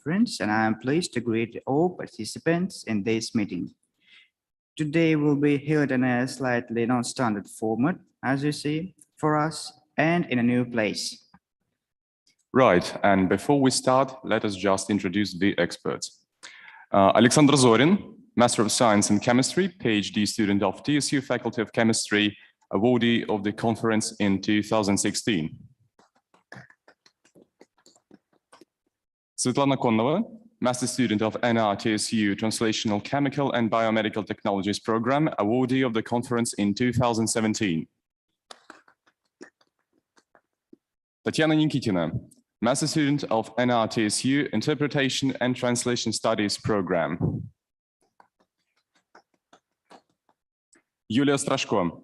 conference, and I am pleased to greet all participants in this meeting. Today will be held in a slightly non-standard format, as you see, for us, and in a new place. Right, and before we start, let us just introduce the experts. Aleksandr Zorin, Master of Science in Chemistry, PhD student of TSU Faculty of Chemistry, awardee of the conference in 2016. Svetlana Konnova, Master student of TSU Translational Chemical and Biomedical Technologies Program, awardee of the conference in 2017. Tatiana Nikitina, Master student of TSU Interpretation and Translation Studies Program. Yulia Strashko,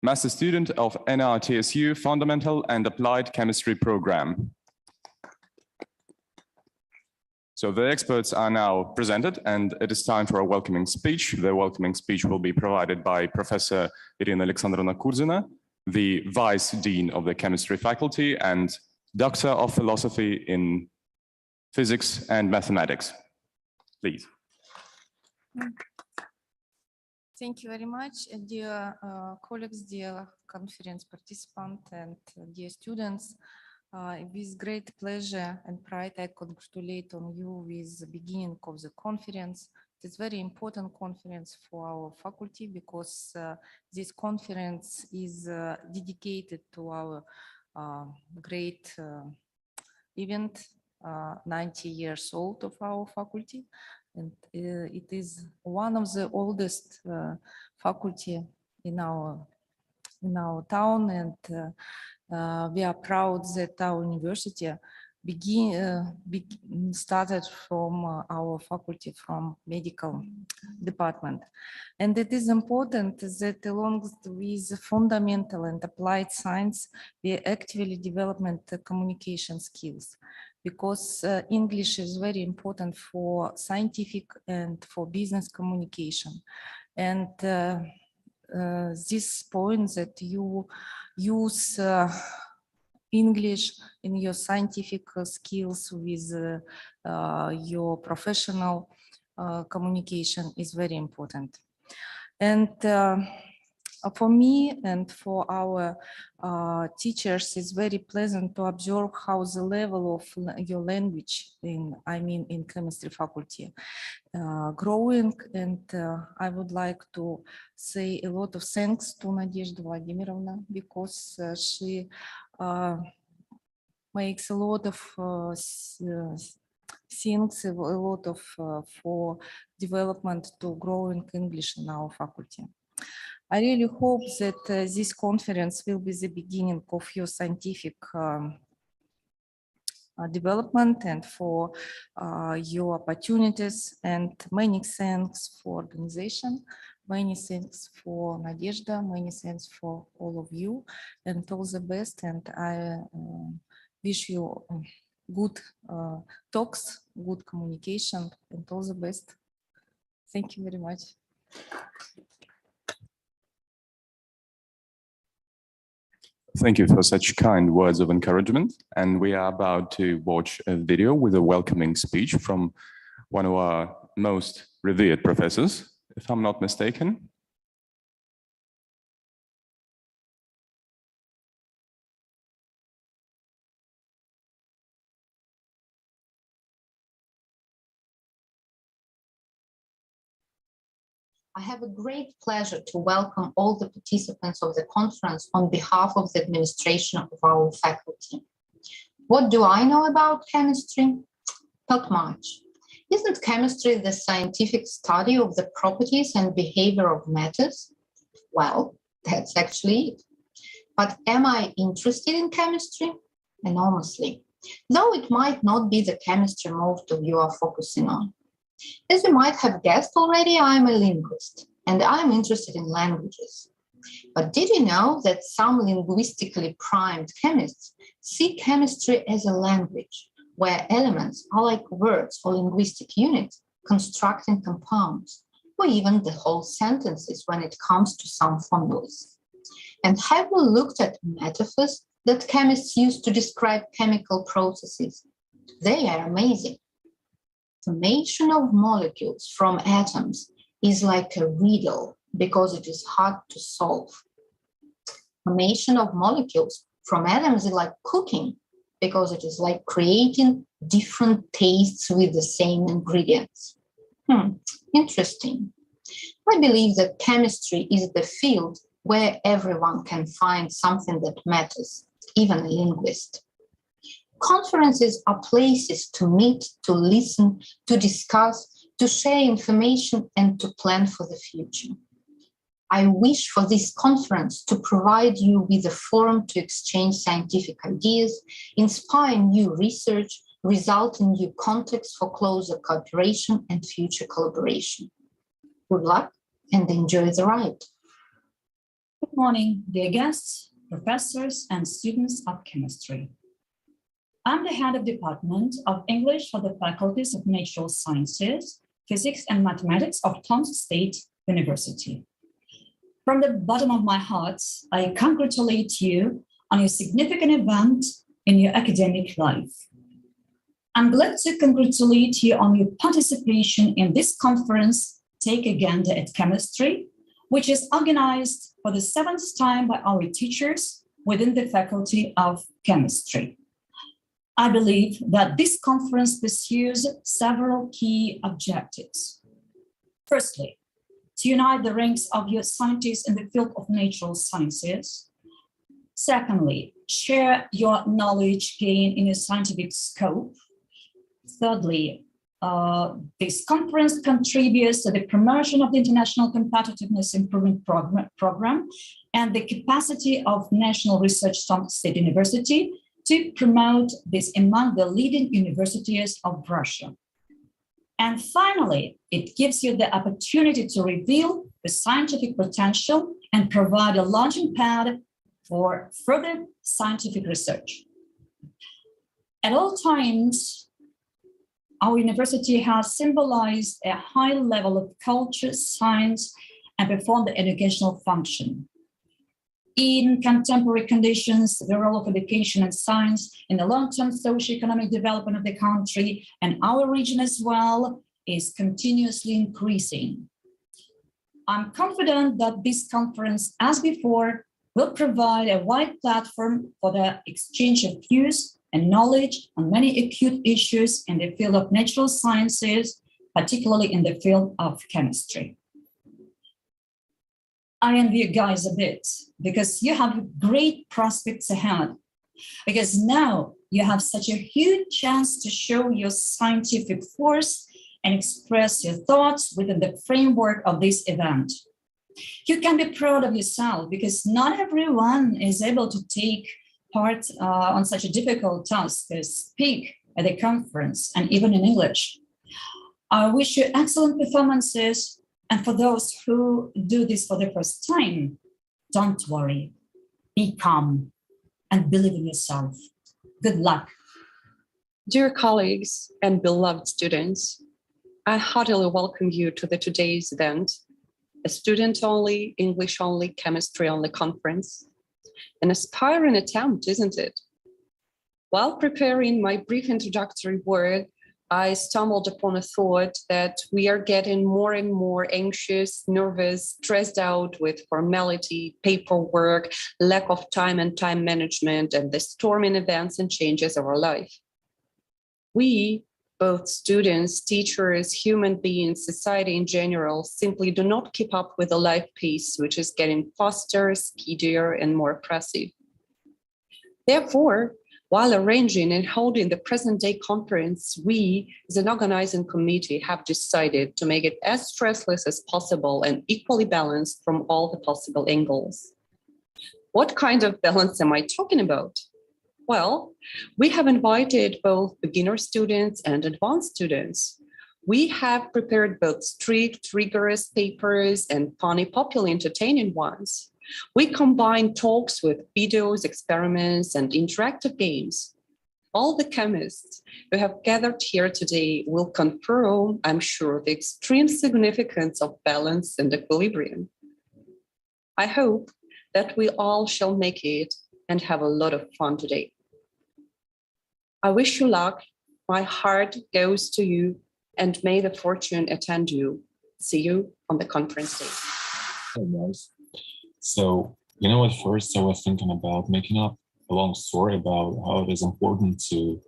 Master student of TSU Fundamental and Applied Chemistry Program. So the experts are now presented, and it is time for a welcoming speech. The welcoming speech will be provided by Professor Irina Alexandrovna Kurzina, the Vice Dean of the Chemistry Faculty and Doctor of Philosophy in Physics and Mathematics. Please. Thank you very much, dear colleagues, dear conference participants, and dear students. With great pleasure and pride, I congratulate on you with the beginning of the conference. It's a very important conference for our faculty because this conference is dedicated to our great event, 90 years old of our faculty. And it is one of the oldest faculty in our town, and we are proud that our university started from our faculty from medical department. And it is important that along with fundamental and applied science, we actively development communication skills, because English is very important for scientific and for business communication. And this point that you use English in your scientific skills with your professional communication is very important. And for me and for our teachers, it's very pleasant to observe how the level of your language in chemistry faculty growing. And I would like to say a lot of thanks to Nadezhda Vladimirovna, because she makes a lot of things, a lot of for development to growing English in our faculty. I really hope that this conference will be the beginning of your scientific development and for your opportunities, and many thanks for organization, many thanks for Nadezhda, many thanks for all of you, and all the best. And I wish you good talks, good communication, and all the best. Thank you very much. Thank you for such kind words of encouragement. And we are about to watch a video with a welcoming speech from one of our most revered professors, if I'm not mistaken. I have a great pleasure to welcome all the participants of the conference on behalf of the administration of our faculty. What do I know about chemistry? Not much. Isn't chemistry the scientific study of the properties and behavior of matters? Well, that's actually it. But am I interested in chemistry? Enormously. Though it might not be the chemistry most of you are focusing on. As you might have guessed already, I'm a linguist, and I'm interested in languages. But did you know that some linguistically primed chemists see chemistry as a language, where elements are like words or linguistic units constructing compounds, or even the whole sentences when it comes to some formulas? And have we looked at metaphors that chemists use to describe chemical processes? They are amazing. Formation of molecules from atoms is like a riddle because it is hard to solve. Formation of molecules from atoms is like cooking because it is like creating different tastes with the same ingredients. Interesting. I believe that chemistry is the field where everyone can find something that matters, even a linguist. Conferences are places to meet, to listen, to discuss, to share information, and to plan for the future. I wish for this conference to provide you with a forum to exchange scientific ideas, inspire new research, result in new contexts for closer cooperation and future collaboration. Good luck and enjoy the ride. Good morning, dear guests, professors, and students of chemistry. I'm the head of Department of English for the Faculties of Natural Sciences, Physics and Mathematics of Tomsk State University. From the bottom of my heart, I congratulate you on your significant event in your academic life. I'm glad to congratulate you on your participation in this conference, Take a Gander at Chemistry, which is organized for the 7th time by our teachers within the Faculty of Chemistry. I believe that this conference pursues several key objectives. Firstly, to unite the ranks of your scientists in the field of natural sciences. Secondly, share your knowledge gained in a scientific scope. Thirdly, this conference contributes to the promotion of the International Competitiveness Improvement Program and the capacity of National Research Tomsk State University to promote this among the leading universities of Russia. And finally, it gives you the opportunity to reveal the scientific potential and provide a launching pad for further scientific research. At all times, our university has symbolized a high level of culture, science, and performed the educational function. In contemporary conditions, the role of education and science in the long-term socio-economic development of the country and our region as well is continuously increasing. I'm confident that this conference, as before, will provide a wide platform for the exchange of views and knowledge on many acute issues in the field of natural sciences, particularly in the field of chemistry. I envy you guys a bit because you have great prospects ahead, because now you have such a huge chance to show your scientific force and express your thoughts within the framework of this event. You can be proud of yourself because not everyone is able to take part on such a difficult task as speak at a conference and even in English. I wish you excellent performances. And for those who do this for the first time, don't worry, be calm and believe in yourself. Good luck. Dear colleagues and beloved students, I heartily welcome you to today's event, a student-only, English-only, chemistry-only conference. An aspiring attempt, isn't it? While preparing my brief introductory word, I stumbled upon a thought that we are getting more and more anxious, nervous, stressed out with formality, paperwork, lack of time and time management, and the storming events and changes of our life. We, both students, teachers, human beings, society in general, simply do not keep up with the life pace, which is getting faster, speedier, and more oppressive. Therefore, while arranging and holding the present-day conference, we, as an organizing committee, have decided to make it as stressless as possible and equally balanced from all the possible angles. What kind of balance am I talking about? Well, we have invited both beginner students and advanced students. We have prepared both strict, rigorous papers and funny, popular, entertaining ones. We combine talks with videos, experiments, and interactive games. All the chemists who have gathered here today will confirm, I'm sure, the extreme significance of balance and equilibrium. I hope that we all shall make it and have a lot of fun today. I wish you luck. My heart goes to you and may the fortune attend you. See you on the conference day. Hey guys. So, at first I was thinking about making up a long story about how it is important to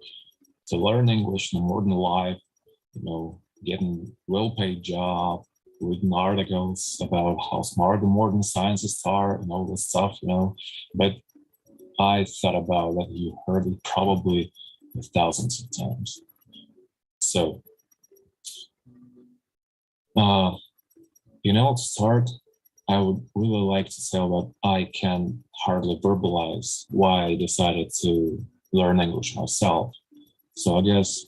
learn English in modern life, getting well-paid job, reading articles about how smart the modern sciences are and all this stuff, But I thought about that you heard it probably thousands of times. So, to start, I would really like to say that I can hardly verbalize why I decided to learn English myself. So I guess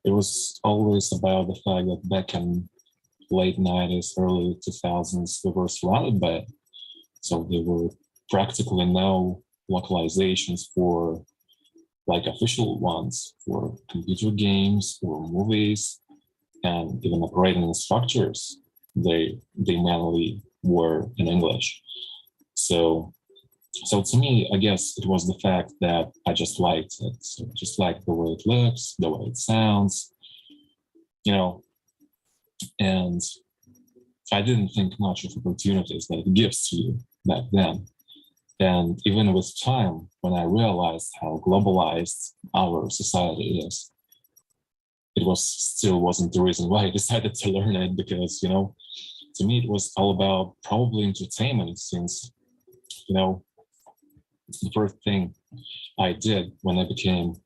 it was always about the fact that back in late 90s, early 2000s, we were surrounded by it. So there were practically no localizations for official ones for computer games or movies, and even operating structures. They mainly were in English. So to me, I guess it was the fact that I just liked it. So just like the way it looks, the way it sounds, and I didn't think much of opportunities that it gives to you back then. And even with time, when I realized how globalized our society is, it wasn't the reason why I decided to learn it, because, to me, it was all about probably entertainment, since, it's the first thing I did when I became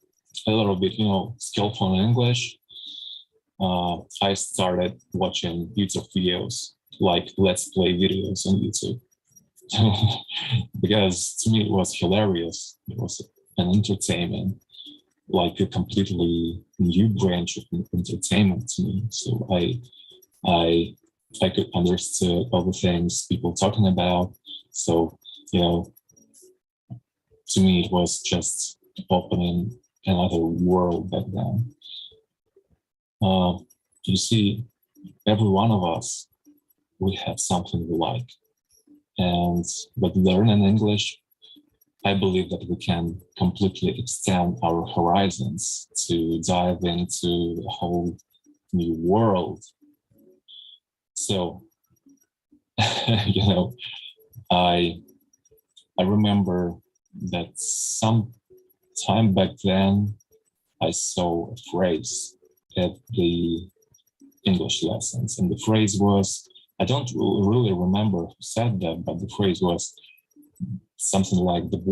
a little bit, skillful in English. I started watching YouTube videos, like Let's Play videos on YouTube. Because to me, it was hilarious. It was an entertainment, like a completely new branch of entertainment to me. So I could understand all the things people talking about. So, to me, it was just opening another world back then. You see, every one of us, we have something we like. But learning English, I believe that we can completely extend our horizons to dive into a whole new world. So, I remember that some time back then, I saw a phrase at the English lessons, and the phrase was, I don't really remember who said that, but the phrase was something like the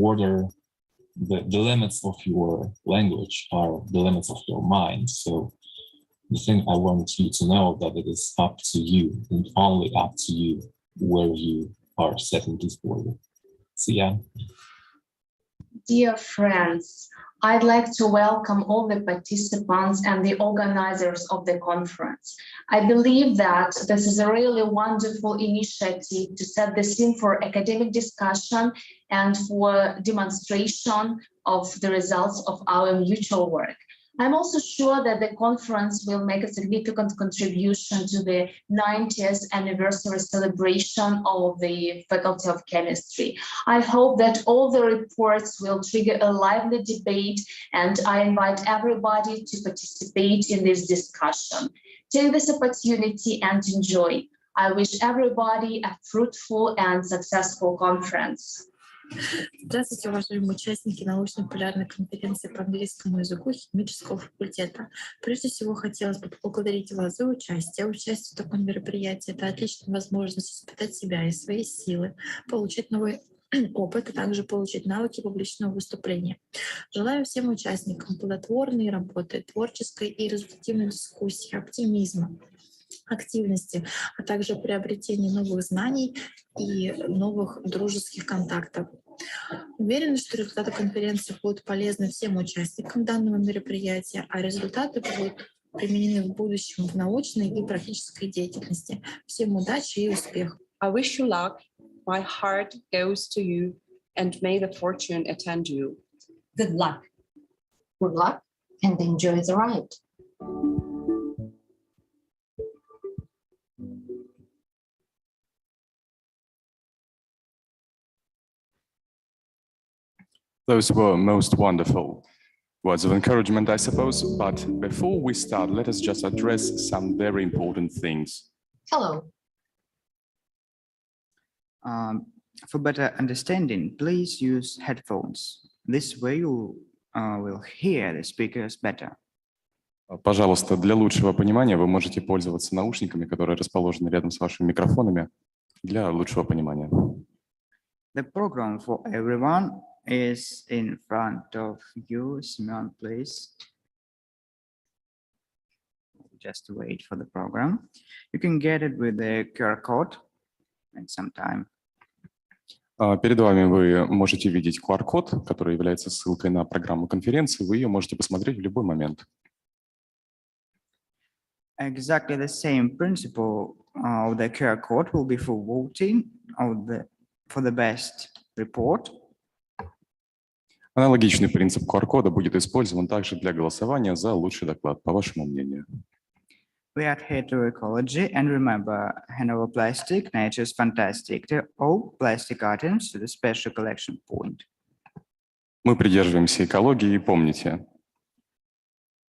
limits of your language are the limits of your mind. So the thing I want you to know that it is up to you and only up to you where you are setting this border. So yeah. Dear friends, I'd like to welcome all the participants and the organizers of the conference. I believe that this is a really wonderful initiative to set the scene for academic discussion and for demonstration of the results of our mutual work. I'm also sure that the conference will make a significant contribution to the 90th anniversary celebration of the Faculty of Chemistry. I hope that all the reports will trigger a lively debate, and I invite everybody to participate in this discussion. Take this opportunity and enjoy. I wish everybody a fruitful and successful conference. Здравствуйте, уважаемые участники научно-популярной конференции по английскому языку химического факультета. Прежде всего, хотелось бы поблагодарить вас за участие. Участие в таком мероприятии — это отличная возможность испытать себя и свои силы, получить новый опыт, а также получить навыки публичного выступления. Желаю всем участникам плодотворной работы, творческой и результативной дискуссии, оптимизма, активности, а также приобретения новых знаний и новых дружеских контактов. Уверена, что результаты конференции будут полезны всем участникам данного мероприятия, а результаты будут применены в будущем в научной и практической деятельности. Всем удачи и успехов! I wish you luck. My heart goes to you, and may the fortune attend you. Good luck. Good luck and enjoy the ride. Those were most wonderful Words of encouragement, I suppose, but before we start, let us just address some very important things. Hello. For better understanding, please use headphones. This way you will hear the speakers better. Пожалуйста, для лучшего понимания вы можете пользоваться наушниками, которые расположены рядом с вашими микрофонами, для лучшего понимания. The program for everyone is in front of you. Simeon, please. Just wait for the program. You can get it with the QR code in some time. Перед вами вы можете видеть QR-код, который является ссылкой на программу конференции. Вы ее можете посмотреть в любой момент. Exactly the same principle of the QR code will be for voting for the best report. Аналогичный принцип QR-кода будет использован также для голосования за лучший доклад, по вашему мнению. We adhere to ecology and remember, hand over plastic, nature's fantastic. They're all plastic items to the special collection point. Мы придерживаемся экологии и помните,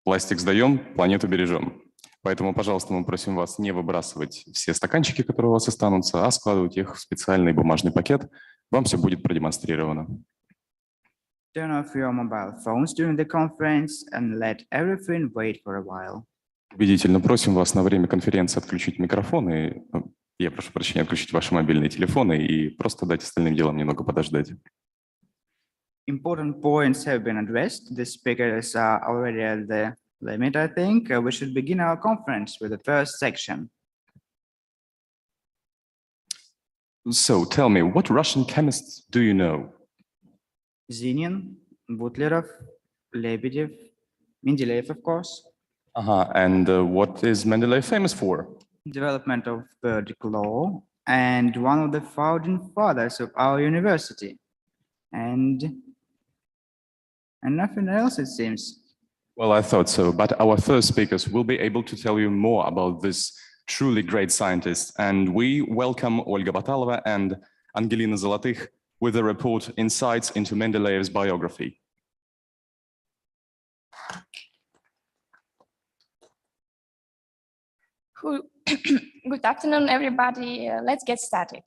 пластик сдаем, планету бережем. Поэтому, пожалуйста, мы просим вас не выбрасывать все стаканчики, которые у вас останутся, а складывать их в специальный бумажный пакет. Вам все будет продемонстрировано. Turn off your mobile phones during the conference and let everything wait for a while. Убедительно просим вас на время конференции отключить микрофоны. Я прошу прощения, отключить ваши мобильные телефоны и просто дать остальным делам немного подождать. Important points have been addressed. The speakers are already at the limit, I think. We should begin our conference with the first section. So, tell me, what Russian chemists do you know? Zinin, Butlerov, Lebedev, Mendeleev, of course. And what is Mendeleev famous for? Development of periodic law, and one of the founding fathers of our university. And nothing else, it seems. Well, I thought so, but our first speakers will be able to tell you more about this truly great scientist. And we welcome Olga Batalova and Angelina Zolotykh with a report Insights into Mendeleev's biography. Good afternoon, everybody. Let's get started.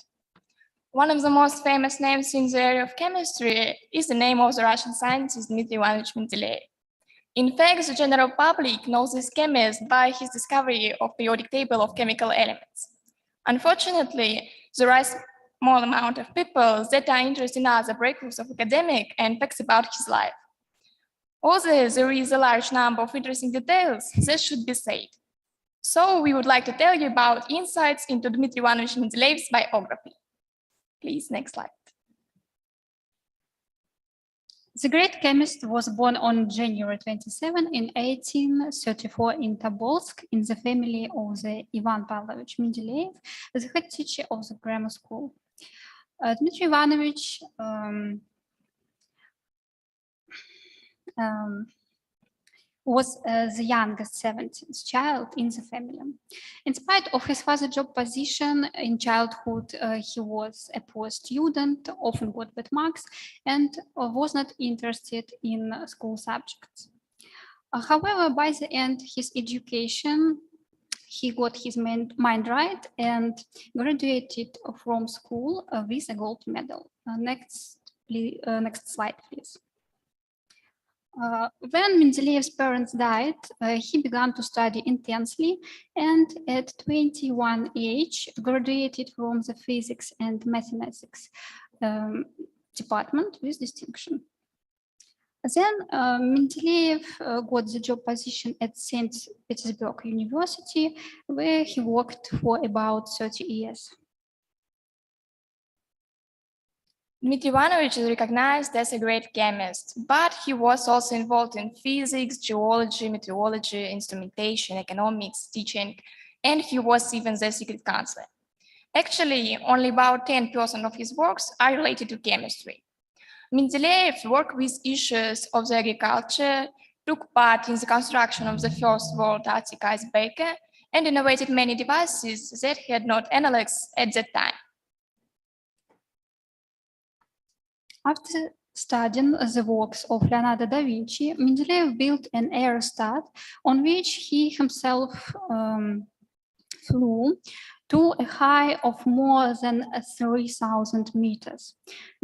One of the most famous names in the area of chemistry is the name of the Russian scientist Dmitry Ivanovich Mendeleev. In fact, the general public knows this chemist by his discovery of periodic table of chemical elements. Unfortunately, there are a small amount of people that are interested in other breakthroughs of academic and facts about his life. Although there is a large number of interesting details that should be said. So we would like to tell you about insights into Dmitry Ivanovich Mendeleev's biography. Please, next slide. The great chemist was born on January 27 in 1834 in Tobolsk in the family of the Ivan Pavlovich Mendeleev, the head teacher of the grammar school. Dmitry Ivanovich was the youngest 17th child in the family. In spite of his father's job position in childhood, he was a poor student, often got bad marks, and was not interested in school subjects. However, by the end of his education, he got his mind right and graduated from school with a gold medal. Next slide, please. When Mendeleev's parents died, he began to study intensely and at 21 age graduated from the physics and mathematics department with distinction. Then Mendeleev got the job position at St. Petersburg University, where he worked for about 30 years. Dmitry Ivanovich is recognized as a great chemist, but he was also involved in physics, geology, meteorology, instrumentation, economics, teaching, and he was even the secret counselor. Actually, only about 10% of his works are related to chemistry. Mendeleev worked with issues of the agriculture, took part in the construction of the first world Arctic icebreaker, and innovated many devices that had not analogs at that time. After studying the works of Leonardo da Vinci, Mendeleev built an aerostat on which he himself flew to a height of more than 3,000 meters.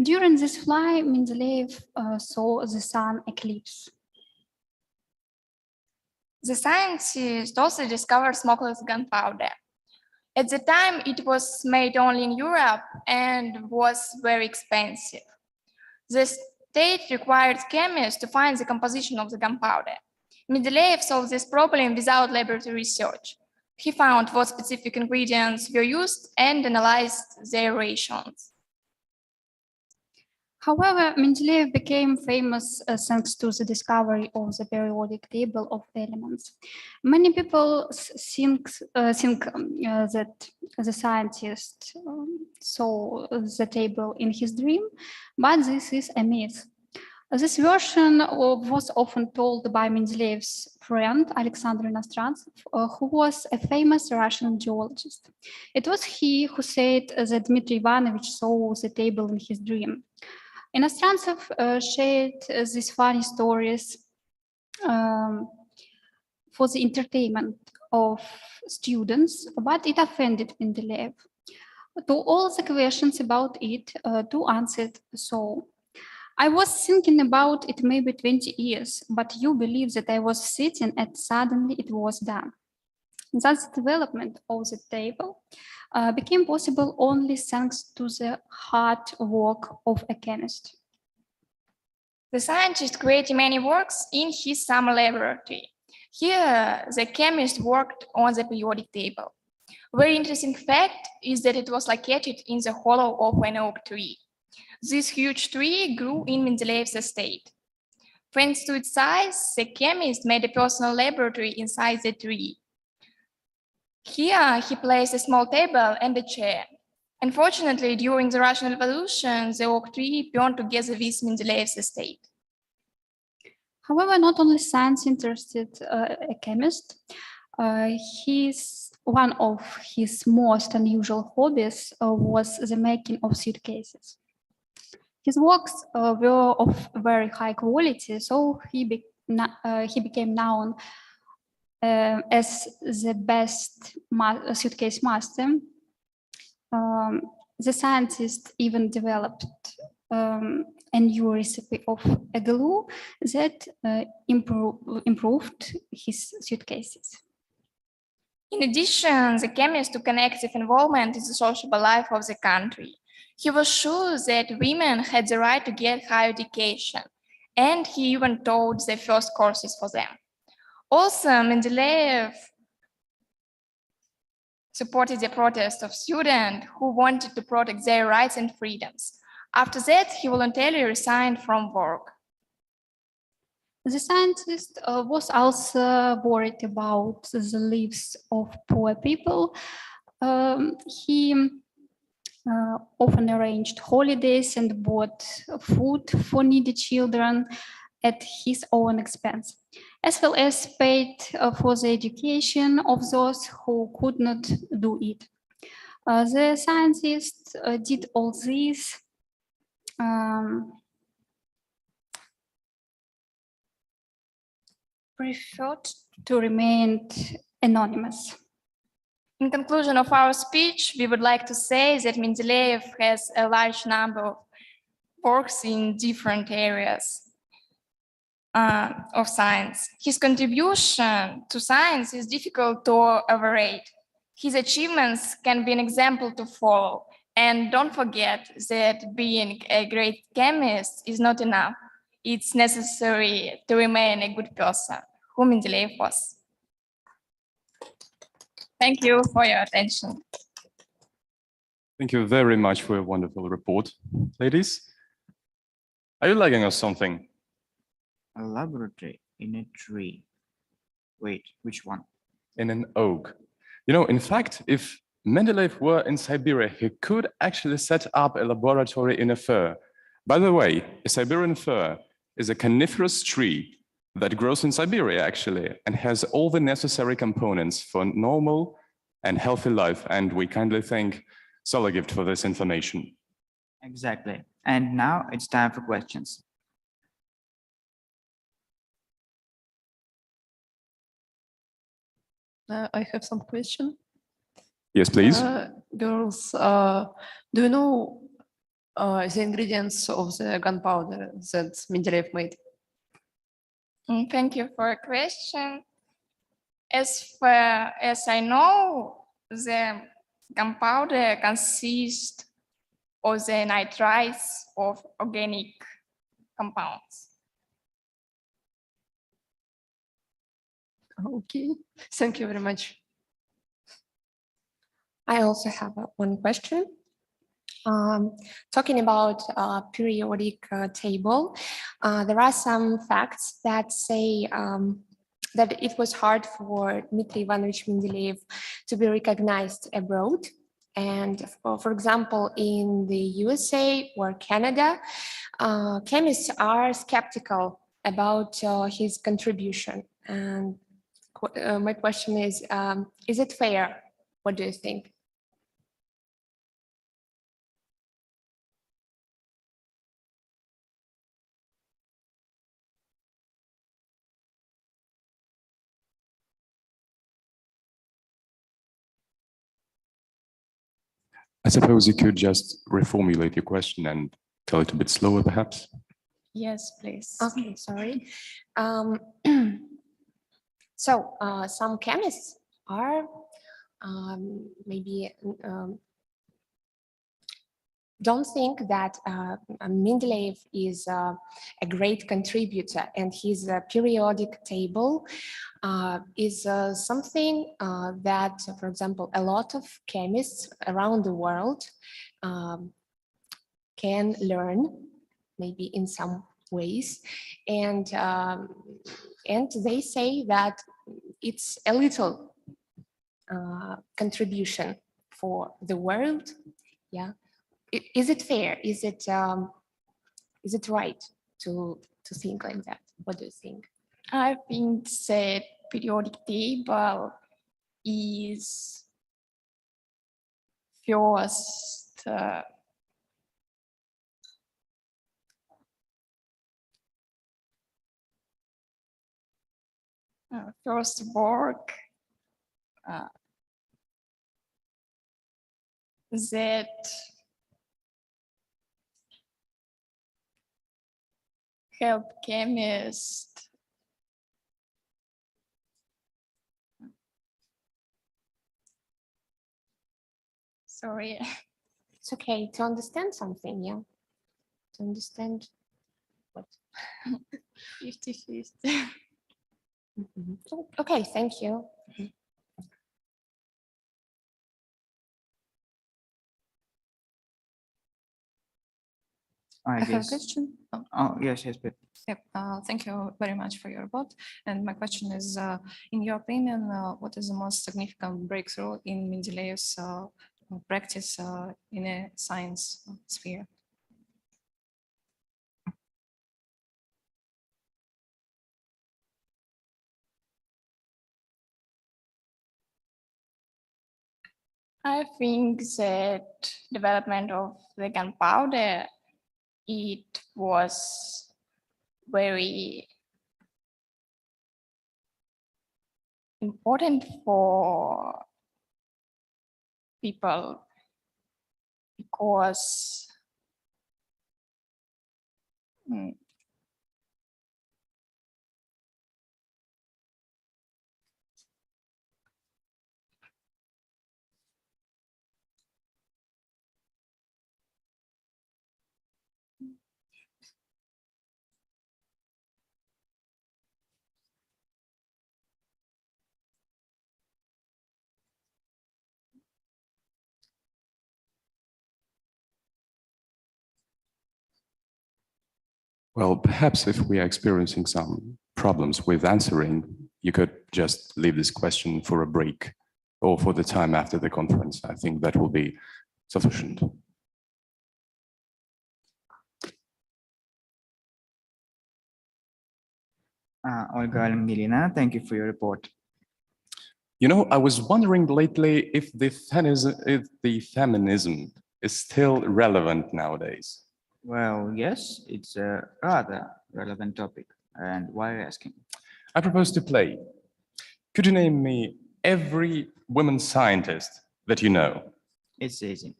During this flight, Mendeleev saw the sun eclipse. The scientist also discovered smokeless gunpowder. At the time, it was made only in Europe and was very expensive. The state required chemists to find the composition of the gunpowder. Mendeleev solved this problem without laboratory research. He found what specific ingredients were used and analyzed their ratios. However, Mendeleev became famous thanks to the discovery of the periodic table of elements. Many people think that the scientist saw the table in his dream, but this is a myth. This version was often told by Mendeleev's friend, Aleksandr who was a famous Russian geologist. It was he who said that Dmitry Ivanovich saw the table in his dream. Inostrantsov shared these funny stories for the entertainment of students, but it offended Mendeleev. To all the questions about it, two answered so. I was thinking about it maybe 20 years, but you believe that I was sitting and suddenly it was done. Thus, the development of the table became possible only thanks to the hard work of a chemist. The scientist created many works in his summer laboratory. Here, the chemist worked on the periodic table. Very interesting fact is that it was located in the hollow of an oak tree. This huge tree grew in Mendeleev's estate. Thanks to its size, the chemist made a personal laboratory inside the tree. Here, he placed a small table and a chair. Unfortunately, during the Russian Revolution, the oak tree burned together with Mendeleev's estate. However, not only science interested a chemist, one of his most unusual hobbies was the making of suitcases. His works were of very high quality, so he became known as the best suitcase master. The scientist even developed a new recipe of a glue that improved his suitcases. In addition, the chemist took an active involvement in the sociable life of the country. He was sure that women had the right to get higher education, and he even taught the first courses for them. Also, Mendeleev supported the protest of students who wanted to protect their rights and freedoms. After that, he voluntarily resigned from work. The scientist was also worried about the lives of poor people. He often arranged holidays and bought food for needy children at his own expense, as well as paid for the education of those who could not do it. The scientist did all this preferred to remain anonymous. In conclusion of our speech, we would like to say that Mendeleev has a large number of works in different areas of science. His contribution to science is difficult to overrate. His achievements can be an example to follow. And don't forget that being a great chemist is not enough. It's necessary to remain a good person, who Mendeleev was. Thank you for your attention. Thank you very much for a wonderful report, ladies. Are you lagging us something? A laboratory in a tree. Wait, which one? In an oak. You know, in fact, if Mendeleev were in Siberia, he could actually set up a laboratory in a fir. By the way, a Siberian fir is a coniferous tree that grows in Siberia, actually, and has all the necessary components for normal and healthy life. And we kindly thank Zolotykh for this information. Exactly. And now it's time for questions. I have some question. Yes, please. Girls, do you know the ingredients of the gunpowder that Mendeleev made? Thank you for a question. As far as I know, the gunpowder consists of the nitrites of organic compounds. Okay, thank you very much. I also have one question. Talking about periodic table, there are some facts that say that it was hard for Dmitry Ivanovich Mendeleev to be recognized abroad. And for example, in the USA or Canada, chemists are skeptical about his contribution. And my question is it fair? What do you think? I suppose you could just reformulate your question and tell it a bit slower, perhaps. Yes, please. Okay, sorry. So some chemists are maybe don't think that Mendeleev is a great contributor, and his periodic table is something that, for example, a lot of chemists around the world can learn, maybe in some ways, and they say that it's a little contribution for the world. Yeah. Is it fair? Is it right to think like that? What do you think? I think that periodic table is first work that help chemists sorry. It's okay to understand something, yeah. To understand what. 50-50. Okay, thank you. I have a guess. question. Oh, yes, please. Yep. Thank you very much for your report. And my question is, in your opinion, what is the most significant breakthrough in Mendeleev's practice in a science sphere? I think that development of the gunpowder, it was very important for people because Well, perhaps if we are experiencing some problems with answering, you could just leave this question for a break or for the time after the conference. I think that will be sufficient. Olga and Angelina, thank you for your report. You know, I was wondering lately if the feminism is still relevant nowadays? Well, yes, it's a rather relevant topic. And why are you asking? I propose to play. Could you name me every woman scientist that you know? It's easy.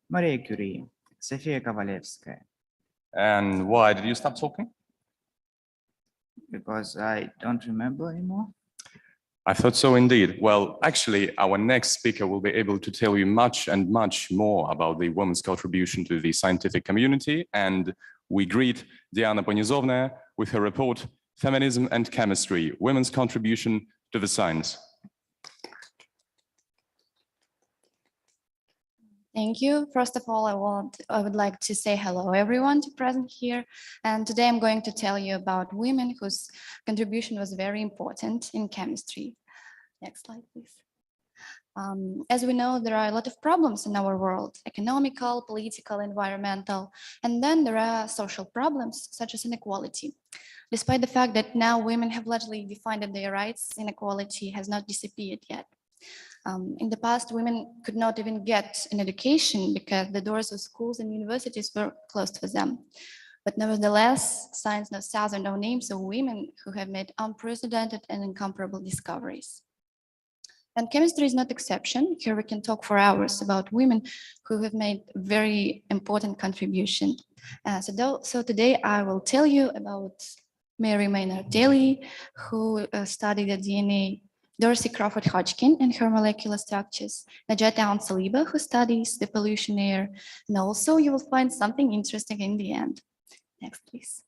Maria Curie, Sofia Kovalevskaya, And why did you stop talking? because I don't remember anymore. I thought so indeed. Well, actually, our next speaker will be able to tell you much and much more about the women's contribution to the scientific community. And we greet Diana Ponizovnaya with her report, Feminism and Chemistry, Women's Contribution to the Science. Thank you. First of all, I would like to say hello everyone present here. And today I'm going to tell you about women whose contribution was very important in chemistry. Next slide, please. As we know, there are a lot of problems in our world: economical, political, environmental, and then there are social problems such as inequality. Despite the fact that now women have largely defined their rights, inequality has not disappeared yet. In the past, women could not even get an education because the doors of schools and universities were closed for them. But nevertheless, science knows thousands of names of women who have made unprecedented and incomparable discoveries. And chemistry is not exception. Here we can talk for hours about women who have made very important contribution. So today I will tell you about Mary Maynard Daly, who studied the DNA, Dorothy Crawford Hodgkin and her molecular structures, Nadezhda Soboleva, who studies the pollution air, and also you will find something interesting in the end. Next, please.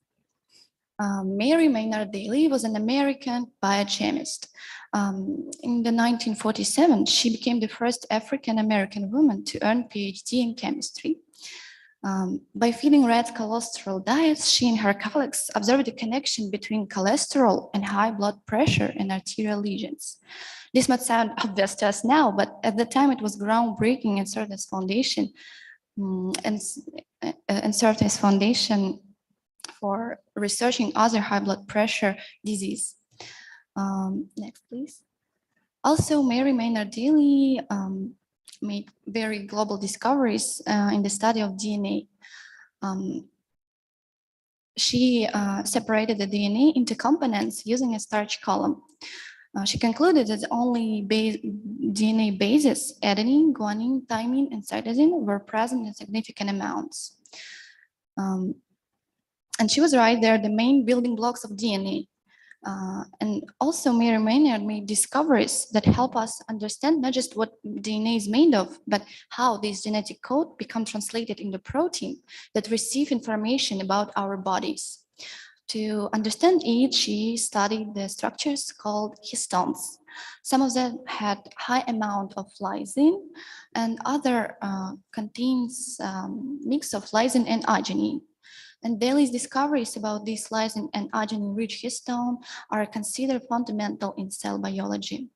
Mary Maynard Daly was an American biochemist. In the 1947, she became the first African-American woman to earn PhD in chemistry. By feeding rats cholesterol diets, she and her colleagues observed a connection between cholesterol and high blood pressure and arterial lesions. This might sound obvious to us now, but at the time it was groundbreaking and served as foundation for researching other high blood pressure disease. Next, please. Also, Mary Maynard Daly made very global discoveries in the study of DNA. She separated the DNA into components using a starch column. She concluded that only DNA bases, adenine, guanine, thymine, and cytosine, were present in significant amounts. And she was right, they're the main building blocks of DNA. And also Mary Maynard made discoveries that help us understand not just what DNA is made of, but how this genetic code become translated into protein that receive information about our bodies. To understand it, she studied the structures called histones. Some of them had high amount of lysine, and other contains mix of lysine and arginine. And Daly's discoveries about these lysine and arginine-rich histone are considered fundamental in cell biology.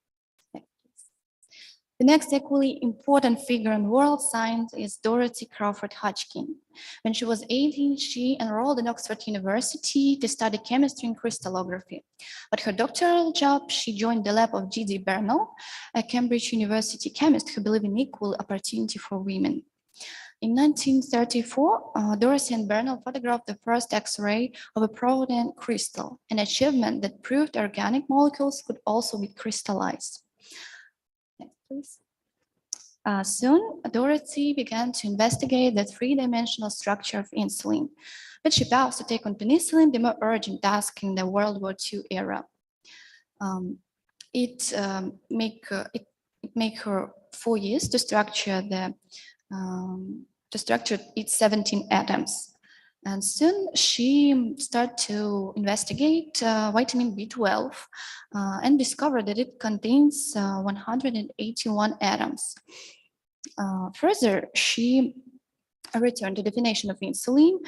The next equally important figure in world science is Dorothy Crawford Hodgkin. When she was 18, she enrolled in Oxford University to study chemistry and crystallography. But her doctoral job, she joined the lab of G.D. Bernal, a Cambridge University chemist who believed in equal opportunity for women. In 1934, Dorothy and Bernal photographed the first X-ray of a protein crystal, an achievement that proved organic molecules could also be crystallized. Next, please. Soon, Dorothy began to investigate the three-dimensional structure of insulin, but she paused to take on penicillin, the more urgent task in the World War II era. It made her 4 years to structure its 17 atoms. And soon she started to investigate vitamin B12 and discovered that it contains 181 atoms. Further, she returned to the definition of insulin,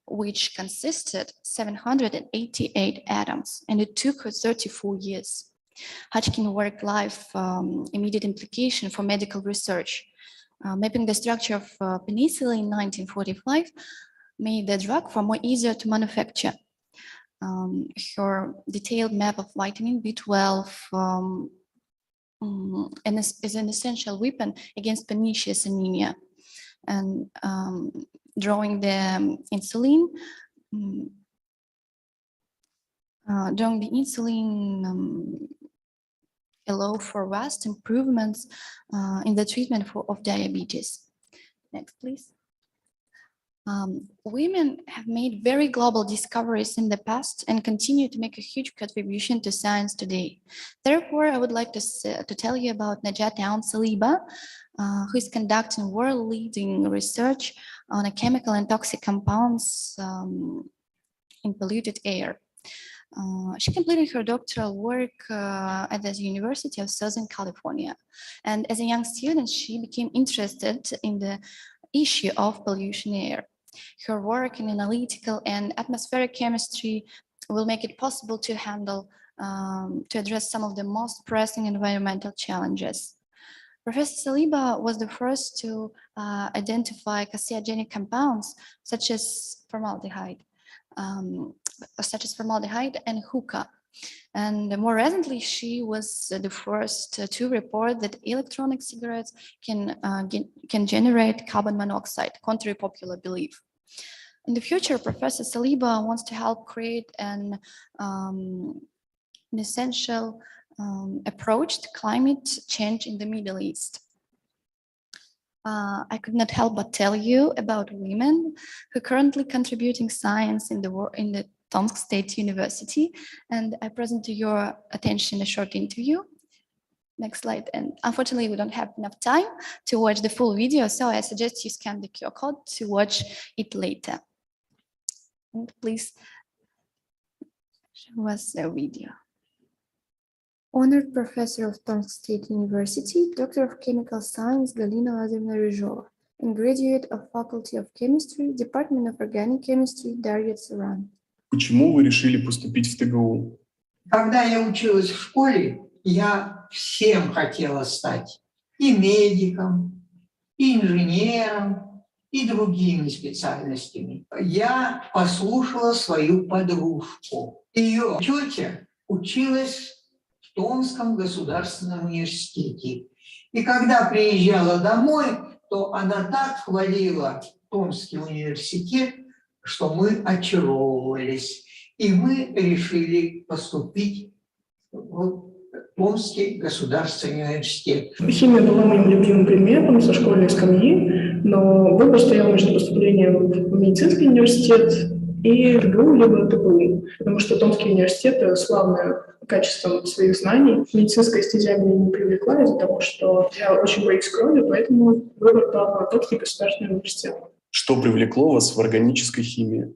which consisted 788 atoms, and it took her 34 years. Hodgkin worked life immediate implication for medical research. Mapping the structure of penicillin in 1945 made the drug far more easier to manufacture. Her detailed map of vitamin B12 is an essential weapon against pernicious anemia. and drawing the insulin. Drawing the insulin allow for vast improvements in the treatment of diabetes. Next, please. Women have made very global discoveries in the past and continue to make a huge contribution to science today. Therefore, I would like to tell you about Nadezhda Zorin, who is conducting world-leading research on chemical and toxic compounds in polluted air. She completed her doctoral work at the University of Southern California. And as a young student, she became interested in the issue of pollution air. Her work in analytical and atmospheric chemistry will make it possible to to address some of the most pressing environmental challenges. Professor Zorin was the first to identify carcinogenic compounds such as formaldehyde and hookah. And more recently, she was the first to report that electronic cigarettes can generate carbon monoxide, contrary to popular belief. In the future, Professor Zorin wants to help create an essential approach to climate change in the Middle East. I could not help but tell you about women who are currently contributing science in the Tomsk State University, and I present to your attention a short interview. Next slide. And unfortunately, we don't have enough time to watch the full video, so I suggest you scan the QR code to watch it later. And please show us the video. Honored Professor of Tomsk State University, Doctor of Chemical Science, Galina Lazarevna, and Graduate of Faculty of Chemistry, Department of Organic Chemistry, Dmitry Kovchunov. Почему вы решили поступить в ТГУ? Когда я училась в школе, я всем хотела стать. И медиком, и инженером, и другими специальностями. Я послушала свою подружку. Ее тетя училась в Томском государственном университете. И когда приезжала домой, то она так хвалила Томский университет, что мы очаровывались. И мы решили поступить в Томский государственный университет. Химия была моим любимым предметом со школьной скамьи, но выбор стоял между поступлением в медицинский университет и ТГУ, либо ТПУ, потому что Томский университет славный качеством своих знаний. Медицинская стезя меня не привлекла из-за того, что я очень боюсь крови, поэтому выбор пал на Томский государственный университет. Что привлекло вас в органической химии?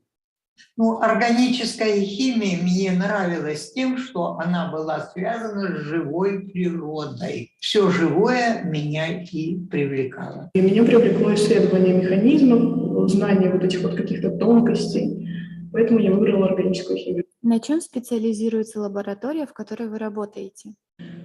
Ну, органическая химия мне нравилась тем, что она была связана с живой природой. Все живое меня и привлекало. И меня привлекло исследование механизмов, знание вот этих вот каких-то тонкостей, поэтому я выбрала органическую химию. На чем специализируется лаборатория, в которой вы работаете?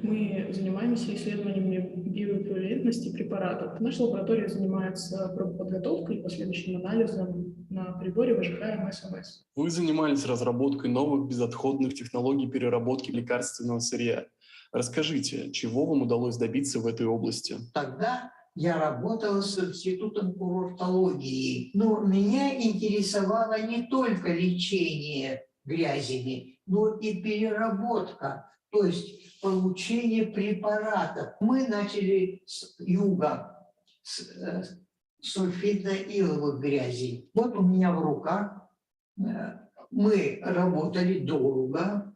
Мы занимаемся исследованиями биоэквивалентности препаратов. Наша лаборатория занимается пробоподготовкой и последующим анализом на приборе ВЖХ и МС. Вы занимались разработкой новых безотходных технологий переработки лекарственного сырья. Расскажите, чего вам удалось добиться в этой области? Тогда я работала с институтом курортологии, но меня интересовало не только лечение грязями, но и переработка, то есть получение препаратов. Мы начали с юга, с сульфидно-иловых грязей. Вот у меня в руках. Мы работали долго,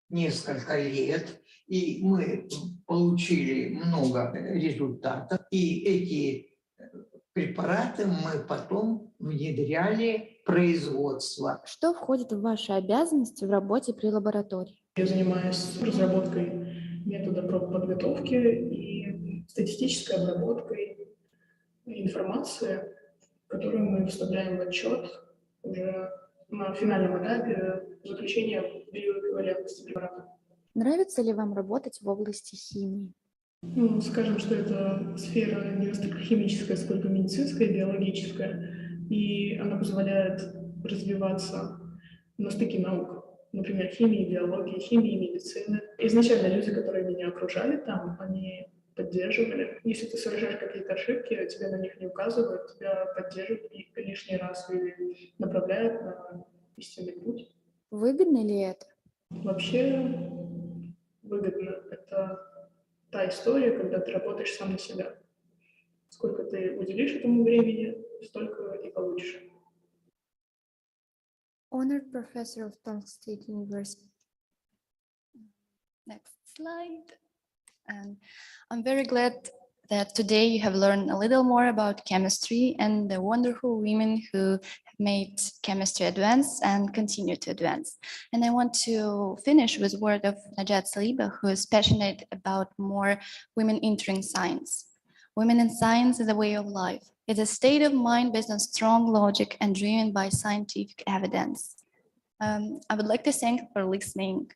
несколько лет, и мы получили много результатов. И эти препараты мы потом внедряли в производство. Что входит в ваши обязанности в работе при лаборатории? Я занимаюсь разработкой метода пробоподготовки и статистической обработкой информации, которую мы вставляем в отчет уже на финальном этапе заключения биоэквивалентности препарата. Нравится ли вам работать в области химии? Ну, скажем, что это сфера не столько химическая, сколько медицинская, биологическая, и она позволяет развиваться на стыке наук, например, химии, биологии, химии, медицины. Изначально люди, которые меня окружали там, они поддерживали. Если ты совершаешь какие-то ошибки, тебе на них не указывают, тебя поддерживают и лишний раз или направляют на истинный путь. Выгодно ли это? Вообще выгодно. Это та история, когда ты работаешь сам на себя. Сколько ты уделишь этому времени, столько и получишь. Honored Professor of Tomsk State University. Next slide. And I'm very glad that today you have learned a little more about chemistry and the wonderful women who have made chemistry advance and continue to advance. And I want to finish with a word of Nadezhda Soboleva, who is passionate about more women entering science. Women in science is a way of life. It's a state of mind based on strong logic and driven by scientific evidence. I would like to thank you for listening.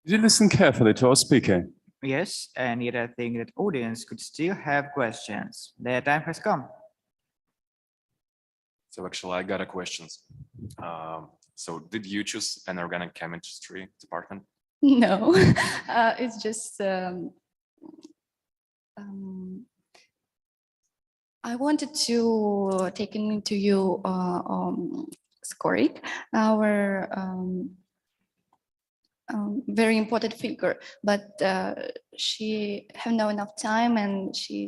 Did you listen carefully to our speaker? Yes, and yet I think that audience could still have questions. Their time has come. So actually, I got a question. So did you choose an organic chemistry department? No, it's just I wanted to take into you Skorik, our very important figure, but she have not enough time, and she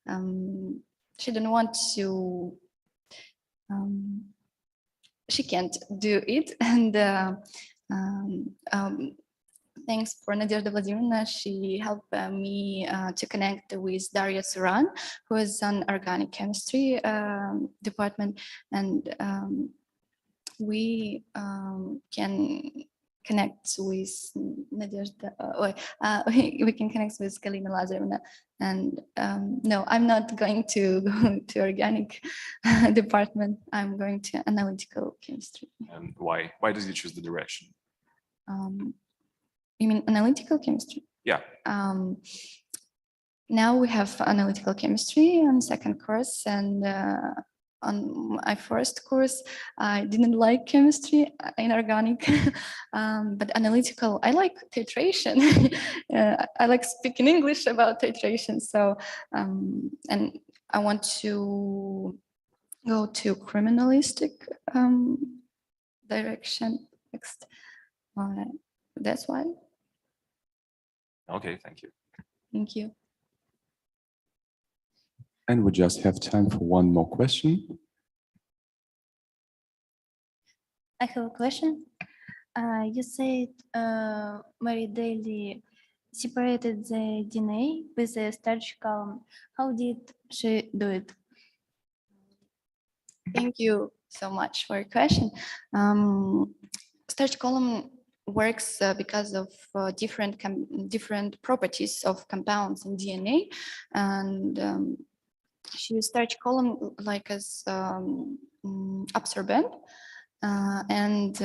don't want to. She can't do it, and thanks for Nadezhda Vladimirovna. She helped me to connect with Daria Suran, who is an organic chemistry department, and we can connect with Nadezhda. We can connect with Galina Lazarevna. And no, I'm not going to go to organic department. I'm going to analytical chemistry. And why? Why did you choose the direction? You mean analytical chemistry? Yeah. Now we have analytical chemistry on second course, and on my first course, I didn't like chemistry in organic, but analytical, I like titration. I like speaking English about titration. So, and I want to go to criminalistic direction next. That's why. Okay, thank you. Thank you. And we just have time for one more question. I have a question. You said Mary Daly separated the DNA with the starch column. How did she do it? Thank you so much for your question. Starch column works because of different properties of compounds in DNA, and she used starch column like as absorbent, and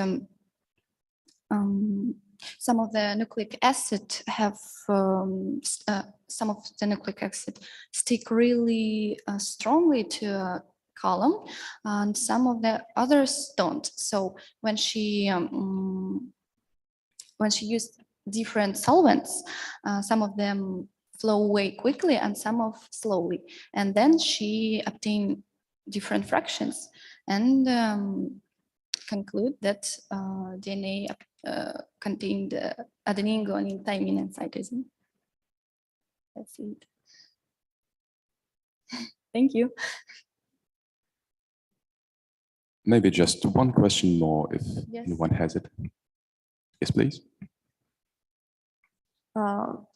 some of the nucleic acid have some of the nucleic acid stick really strongly to a column, and some of the others don't. So when she used different solvents, some of them flow away quickly and some of slowly, and then she obtained different fractions and conclude that DNA contained adenine, guanine, thymine, and cytosine. That's it. Thank you. Maybe just one question more if anyone has it. Yes, please.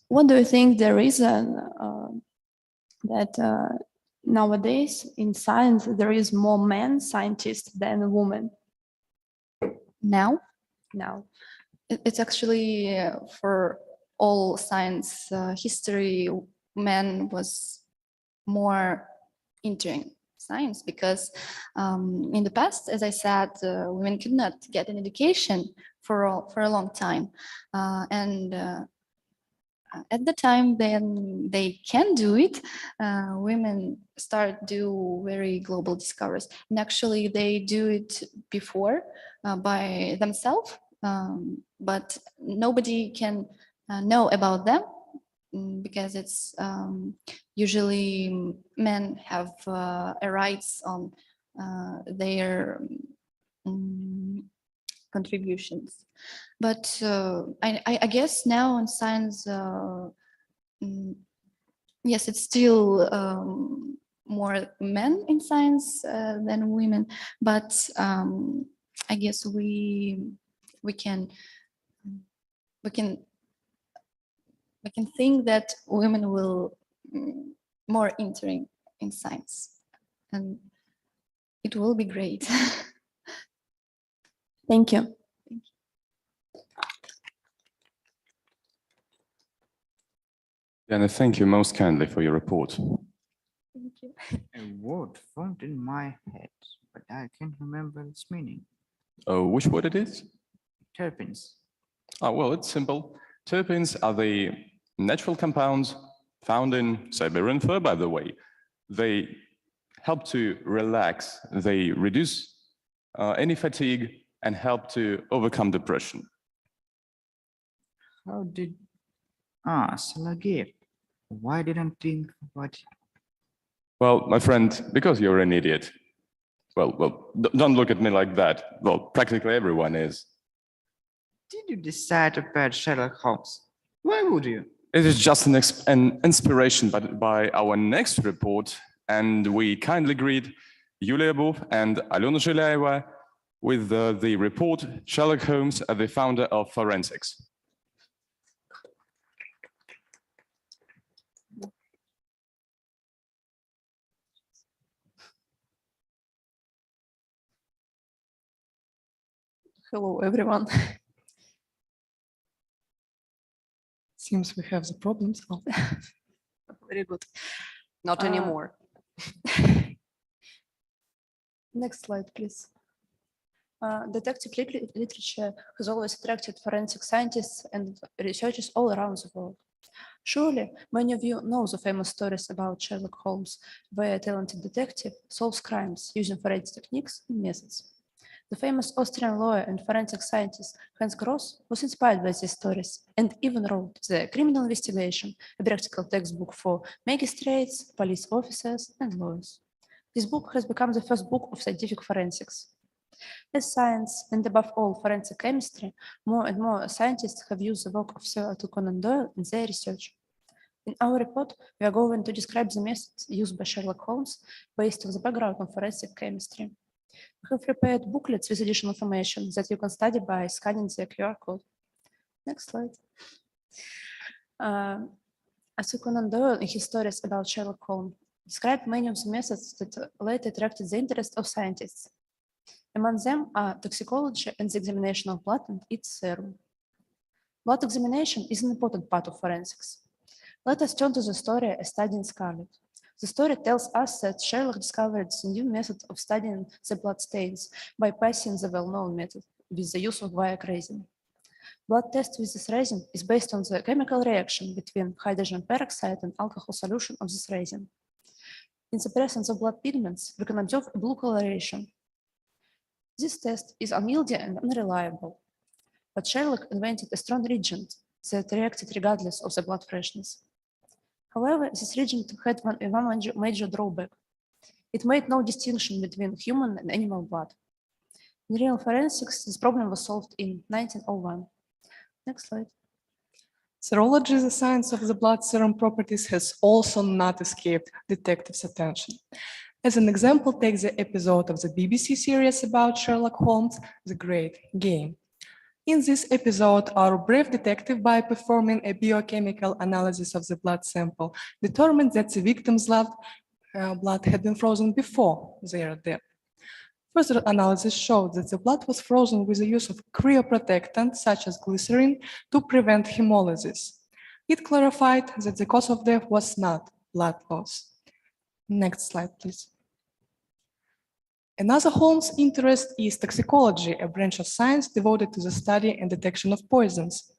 What do you think the reason that nowadays in science there is more men scientists than women? Now? Now. It's actually for all science history, men was more entering science because in the past, as I said, women could not get an education for a long time, and at the time then they can do it. Women start do very global discoveries, and actually they do it before by themselves. but nobody can know about them because it's usually men have rights on their contributions. But I guess now in science, yes, it's still more men in science than women, but I guess we can think that women will more entering in science, and it will be great. Thank you. And thank you most kindly for your report. Thank you. A word formed in my head, but I can't remember its meaning. Oh, which word it is? Terpenes. Oh, well, it's simple. Terpenes are the natural compounds found in Siberian fir, by the way. They help to relax, they reduce any fatigue and help to overcome depression. How did... Sergey, why didn't I think about... Well, my friend, because you're an idiot. Well, don't look at me like that. Well, practically everyone is. Did you decide to pet Sherlock Holmes? Why would you? It is just an inspiration by our next report, and we kindly greet Yulia Bov and Alena Shulgina with the report Sherlock Holmes, the founder of forensics. Hello, everyone. Seems we have the problems. Oh. Very good. Not anymore. Next slide, please. Detective literature has always attracted forensic scientists and researchers all around the world. Surely, many of you know the famous stories about Sherlock Holmes, where a talented detective solves crimes using forensic techniques and methods. The famous Austrian lawyer and forensic scientist Hans Gross was inspired by these stories and even wrote The Criminal Investigation, a practical textbook for magistrates, police officers, and lawyers. This book has become the first book of scientific forensics. As science, and above all forensic chemistry, more and more scientists have used the work of Sir Arthur Conan Doyle in their research. In our report, we are going to describe the methods used by Sherlock Holmes based on the background of forensic chemistry. We have prepared booklets with additional information that you can study by scanning the QR code. Next slide. Arthur Conan Doyle, in his stories about Sherlock Holmes, described many of the methods that later attracted the interest of scientists. Among them are toxicology and the examination of blood and its serum. Blood examination is an important part of forensics. Let us turn to the story A Study in Scarlet. The story tells us that Sherlock discovered a new method of studying the blood stains by passing the well-known method with the use of Viac resin. Blood test with this resin is based on the chemical reaction between hydrogen peroxide and alcohol solution of this resin. In the presence of blood pigments, we can observe a blue coloration. This test is unwieldy and unreliable, but Sherlock invented a strong reagent that reacted regardless of the blood freshness. However, this reagent had one major drawback. It made no distinction between human and animal blood. In real forensics, this problem was solved in 1901. Next slide. Serology, the science of the blood serum properties, has also not escaped detectives' attention. As an example, take the episode of the BBC series about Sherlock Holmes, The Great Game. In this episode, our brave detective, by performing a biochemical analysis of the blood sample, determined that the victim's blood had been frozen before their death. Further analysis showed that the blood was frozen with the use of cryoprotectants such as glycerin to prevent hemolysis. It clarified that the cause of death was not blood loss. Next slide, please. Another Holmes' interest is toxicology, a branch of science devoted to the study and detection of poisons.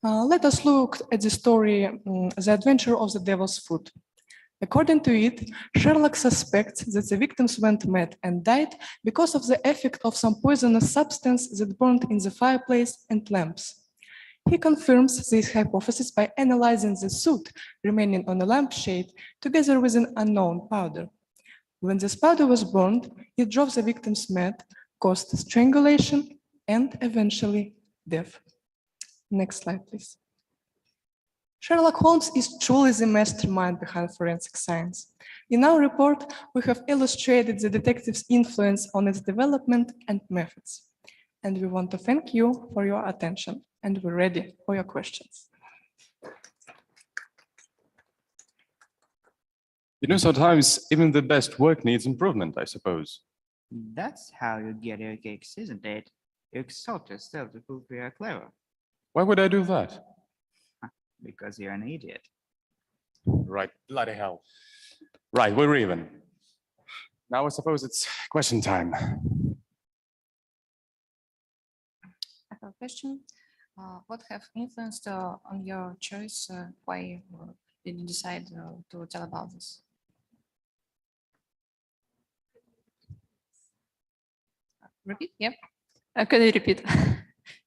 Let us look at the story, The Adventure of the Devil's Foot. According to it, Sherlock suspects that the victims went mad and died because of the effect of some poisonous substance that burned in the fireplace and lamps. He confirms this hypothesis by analyzing the soot remaining on a lampshade together with an unknown powder. When this powder was burned, it drove the victims mad, caused strangulation, and eventually death. Next slide, please. Sherlock Holmes is truly the mastermind behind forensic science. In our report, we have illustrated the detective's influence on its development and methods. And we want to thank you for your attention, and we're ready for your questions. You know, sometimes even the best work needs improvement, I suppose. That's how you get your kicks, isn't it? You exalt yourself to prove you are clever. Why would I do that? Because you're an idiot. Right, bloody hell. Right, we're even. Now I suppose it's question time. I have a question. What have influenced on your choice? Why did you decide to tell about this? Repeat? Yep. Can you repeat?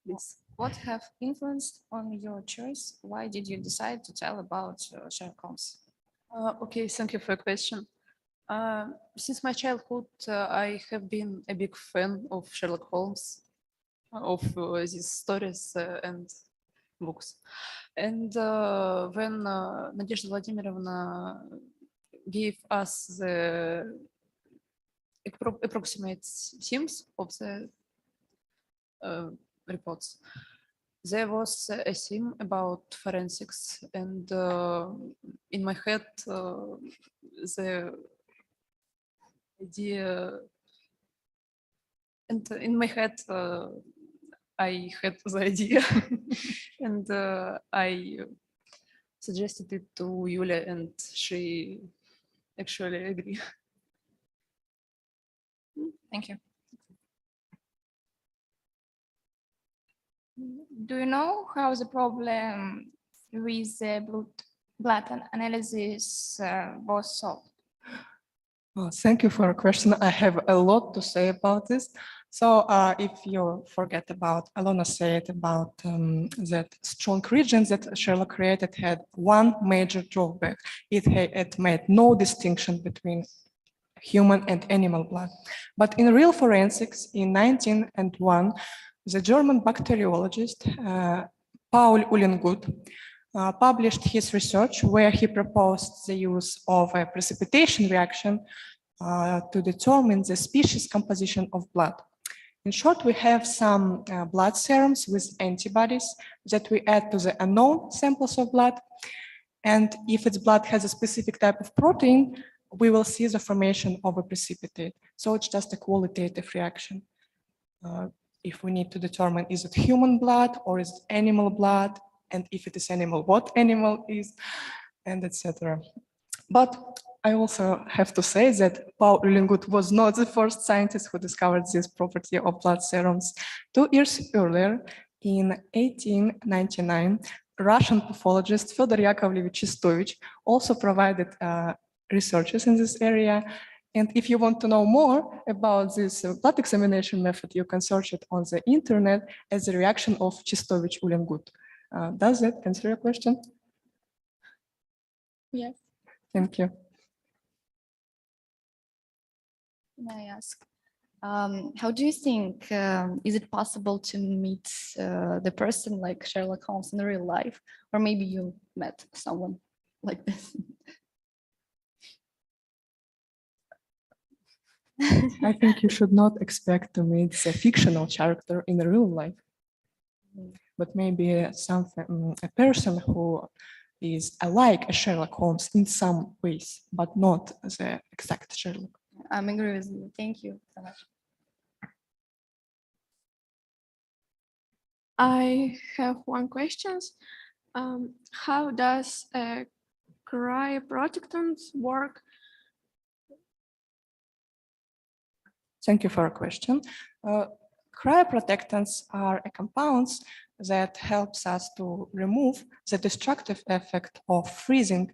Please. What have influenced on your choice? Why did you decide to tell about Sherlock Holmes? Okay, thank you for your question. Since my childhood, I have been a big fan of Sherlock Holmes, of these stories and books. And when Nadezhda Vladimirovna gave us the approximate themes of the reports, there was a theme about forensics, and in my head, the idea, and in my head, I had the idea, and I suggested it to Yulia, and she actually agreed. Thank you. Do you know how the problem with the blood analysis was solved? Well, thank you for your question. I have a lot to say about this. So if you forget about, Alona said about that strong regions that Sherlock created had one major drawback. It made no distinction between human and animal blood. But in real forensics, in 1901, the German bacteriologist Paul Uhlengut published his research where he proposed the use of a precipitation reaction to determine the species composition of blood. In short, we have some blood serums with antibodies that we add to the unknown samples of blood. And if its blood has a specific type of protein, we will see the formation of a precipitate. So it's just a qualitative reaction. If we need to determine, is it human blood or is it animal blood? And if it is animal, what animal is, and etc. But I also have to say that Paul Uhlengut was not the first scientist who discovered this property of blood serums. 2 years earlier, in 1899, Russian pathologist Fyodor Yakovlevich Chistovich also provided researches in this area. And if you want to know more about this blood examination method, you can search it on the internet as a reaction of Chistovich-Uhlengut. Does that answer your question? Yes. Thank you. May I ask, how do you think, is it possible to meet the person like Sherlock Holmes in real life? Or maybe you met someone like this? I think you should not expect to meet a fictional character in real life, but maybe a person who is alike a Sherlock Holmes in some ways, but not the exact Sherlock. I'm agree with you. Thank you so much. I have one question. How does cryoprotectant work? Thank you for a question. Cryoprotectants are compounds that helps us to remove the destructive effect of freezing.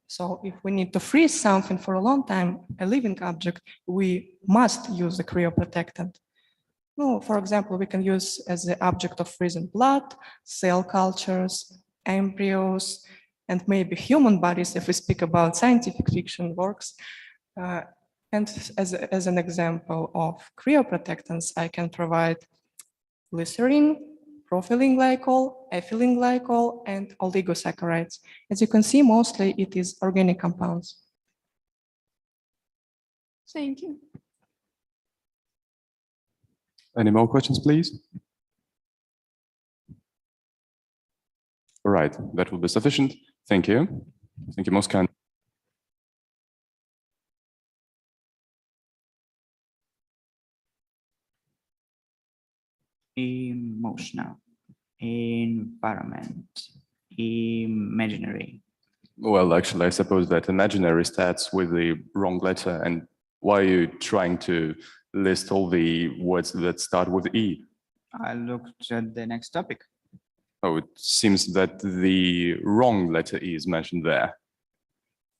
So if we need to freeze something for a long time, a living object, we must use the cryoprotectant. No, for example, we can use as the object of freezing blood, cell cultures, embryos, and maybe human bodies if we speak about scientific fiction works. And as an example of cryoprotectants, I can provide glycerin, propylene glycol, ethylene glycol, and oligosaccharides. As you can see, mostly it is organic compounds. Thank you. Any more questions, please? All right, that will be sufficient. Thank you. Thank you, most kind. Emotional, environment, imaginary. Well, actually, I suppose that imaginary starts with the wrong letter. And why are you trying to list all the words that start with E? I looked at the next topic. Oh, it seems that the wrong letter E is mentioned there.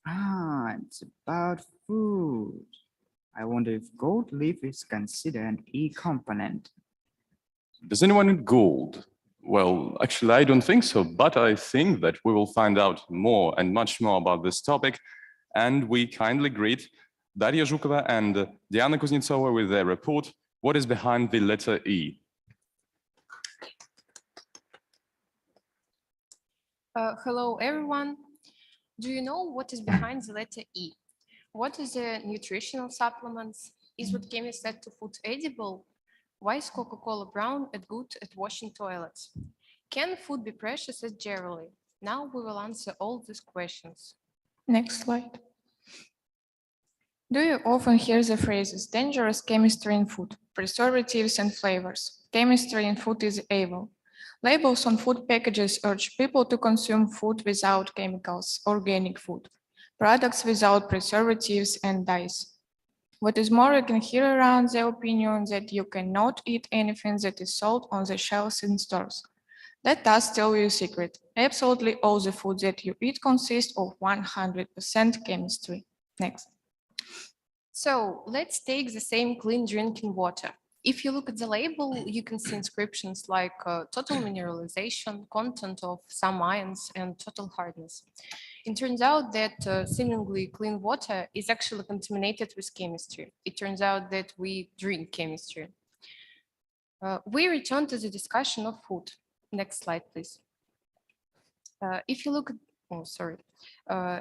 Ah, it's about food. I wonder if gold leaf is considered an E component. Does anyone need gold? Well, actually, I don't think so, but I think that we will find out more and much more about this topic. And we kindly greet Daria Zhukova and Diana Kuznetsova with their report, What is behind the letter E? Hello, everyone. Do you know what is behind the letter E? What is the nutritional supplements? Is what chemists said to food edible? Why is Coca-Cola brown and good at washing toilets? Can food be precious as generally? Now we will answer all these questions. Next slide. Do you often hear the phrases dangerous chemistry in food, preservatives and flavors, chemistry in food is evil? Labels on food packages urge people to consume food without chemicals, organic food, products without preservatives and dyes. What is more, you can hear around the opinion that you cannot eat anything that is sold on the shelves in stores. Let us tell you a secret. Absolutely all the food that you eat consists of 100% chemistry. Next. So let's take the same clean drinking water. If you look at the label, you can see inscriptions like total mineralization, content of some ions, and total hardness. It turns out that seemingly clean water is actually contaminated with chemistry. It turns out that we drink chemistry. We return to the discussion of food. Next slide, please. If you look at,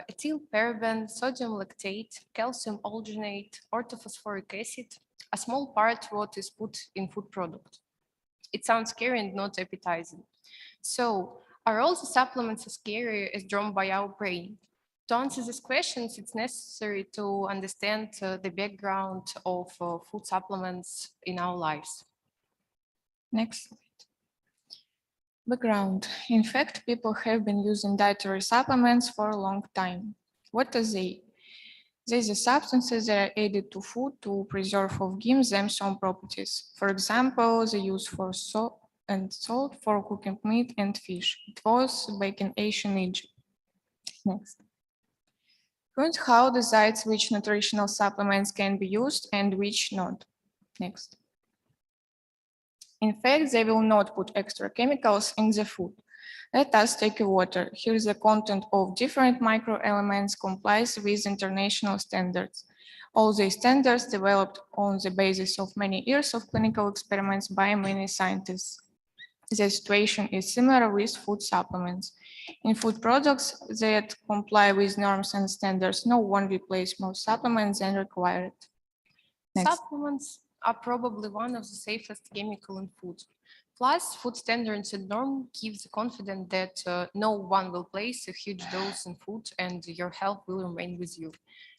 ethyl paraben, sodium lactate, calcium alginate, orthophosphoric acid, a small part what is put in food product. It sounds scary and not appetizing. So are all the supplements as scary as drawn by our brain? To answer these questions, it's necessary to understand the background of food supplements in our lives. Next slide. Background. In fact, people have been using dietary supplements for a long time. What are they? These are substances that are added to food to preserve or give them some properties. For example, they use for salt for cooking meat and fish. It was back in ancient Egypt. Next. Point how decides which nutritional supplements can be used and which not. Next. In fact, they will not put extra chemicals in the food. Let us take water. Here is the content of different microelements complies with international standards. All these standards developed on the basis of many years of clinical experiments by many scientists. The situation is similar with food supplements. In food products that comply with norms and standards, no one will place more supplements than required. Next. Supplements are probably one of the safest chemicals in food. Plus, food standards and norms give the confidence that no one will place a huge dose in food and your health will remain with you.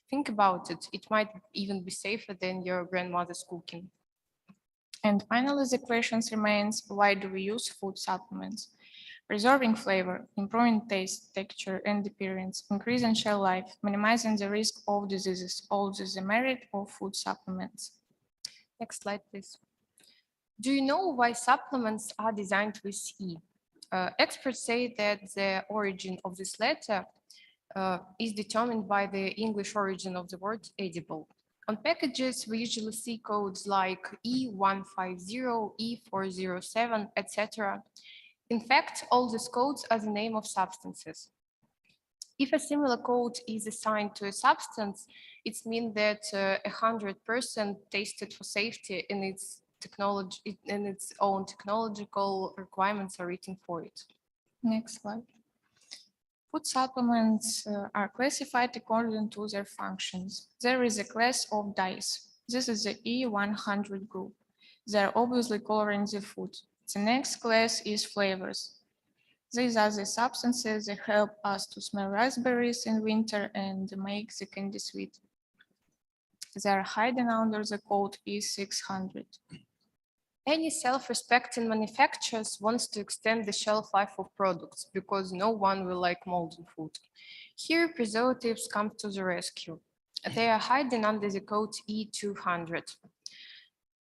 Think about it. It might even be safer than your grandmother's cooking. And finally, the question remains, why do we use food supplements? Preserving flavor, improving taste, texture, and appearance, increasing shelf life, minimizing the risk of diseases, all this is the merit of food supplements. Next slide, please. Do you know why supplements are designed with E? Experts say that the origin of this letter is determined by the English origin of the word edible. On packages, we usually see codes like E150, E407, etc. In fact, all these codes are the name of substances. If a similar code is assigned to a substance, it means that 100% tested for safety in its technology, in its own technological requirements are written for it. Next slide. Food supplements are classified according to their functions. There is a class of dyes. This is the E100 group. They are obviously coloring the food. The next class is flavors. These are the substances that help us to smell raspberries in winter and make the candy sweet. They are hidden under the code E600. Any self-respecting manufacturers wants to extend the shelf life of products because no one will like moldy food. Here, preservatives come to the rescue. They are hidden under the code E200.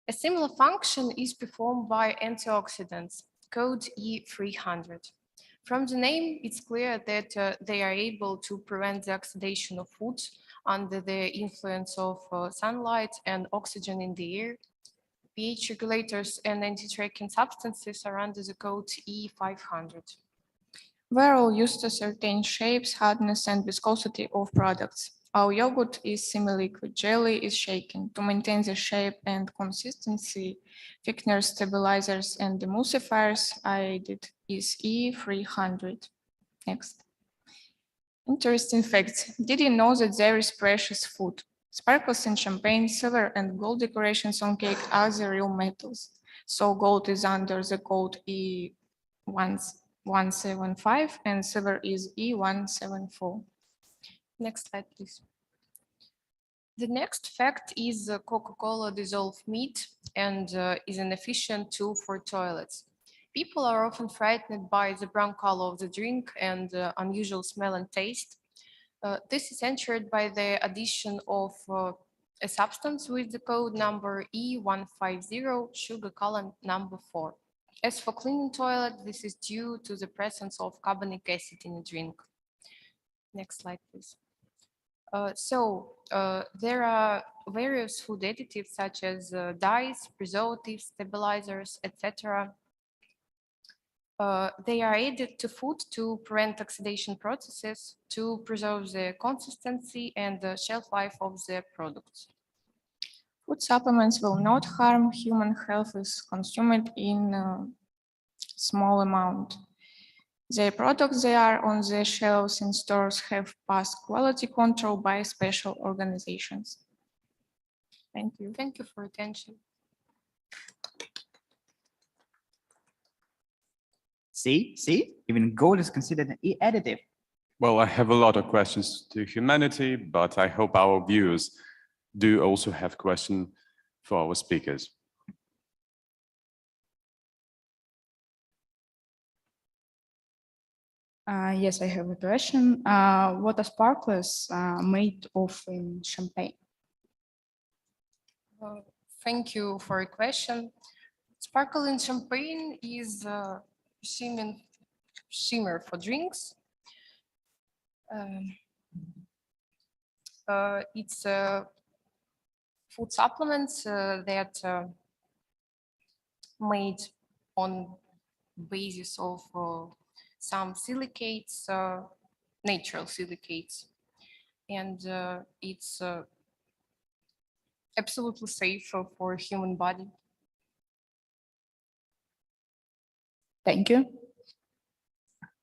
A similar function is performed by antioxidants, code E300. From the name, it's clear that they are able to prevent the oxidation of food under the influence of sunlight and oxygen in the air. pH regulators and anti-tracking substances are under the code E500. They're all used to certain shapes, hardness, and viscosity of products. Our yogurt is semi-liquid, jelly is shaken. To maintain the shape and consistency, thickeners, stabilizers, and emulsifiers added is E300. Next. Interesting facts. Did you know that there is precious food? Sparkles in champagne, silver, and gold decorations on cake are the real metals. So gold is under the code E175 and silver is E174. Next slide, please. The next fact is Coca-Cola dissolved meat and is an efficient tool for toilets. People are often frightened by the brown color of the drink and unusual smell and taste. This is ensured by the addition of a substance with the code number E150, sugar column number 4. As for cleaning toilet, this is due to the presence of carbonic acid in the drink. Next slide, please. There are various food additives such as dyes, preservatives, stabilizers, etc. They are added to food to prevent oxidation processes, to preserve the consistency and the shelf life of the products. Food supplements will not harm human health if consumed in a small amount. The products that are on the shelves in stores have passed quality control by special organizations. Thank you. Thank you for attention. See, even gold is considered an additive. Well, I have a lot of questions to humanity, but I hope our viewers do also have questions for our speakers. Yes, I have a question. What are sparklers made of in champagne? Thank you for your question. Sparkle in champagne is shimmer for drinks. It's food supplements that made on basis of some silicates, natural silicates, and it's absolutely safe for human body. Thank you.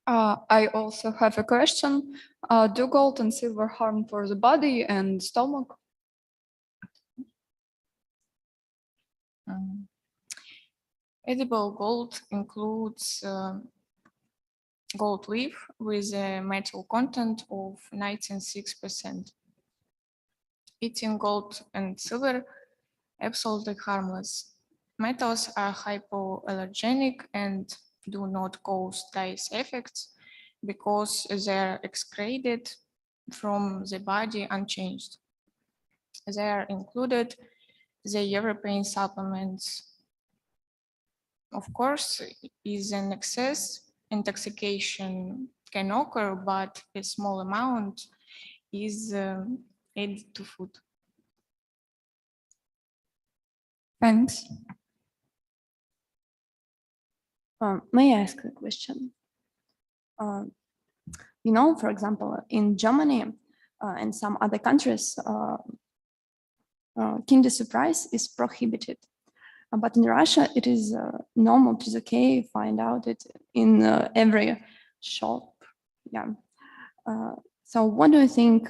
I also have a question. Do gold and silver harm for the body and stomach? Edible gold includes gold leaf with a metal content of 96%. Eating gold and silver absolutely harmless. Metals are hypoallergenic and do not cause side effects because they are excreted from the body unchanged. They are included the European supplements Of course, is an excess, intoxication can occur, but a small amount is added to food. Thanks. May I ask a question? You know, for example, in Germany and some other countries, Kinder Surprise is prohibited. But in Russia, it is normal, it is okay, find out it in every shop. Yeah. So what do you think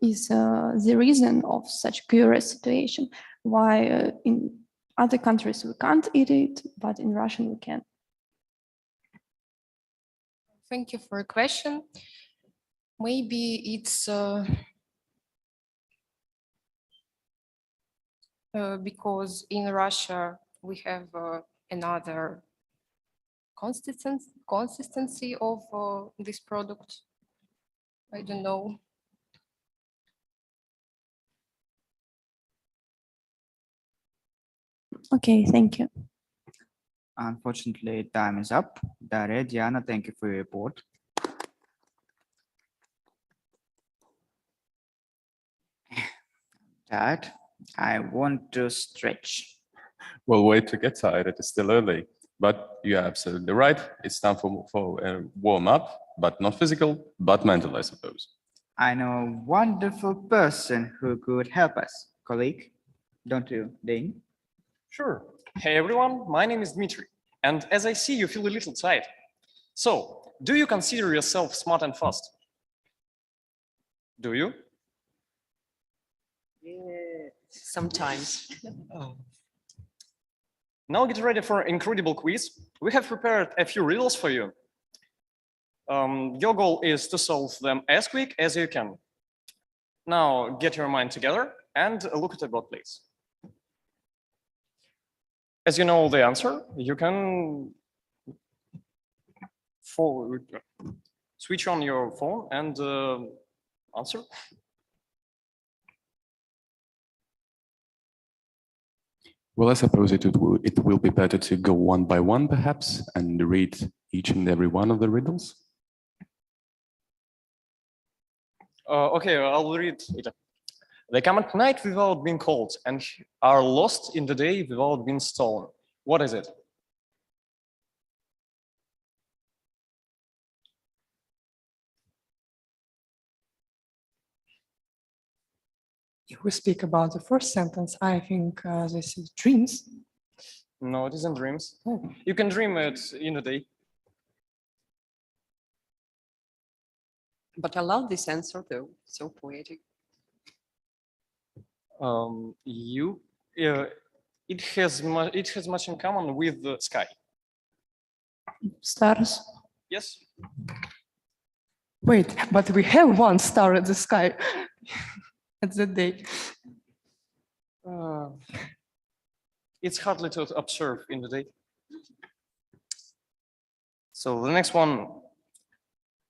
is the reason of such curious situation? Why in other countries we can't eat it, but in Russian we can? Thank you for your question. Maybe it's because in Russia we have another consistency of this product. I don't know. Okay, thank you. Unfortunately, time is up. Daria, Diana, thank you for your report. Dad, I want to stretch. Well, wait to get tired. It is still early. But you're absolutely right. It's time for a warm up, but not physical, but mental, I suppose. I know a wonderful person who could help us. Colleague, don't you, Dane? Sure. Hey everyone, my name is Dmitry. And as I see, you feel a little tired. So, do you consider yourself smart and fast? Do you? Yeah, sometimes. Oh. Now get ready for an incredible quiz. We have prepared a few riddles for you. Your goal is to solve them as quick as you can. Now get your mind together and look at the board, please. As you know the answer, you can switch on your phone and answer. Well, I suppose it will be better to go one by one, perhaps, and read each and every one of the riddles. Okay, I'll read it. They come at night without being called and are lost in the day without being stolen. What is it? If we speak about the first sentence, I think this is dreams. No, it isn't dreams. You can dream it in a day. But I love this answer though, so poetic. It has much in common with the sky. Stars. Yes. Wait, but we have one star at the sky at the day. It's hardly to observe in the day. So the next one.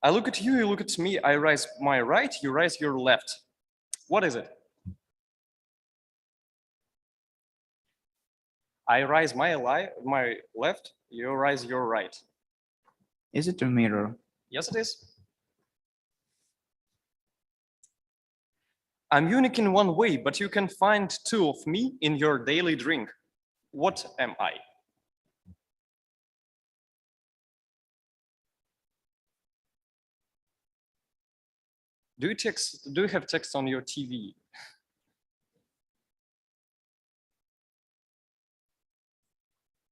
I look at you, you look at me, I raise my right, you raise your left. What is it? I raise my left, you raise your right. Is it a mirror? Yes, it is. I'm unique in one way, but you can find two of me in your daily drink. What am I? Do you have text on your TV?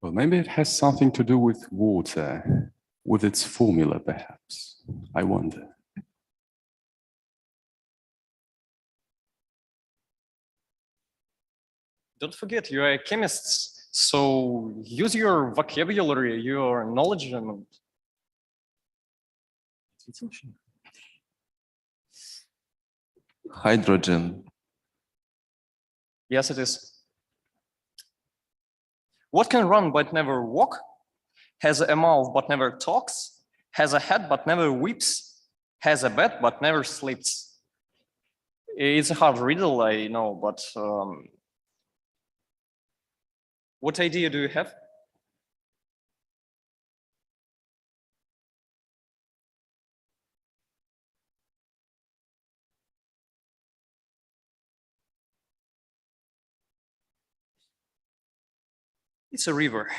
Well, maybe it has something to do with water, with its formula, perhaps. I wonder. Don't forget, you are a chemist, so use your vocabulary, your knowledge. Hydrogen. Yes, it is. What can run but never walk? Has a mouth but never talks? Has a head but never weeps? Has a bed but never sleeps? It's a hard riddle, I know, but What idea do you have? It's a river.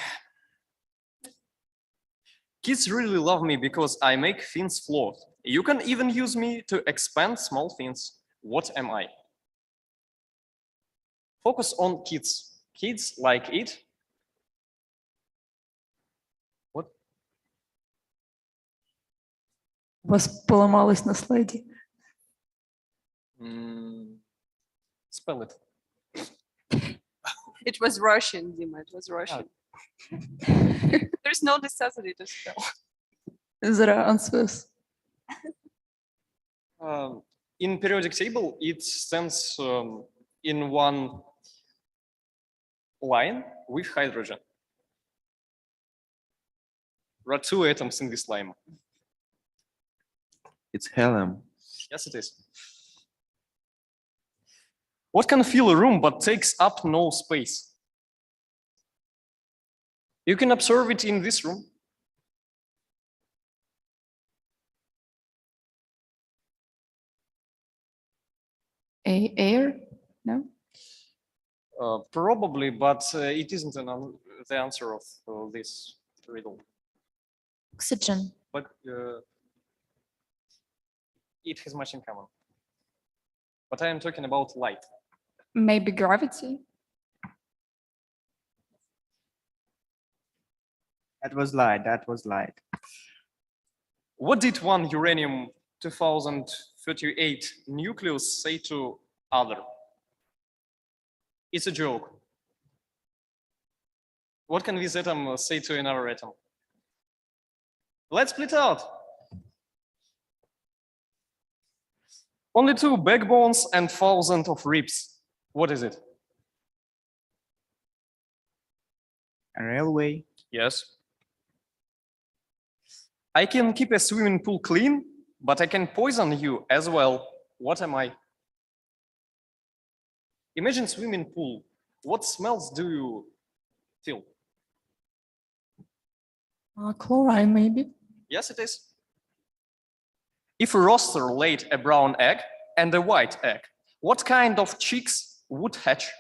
Kids really love me because I make things float. You can even use me to expand small things. What am I? Focus on kids. Kids like it. What? У вас поломалось на слайде. Spell it. It was Russian, Dima, it was Russian. There's no necessity to spell. There are answers. In periodic table, it stands in one line with hydrogen. There are 2 atoms in this line. It's helium. Yes, it is. What can fill a room but takes up no space? You can observe it in this room. Air? No? Probably, but it isn't the answer of this riddle. Oxygen. But it has much in common. But I am talking about light. Maybe gravity? That was light. That was light. What did one uranium-238 nucleus say to other? It's a joke. What can this atom say to another atom? Let's split out. Only 2 backbones and 1,000 of ribs. What is it? A railway. Yes. I can keep a swimming pool clean, but I can poison you as well. What am I? Imagine swimming pool. What smells do you feel? Chlorine, maybe? Yes, it is. If a rooster laid a brown egg and a white egg, what kind of chicks would hatch?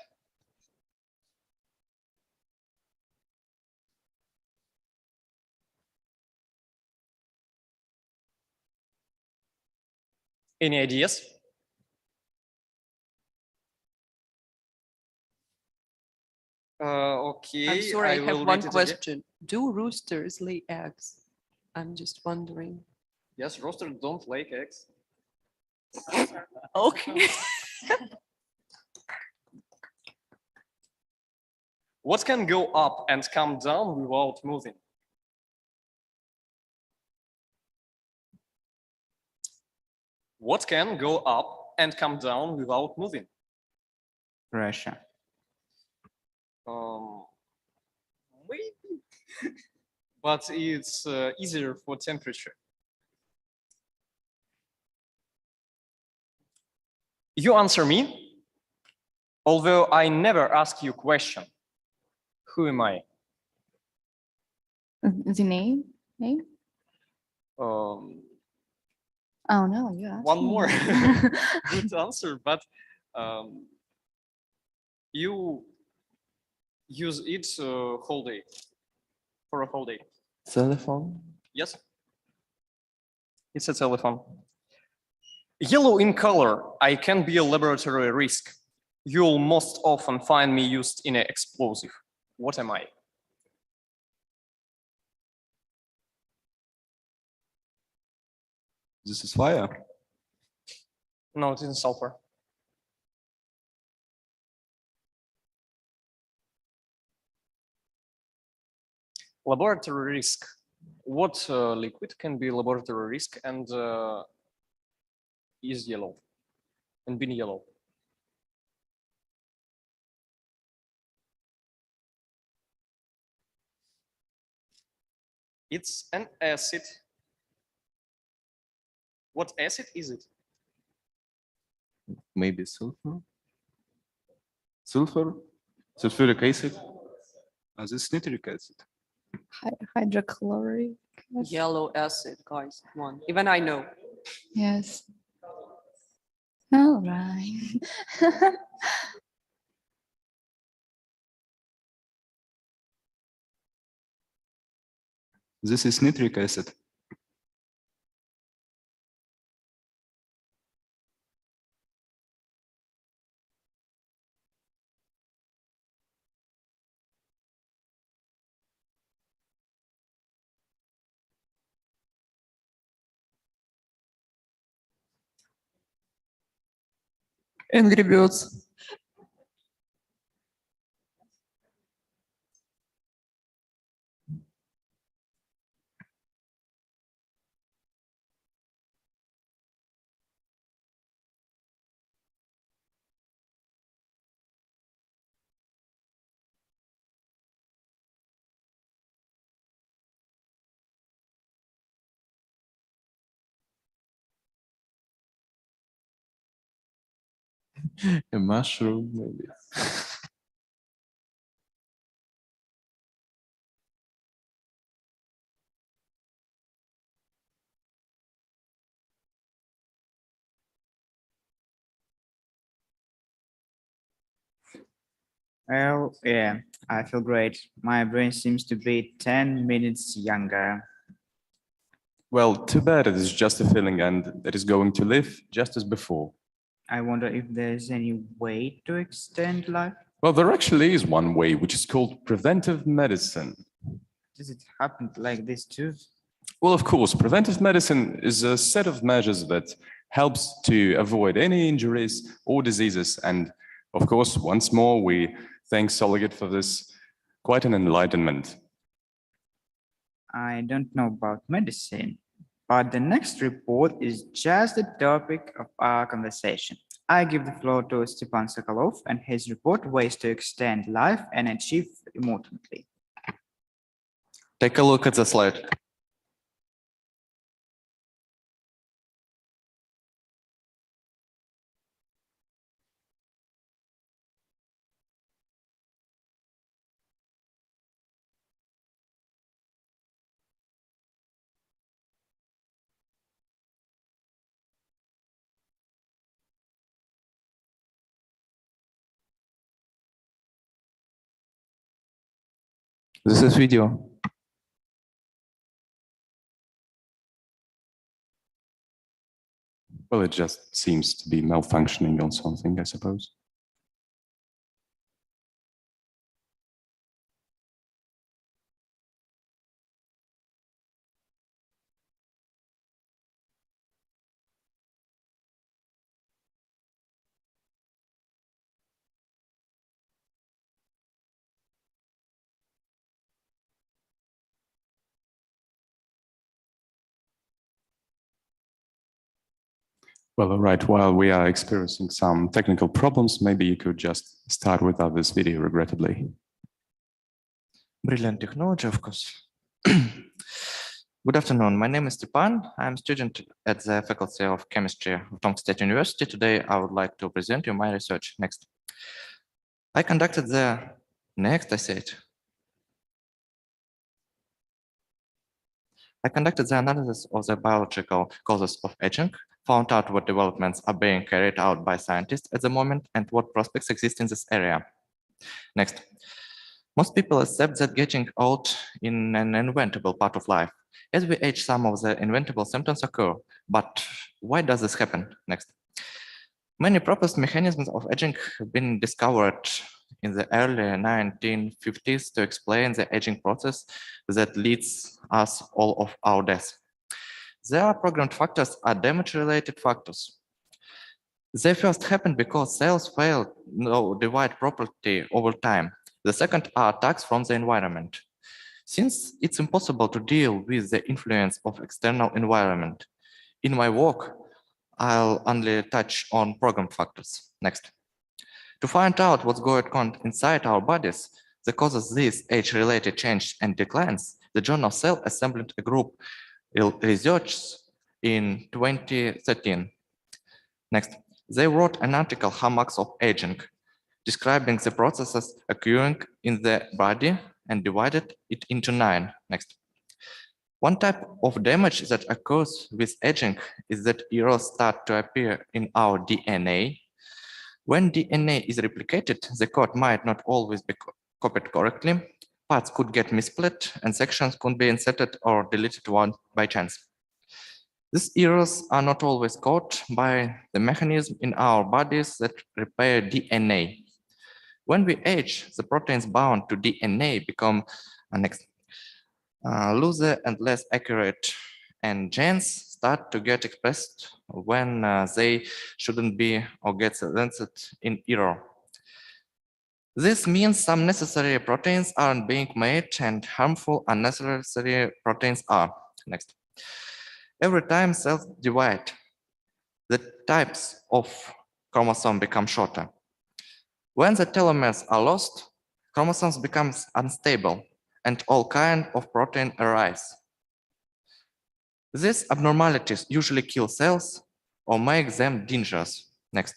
Any ideas? Okay. I'm sorry, I have will one read it again. question. Do roosters lay eggs? I'm just wondering. Yes, roosters don't lay eggs. Okay. What can go up and come down without moving? What can go up and come down without moving? Pressure. Maybe, but it's easier for temperature. You answer me, although I never ask you question. Who am I? The name? Oh no, you asked One me. more good answer, but you use it whole day, for a whole day. Telephone? Yes, it's a telephone. Yellow in color, I can be a laboratory risk. You'll most often find me used in an explosive. What am I? This is fire. No, it isn't sulfur. Laboratory risk. What liquid can be laboratory risk and is yellow and been yellow? It's an acid. What acid is it? Maybe sulfur? Sulfur? Sulfuric acid? This nitric acid. Hydrochloric. Yellow acid, guys. Come on. Even I know. Yes. All right. This is nitric acid. Angry Birds. A mushroom, maybe. Well, yeah, I feel great. My brain seems to be 10 minutes younger. Well, too bad it is just a feeling and it is going to live just as before. I wonder if there's any way to extend life. Well, there actually is one way, which is called preventive medicine. Does it happen like this too? Well, of course, preventive medicine is a set of measures that helps to avoid any injuries or diseases. And of course, once more, we thank Sologit for this, quite an enlightenment. I don't know about medicine, but the next report is just the topic of our conversation. I give the floor to Stepan Sokolov and his report, Ways to Extend Life and Achieve Immortality. Take a look at the slide. This is video. Well, it just seems to be malfunctioning on something, I suppose. Well, all right, while we are experiencing some technical problems, maybe you could just start without this video, regrettably. Brilliant technology, of course. Good afternoon. My name is Stepan. I'm a student at the Faculty of Chemistry of Tomsk State University. Today, I would like to present you my research. Next. I conducted the analysis of the biological causes of aging, found out what developments are being carried out by scientists at the moment and what prospects exist in this area. Next. Most people accept that getting old is an inevitable part of life. As we age, some of the inevitable symptoms occur. But why does this happen? Next. Many proposed mechanisms of aging have been discovered in the early 1950s to explain the aging process that leads us all of our death. There are programmed factors are damage-related factors. They first happen because cells fail to divide properly over time. The second are attacks from the environment. Since it's impossible to deal with the influence of external environment, in my work, I'll only touch on programmed factors. Next. To find out what's going on inside our bodies, that causes this age-related change and declines, the journal Cell assembled a group research in 2013. Next, they wrote an article, Hallmarks of Aging, describing the processes occurring in the body and divided it into 9. Next. One type of damage that occurs with aging is that errors start to appear in our DNA. When DNA is replicated, the code might not always be copied correctly. Parts could get missplit and sections could be inserted or deleted by chance. These errors are not always caught by the mechanism in our bodies that repair DNA. When we age, the proteins bound to DNA become looser and less accurate, and genes start to get expressed when they shouldn't be or get sensed in error. This means some necessary proteins aren't being made and harmful unnecessary proteins are. Next. Every time cells divide, the types of chromosomes become shorter. When the telomeres are lost, chromosomes become unstable and all kinds of protein arise. These abnormalities usually kill cells or make them dangerous. Next.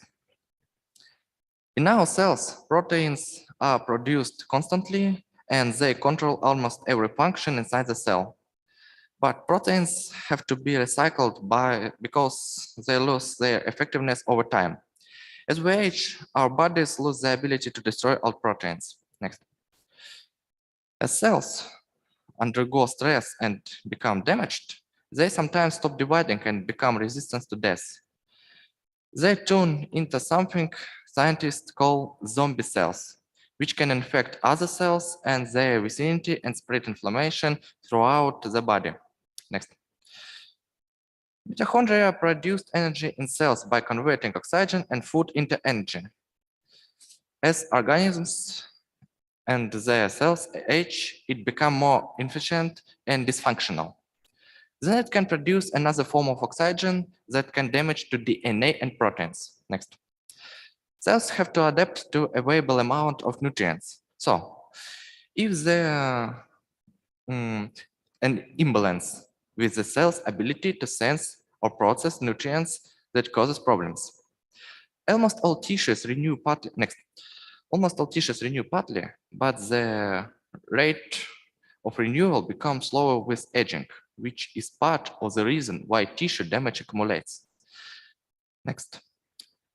In our cells, proteins are produced constantly and they control almost every function inside the cell. But proteins have to be recycled because they lose their effectiveness over time. As we age, our bodies lose the ability to destroy all proteins. Next. As cells undergo stress and become damaged, they sometimes stop dividing and become resistant to death. They turn into something scientists call zombie cells, which can infect other cells and their vicinity and spread inflammation throughout the body. Next. Mitochondria produce energy in cells by converting oxygen and food into energy. As organisms and their cells age, it becomes more inefficient and dysfunctional. Then it can produce another form of oxygen that can damage to DNA and proteins. Next. Cells have to adapt to available amount of nutrients. So, if there an imbalance with the cell's ability to sense or process nutrients that causes problems. Almost all tissues renew partly, but the rate of renewal becomes slower with aging, which is part of the reason why tissue damage accumulates. Next.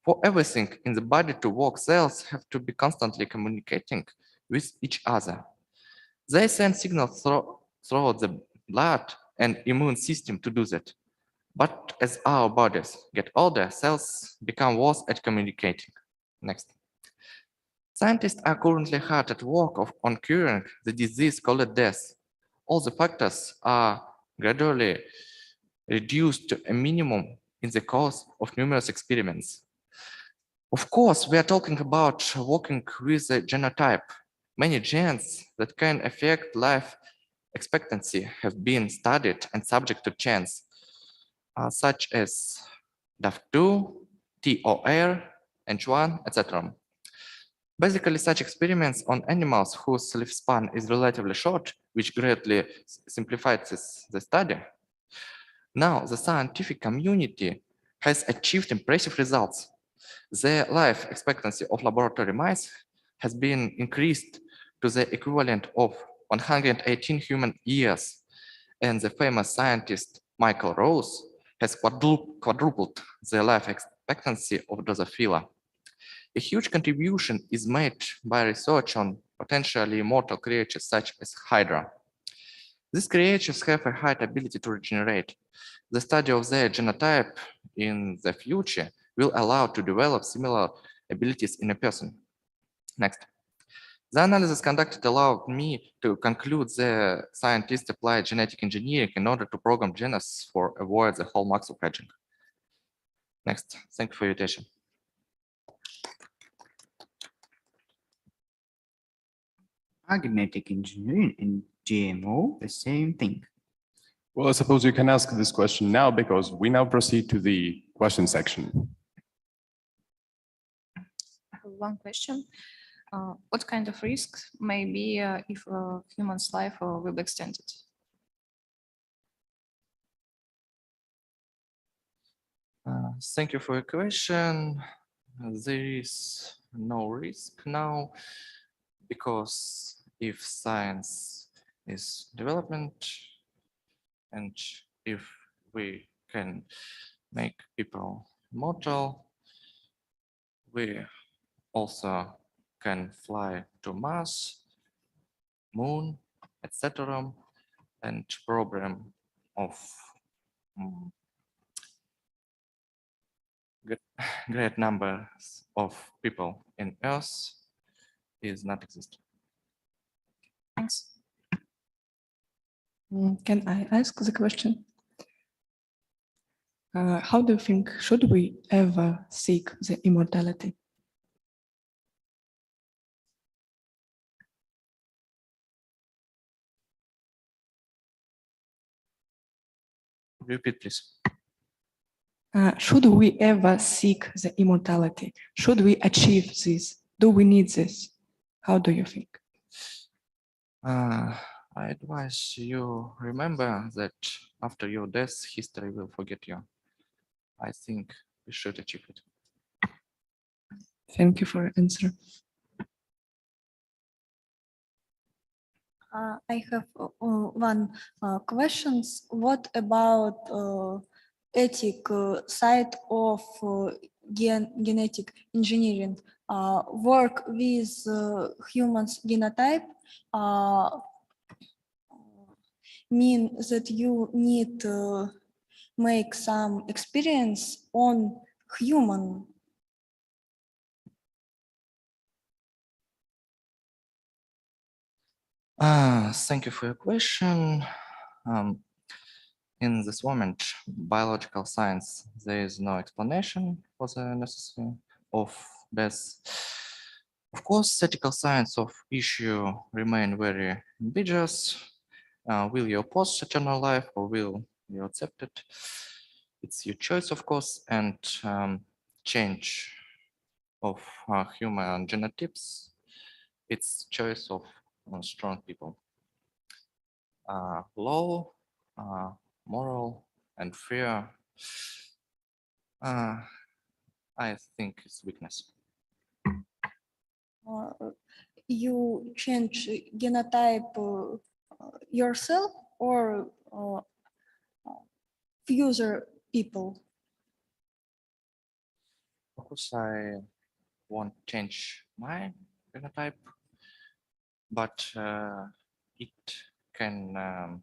For everything in the body to work, cells have to be constantly communicating with each other. They send signals through the blood and immune system to do that. But as our bodies get older, cells become worse at communicating. Next. Scientists are currently hard at work on curing the disease called death. All the factors are gradually reduced to a minimum in the course of numerous experiments. Of course, we are talking about working with a genotype. Many genes that can affect life expectancy have been studied and subject to chance, such as DAF2, TOR, H1, etc. Basically, such experiments on animals whose lifespan is relatively short, which greatly simplifies the study. Now, the scientific community has achieved impressive results. The life expectancy of laboratory mice has been increased to the equivalent of 118 human years, and the famous scientist Michael Rose has quadrupled the life expectancy of Drosophila. A huge contribution is made by research on potentially immortal creatures such as Hydra. These creatures have a high ability to regenerate. The study of their genotype in the future will allow to develop similar abilities in a person. Next. The analysis conducted allowed me to conclude the scientists applied genetic engineering in order to program genes for avoid the hallmarks of aging. Next, thank you for your attention. Genetic engineering and GMO, the same thing. Well, I suppose you can ask this question now because we now proceed to the question section. I have one question. What kind of risks may be if a human's life will be extended? Thank you for your question. There is no risk now because if science is development, and if we can make people immortal, we also can fly to Mars, Moon, etc. And problem of great numbers of people in Earth is not exist. Thanks. Can I ask the question? How do you think, should we ever seek the immortality? Repeat, please. Should we ever seek the immortality? Should we achieve this? Do we need this? How do you think? I advise you remember that after your death, history will forget you. I think we should achieve it. Thank you for your answer. I have one questions. What about ethic side of genetic engineering? Work with humans genotype mean that you need to make some experience on human. Thank you for your question. In this moment, biological science, there is no explanation for the necessity of death. Of course, ethical science of issue remain very ambiguous. Will you oppose eternal life or will you accept it? It's your choice, of course, and change of human genotypes, it's choice of strong people. Law, moral, and fear, I think it's weakness. You change genotype yourself or future people? Of course, I won't change my genotype, but it can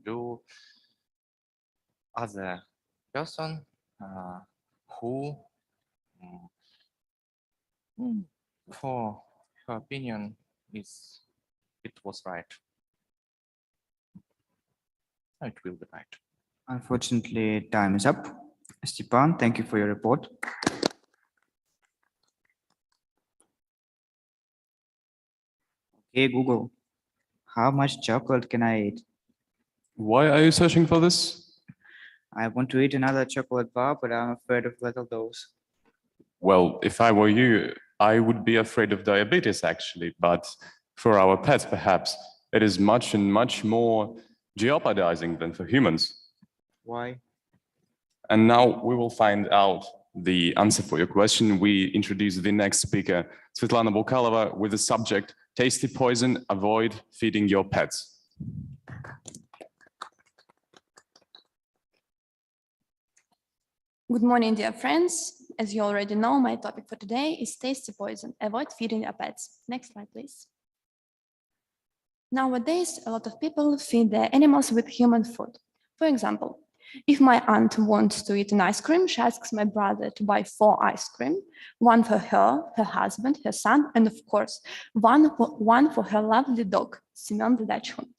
do other person who, for her opinion, it was right. It will be right. Unfortunately, time is up. Stepan, thank you for your report. Okay, Google, how much chocolate can I eat? Why are you searching for this? I want to eat another chocolate bar, but I'm afraid of little dose. Well, if I were you, I would be afraid of diabetes, actually, but for our pets, perhaps, it is much and much more jeopardizing than for humans. Why? And now we will find out the answer for your question. We introduce the next speaker, Svetlana Bukalova, with the subject, Tasty Poison, Avoid Feeding Your Pets. Good morning, dear friends. As you already know, my topic for today is tasty poison. Avoid feeding your pets. Next slide, please. Nowadays, a lot of people feed their animals with human food. For example, if my aunt wants to eat an ice cream, she asks my brother to buy 4 ice cream, one for her, her husband, her son, and of course, one for her lovely dog, Semyon the Dutch Hound.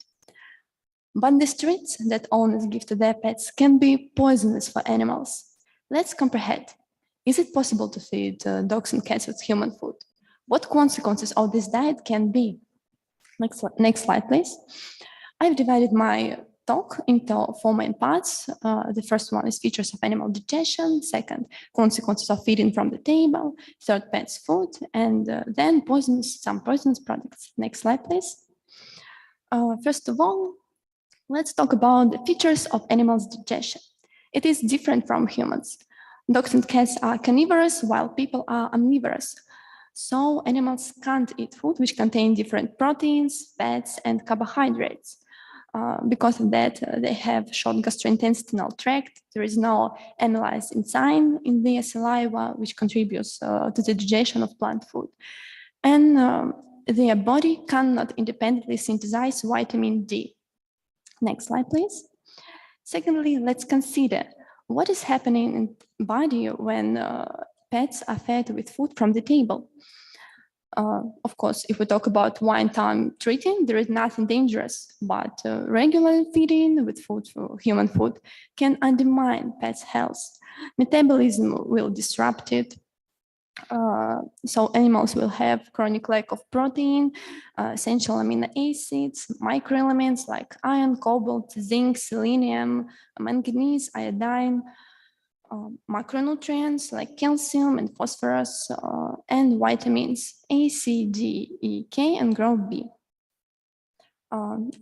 But the treats that owners give to their pets can be poisonous for animals. Let's comprehend. Is it possible to feed dogs and cats with human food? What consequences of this diet can be? Next slide, please. I've divided my talk into 4 main parts. The first one is features of animal digestion, second, consequences of feeding from the table, third, pets' food, and then some poisonous products. Next slide, please. First of all, let's talk about the features of animals' digestion. It is different from humans. Dogs and cats are carnivorous while people are omnivorous. So animals can't eat food which contain different proteins, fats, and carbohydrates. Because of that, they have short gastrointestinal tract. There is no amylase enzyme in their saliva, which contributes to the digestion of plant food. And their body cannot independently synthesize vitamin D. Next slide, please. Secondly, let's consider what is happening in the body when pets are fed with food from the table. Of course, if we talk about one-time treating, there is nothing dangerous, but regular feeding with food for human food can undermine pets' health. Metabolism will disrupt it. So animals will have chronic lack of protein, essential amino acids, microelements like iron, cobalt, zinc, selenium, manganese, iodine, macronutrients like calcium and phosphorus, and vitamins A, C, D, E, K, and group B. Chronic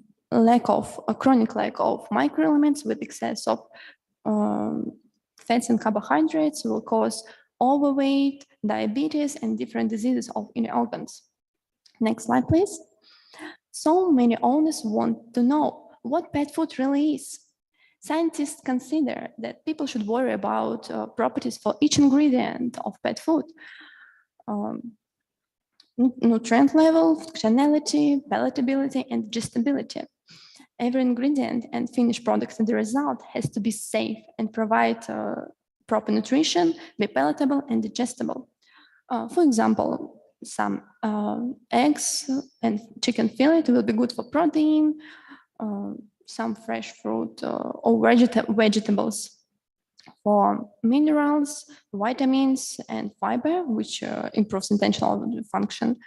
lack of microelements with excess of fats and carbohydrates will cause overweight, diabetes, and different diseases of inner organs. Next slide, please. So many owners want to know what pet food really is. Scientists consider that people should worry about properties for each ingredient of pet food. Nutrient level, functionality, palatability, and digestibility. Every ingredient and finished product in the result has to be safe and provide proper nutrition, be palatable and digestible. For example, some eggs and chicken fillet will be good for protein, some fresh fruit or vegetables for minerals, vitamins, and fiber, which improves intestinal function.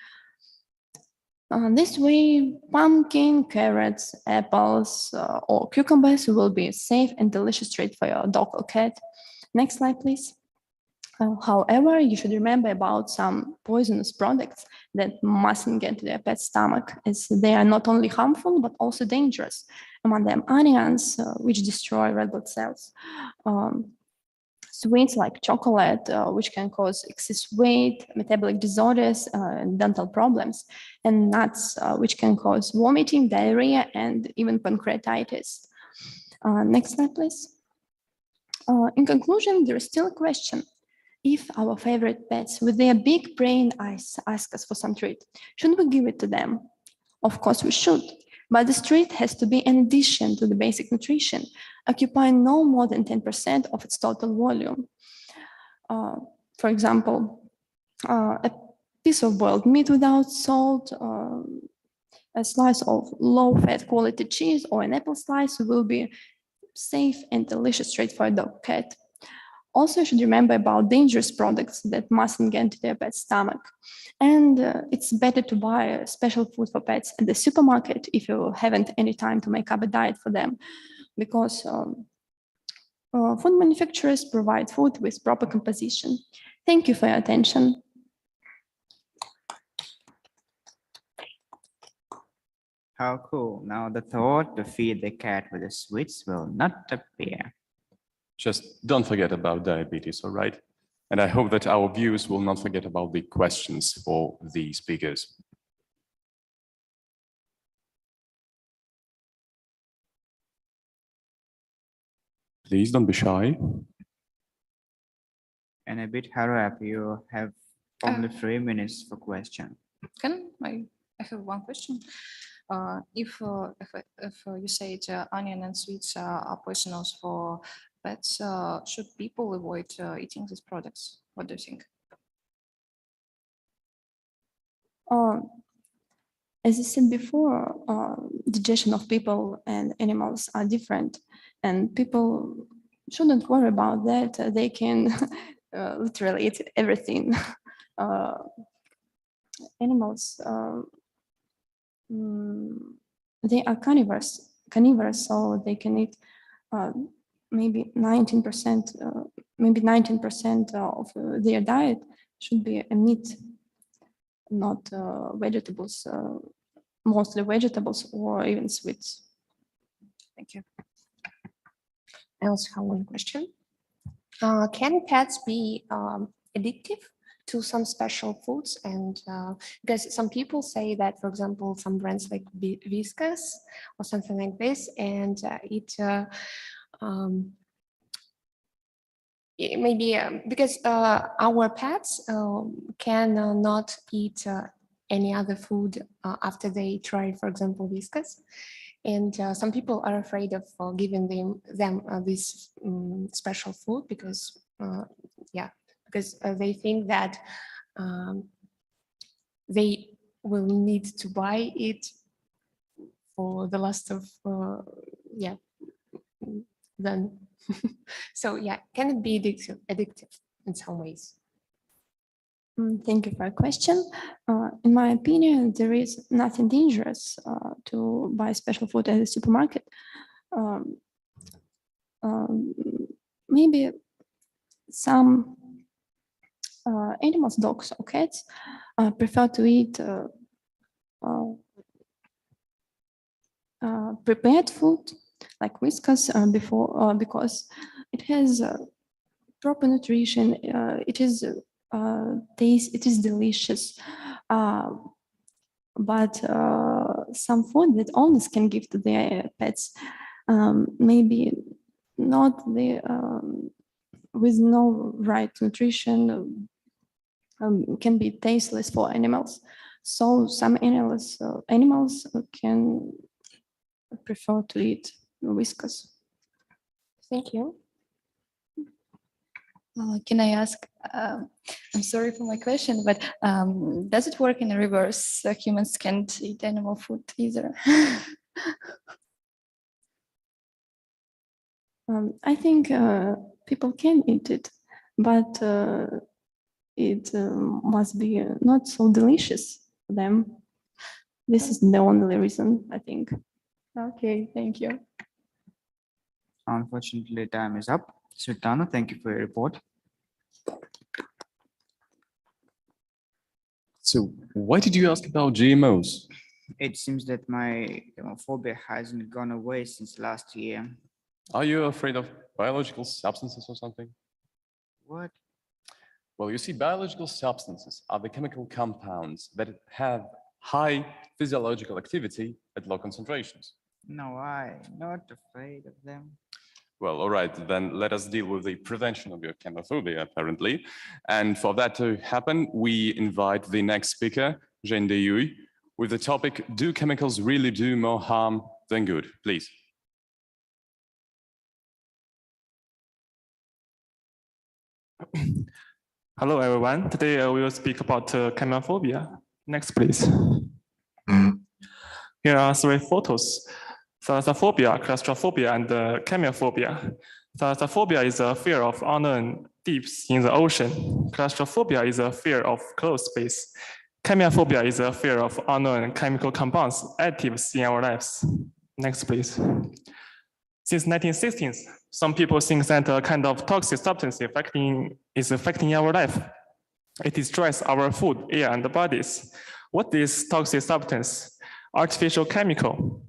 This way, pumpkin, carrots, apples, or cucumbers will be safe and delicious treat for your dog or cat. Next slide, please. However, you should remember about some poisonous products that mustn't get to their pet's stomach, as they are not only harmful, but also dangerous. Among them, onions, which destroy red blood cells. Sweets like chocolate, which can cause excess weight, metabolic disorders, and dental problems. And nuts, which can cause vomiting, diarrhea, and even pancreatitis. Next slide, please. In conclusion, there is still a question. If our favorite pets with their big brain eyes ask us for some treat, should we give it to them? Of course we should, but this treat has to be in addition to the basic nutrition, occupying no more than 10% of its total volume. For example, a piece of boiled meat without salt, a slice of low-fat quality cheese, or an apple slice will be safe and delicious treat for a dog cat. Also, you should remember about dangerous products that mustn't get into their pet's stomach. And it's better to buy special food for pets at the supermarket if you haven't any time to make up a diet for them, because food manufacturers provide food with proper composition. Thank you for your attention. How cool. Now the thought to feed the cat with the sweets will not appear. Just don't forget about diabetes, all right? And I hope that our viewers will not forget about the questions for the speakers. Please don't be shy. And a bit hurry up, you have only 3 minutes for question. I have one question. If you say onion and sweets are poisonous for pets, should people avoid eating these products? What do you think? As I said before, digestion of people and animals are different, and people shouldn't worry about that. They can literally eat everything. Animals, they are carnivores, so they can eat maybe 19%, maybe 19% of their diet should be a meat, not vegetables, mostly vegetables or even sweets. Thank you. I also have one question. Can pets be addictive to some special foods, and because some people say that, for example, some brands like Whiskas or something like this, and it maybe because our pets can not eat any other food after they try, for example, Whiskas. And some people are afraid of giving them this special food because, because they think that they will need to buy it for the last of, then. So yeah, can it be addictive in some ways? Thank you for your question. In my opinion, there is nothing dangerous to buy special food at the supermarket. Maybe some animals, dogs or cats, prefer to eat prepared food like Whiskas because it has proper nutrition. It is taste. It is delicious, but some food that owners can give to their pets maybe not the with no right nutrition can be tasteless for animals. So some animals can prefer to eat Whiskas. Thank you. Can I ask, I'm sorry for my question, but does it work in reverse? Humans can't eat animal food either. I think people can eat it, but it must be not so delicious for them. This is the only reason, I think. Okay, thank you. Unfortunately, time is up. Svetlana, thank you for your report. So why did you ask about GMOs? It seems that my homophobia hasn't gone away since last year. Are you afraid of biological substances or something? What? Well, you see, biological substances are the chemical compounds that have high physiological activity at low concentrations. No, I'm not afraid of them. Well, all right, then let us deal with the prevention of your chemophobia, apparently. And for that to happen, we invite the next speaker, Zheng Deyui, with the topic, do chemicals really do more harm than good? Please. Hello, everyone. Today we will speak about chemophobia. Next, please. Here are 3 photos. Thalassophobia, claustrophobia, and chemophobia. Thalassophobia is a fear of unknown deeps in the ocean. Claustrophobia is a fear of closed space. Chemophobia is a fear of unknown chemical compounds, additives in our lives. Next, please. Since 1960s, some people think that a kind of toxic substance is affecting our life. It destroys our food, air, and bodies. What is toxic substance? Artificial chemical.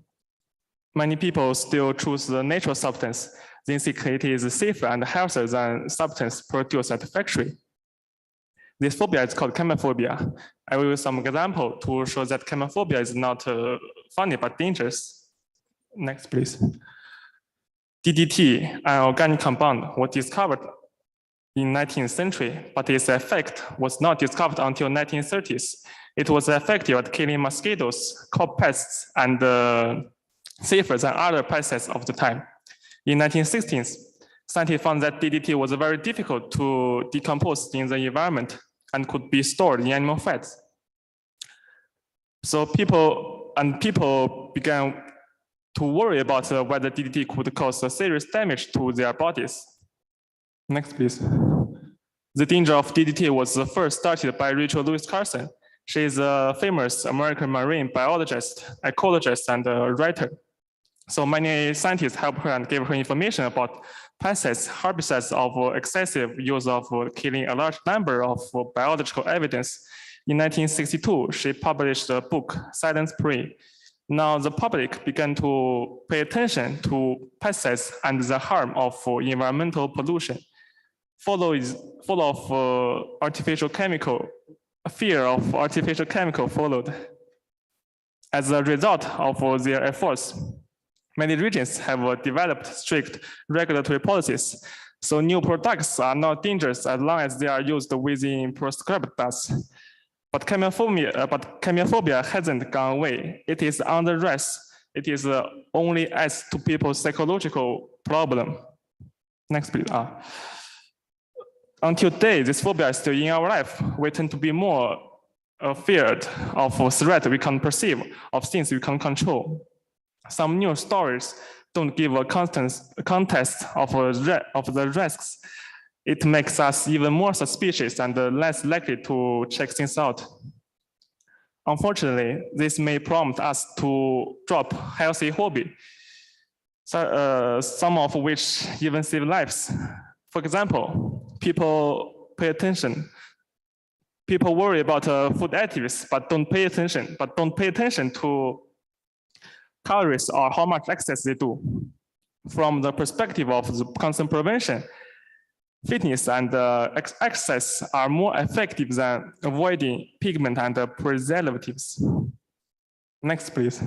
Many people still choose the natural substance. They think it is safer and healthier than substance produced at the factory. This phobia is called chemophobia. I will use some example to show that chemophobia is not funny but dangerous. Next, please. DDT, an organic compound, was discovered in 19th century, but its effect was not discovered until 1930s. It was effective at killing mosquitoes, crop pests, and safer than other pests of the time. In 1960s, scientists found that DDT was very difficult to decompose in the environment and could be stored in animal fats. So people began to worry about whether DDT could cause serious damage to their bodies. Next, please. The danger of DDT was first started by Rachel Louise Carson. She is a famous American marine biologist, ecologist, and writer. So many scientists helped her and gave her information about pesticides, herbicides of excessive use of killing a large number of biological evidence. In 1962, she published a book, Silent Prey. Now the public began to pay attention to pesticides and the harm of environmental pollution. full of artificial chemical, fear of artificial chemical followed. As a result of their efforts, many regions have developed strict regulatory policies, so new products are not dangerous as long as they are used within prescribed dose. But chemiophobia hasn't gone away. It is on the rise. It is only adds to people's psychological problem. Next, please. Until today, this phobia is still in our life. We tend to be more feared of threat we can perceive, of things we can control. Some news stories don't give a context of the risks. It makes us even more suspicious and less likely to check things out. Unfortunately, this may prompt us to drop healthy hobby, some of which even save lives. For example, people pay attention. People worry about food additives, but don't pay attention to calories or how much exercise they do. From the perspective of the cancer prevention, fitness and exercise are more effective than avoiding pigment and preservatives. Next, please.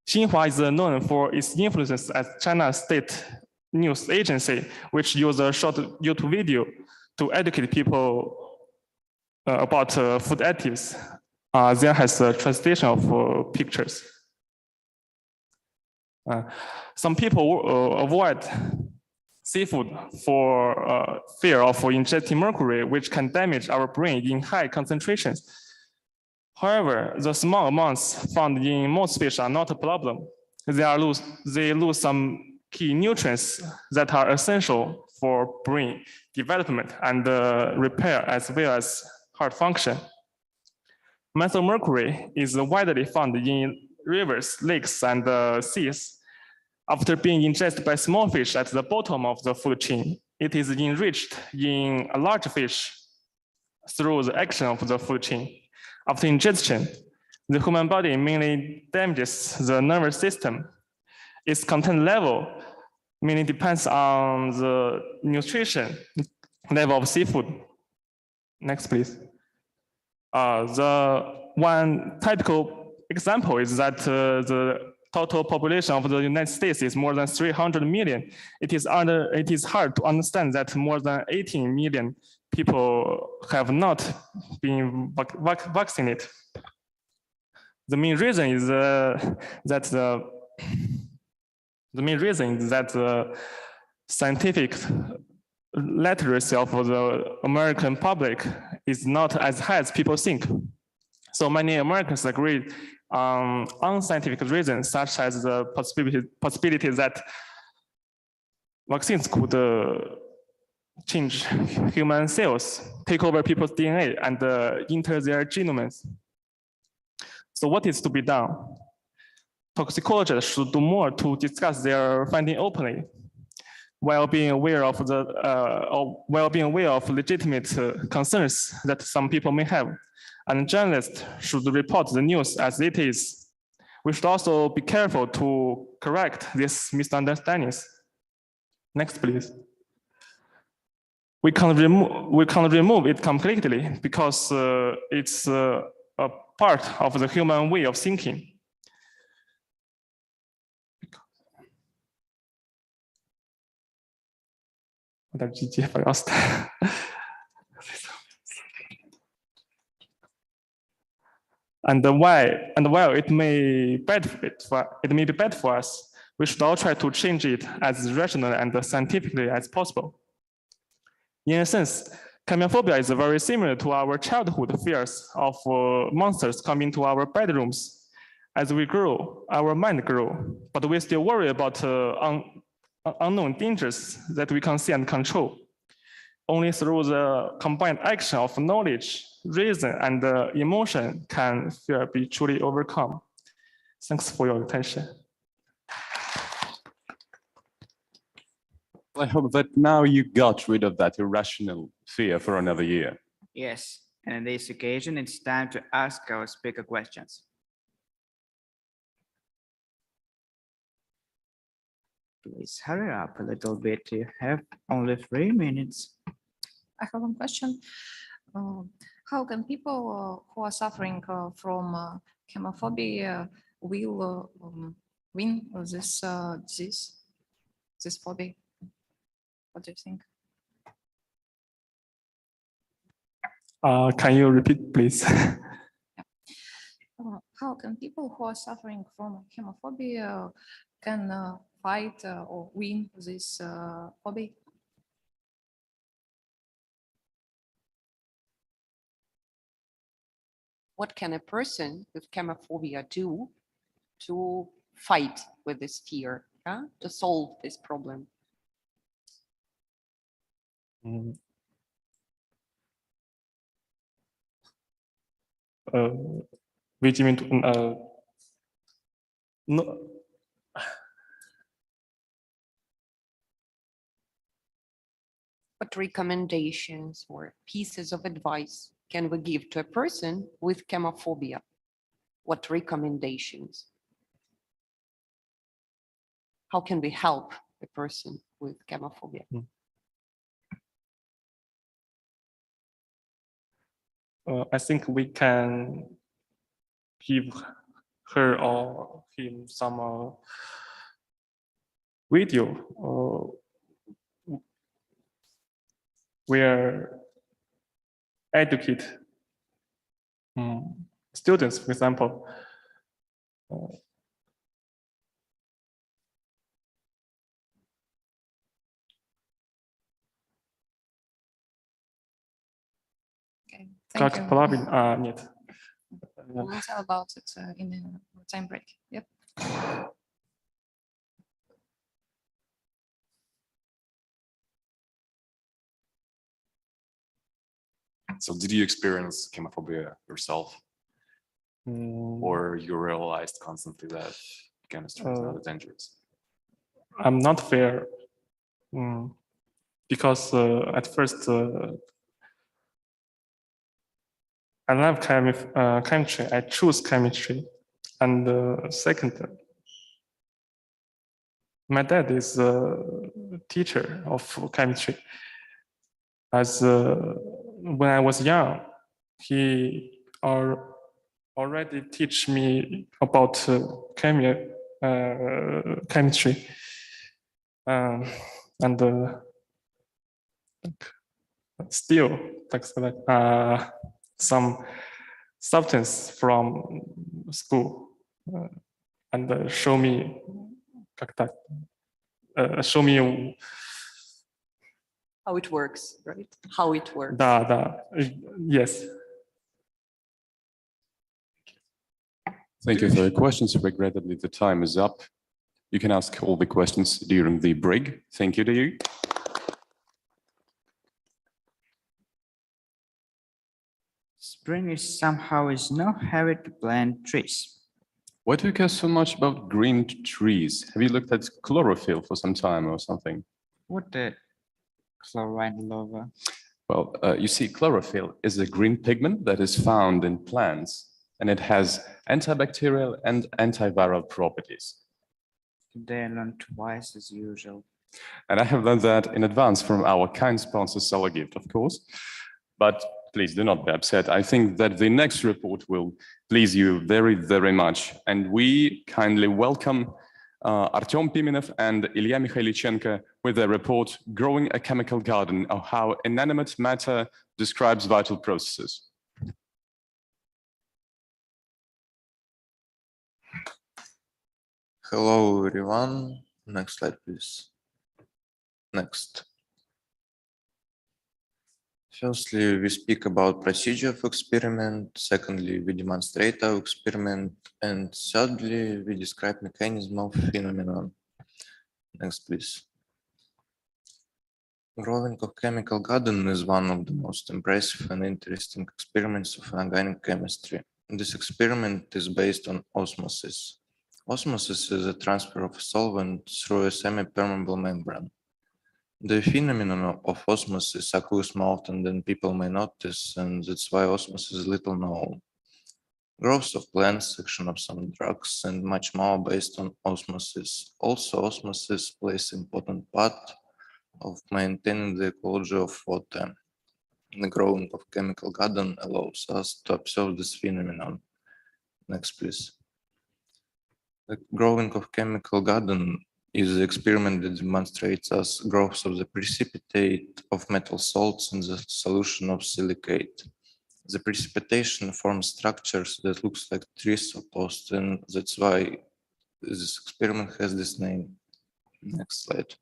Xinhua is known for its influence as China's state news agency, which uses a short YouTube video to educate people about food additives. There has a translation of pictures. Some people avoid seafood for fear of ingesting mercury, which can damage our brain in high concentrations. However, the small amounts found in most fish are not a problem. They lose some key nutrients that are essential for brain development and repair as well as heart function. Methyl mercury is widely found in rivers, lakes, and seas. After being ingested by small fish at the bottom of the food chain, it is enriched in a large fish through the action of the food chain. After ingestion, the human body mainly damages the nervous system. Its content level mainly depends on the nutrition level of seafood. Next, please. The one typical example is that the total population of the United States is more than 300 million. It is hard to understand that more than 18 million people have not been vaccinated. The main reason is that the scientific literacy of the American public is not as high as people think. So many Americans agree on unscientific reasons, such as the possibility that vaccines could change human cells, take over people's DNA, and enter their genomes. So what is to be done? Toxicologists should do more to discuss their finding openly, while being aware of legitimate concerns that some people may have. And journalists should report the news as it is. We should also be careful to correct these misunderstandings. Next, please. We can't remove it completely because it's a part of the human way of thinking. And while it may be bad for us, we should all try to change it as rationally and scientifically as possible. In a sense, chemiophobia is very similar to our childhood fears of monsters coming to our bedrooms. As we grow, our mind grows, but we still worry about unknown dangers that we can see and control. Only through the combined action of knowledge, reason, and emotion can fear be truly overcome. Thanks for your attention. I hope that now you got rid of that irrational fear for another year. Yes, and on this occasion, it's time to ask our speaker questions. Please hurry up a little bit. You have only 3 minutes. I have one question. How can people who are suffering from chemophobia will win this disease, this phobia? What do you think? Can you repeat, please? How can people who are suffering from chemophobia can fight or win this phobia? What can a person with chemophobia do to fight with this fear, to solve this problem? Which you mean no. What recommendations or pieces of advice can we give to a person with chemophobia? What recommendations? How can we help a person with chemophobia? I think we can give her or him some video where educate students, for example. Okay, Как thank you. Palavin? Нет. We'll tell about it in a time break. Yep. So did you experience chemophobia yourself? Or you realized constantly that chemistry is not dangerous? I'm not fair because at first I love chemistry. I choose chemistry, and second, my dad is a teacher of chemistry. As when I was young, he already teach me about chemistry, and still some substance from school and show me show me How it works, right? How it works. Yes. Thank you for your questions. Regrettably, the time is up. You can ask all the questions during the break. Thank you to you. Spring is somehow no hurry to plant trees. Why do you care so much about green trees? Have you looked at chlorophyll for some time or something? What the chlorine lover? Well, you see, chlorophyll is a green pigment that is found in plants, and it has antibacterial and antiviral properties. Today I learned twice as usual. And I have learned that in advance from our kind sponsor, Sologift, of course. But please do not be upset. I think that the next report will please you very, very much. And we kindly welcome Artem Pimenov and Ilya Mikhailichenko with their report, Growing a Chemical Garden, of how inanimate matter describes vital processes. Hello, everyone. Next slide, please. Next. Firstly, we speak about procedure of experiment. Secondly, we demonstrate our experiment. And thirdly, we describe mechanism of phenomenon. Next, please. Growing of chemical garden is one of the most impressive and interesting experiments of organic chemistry. This experiment is based on osmosis. Osmosis is a transfer of a solvent through a semi-permeable membrane. The phenomenon of osmosis occurs more often than people may notice, and that's why osmosis is little known. growth of plants, action of some drugs, and much more based on osmosis. Also, osmosis plays an important part of maintaining the ecology of water. The growing of chemical garden allows us to observe this phenomenon. Next, please. The growing of chemical garden is the experiment that demonstrates us growth of the precipitate of metal salts in the solution of silicate. The precipitation forms structures that looks like trees or posts, and that's why this experiment has this name. Next slide.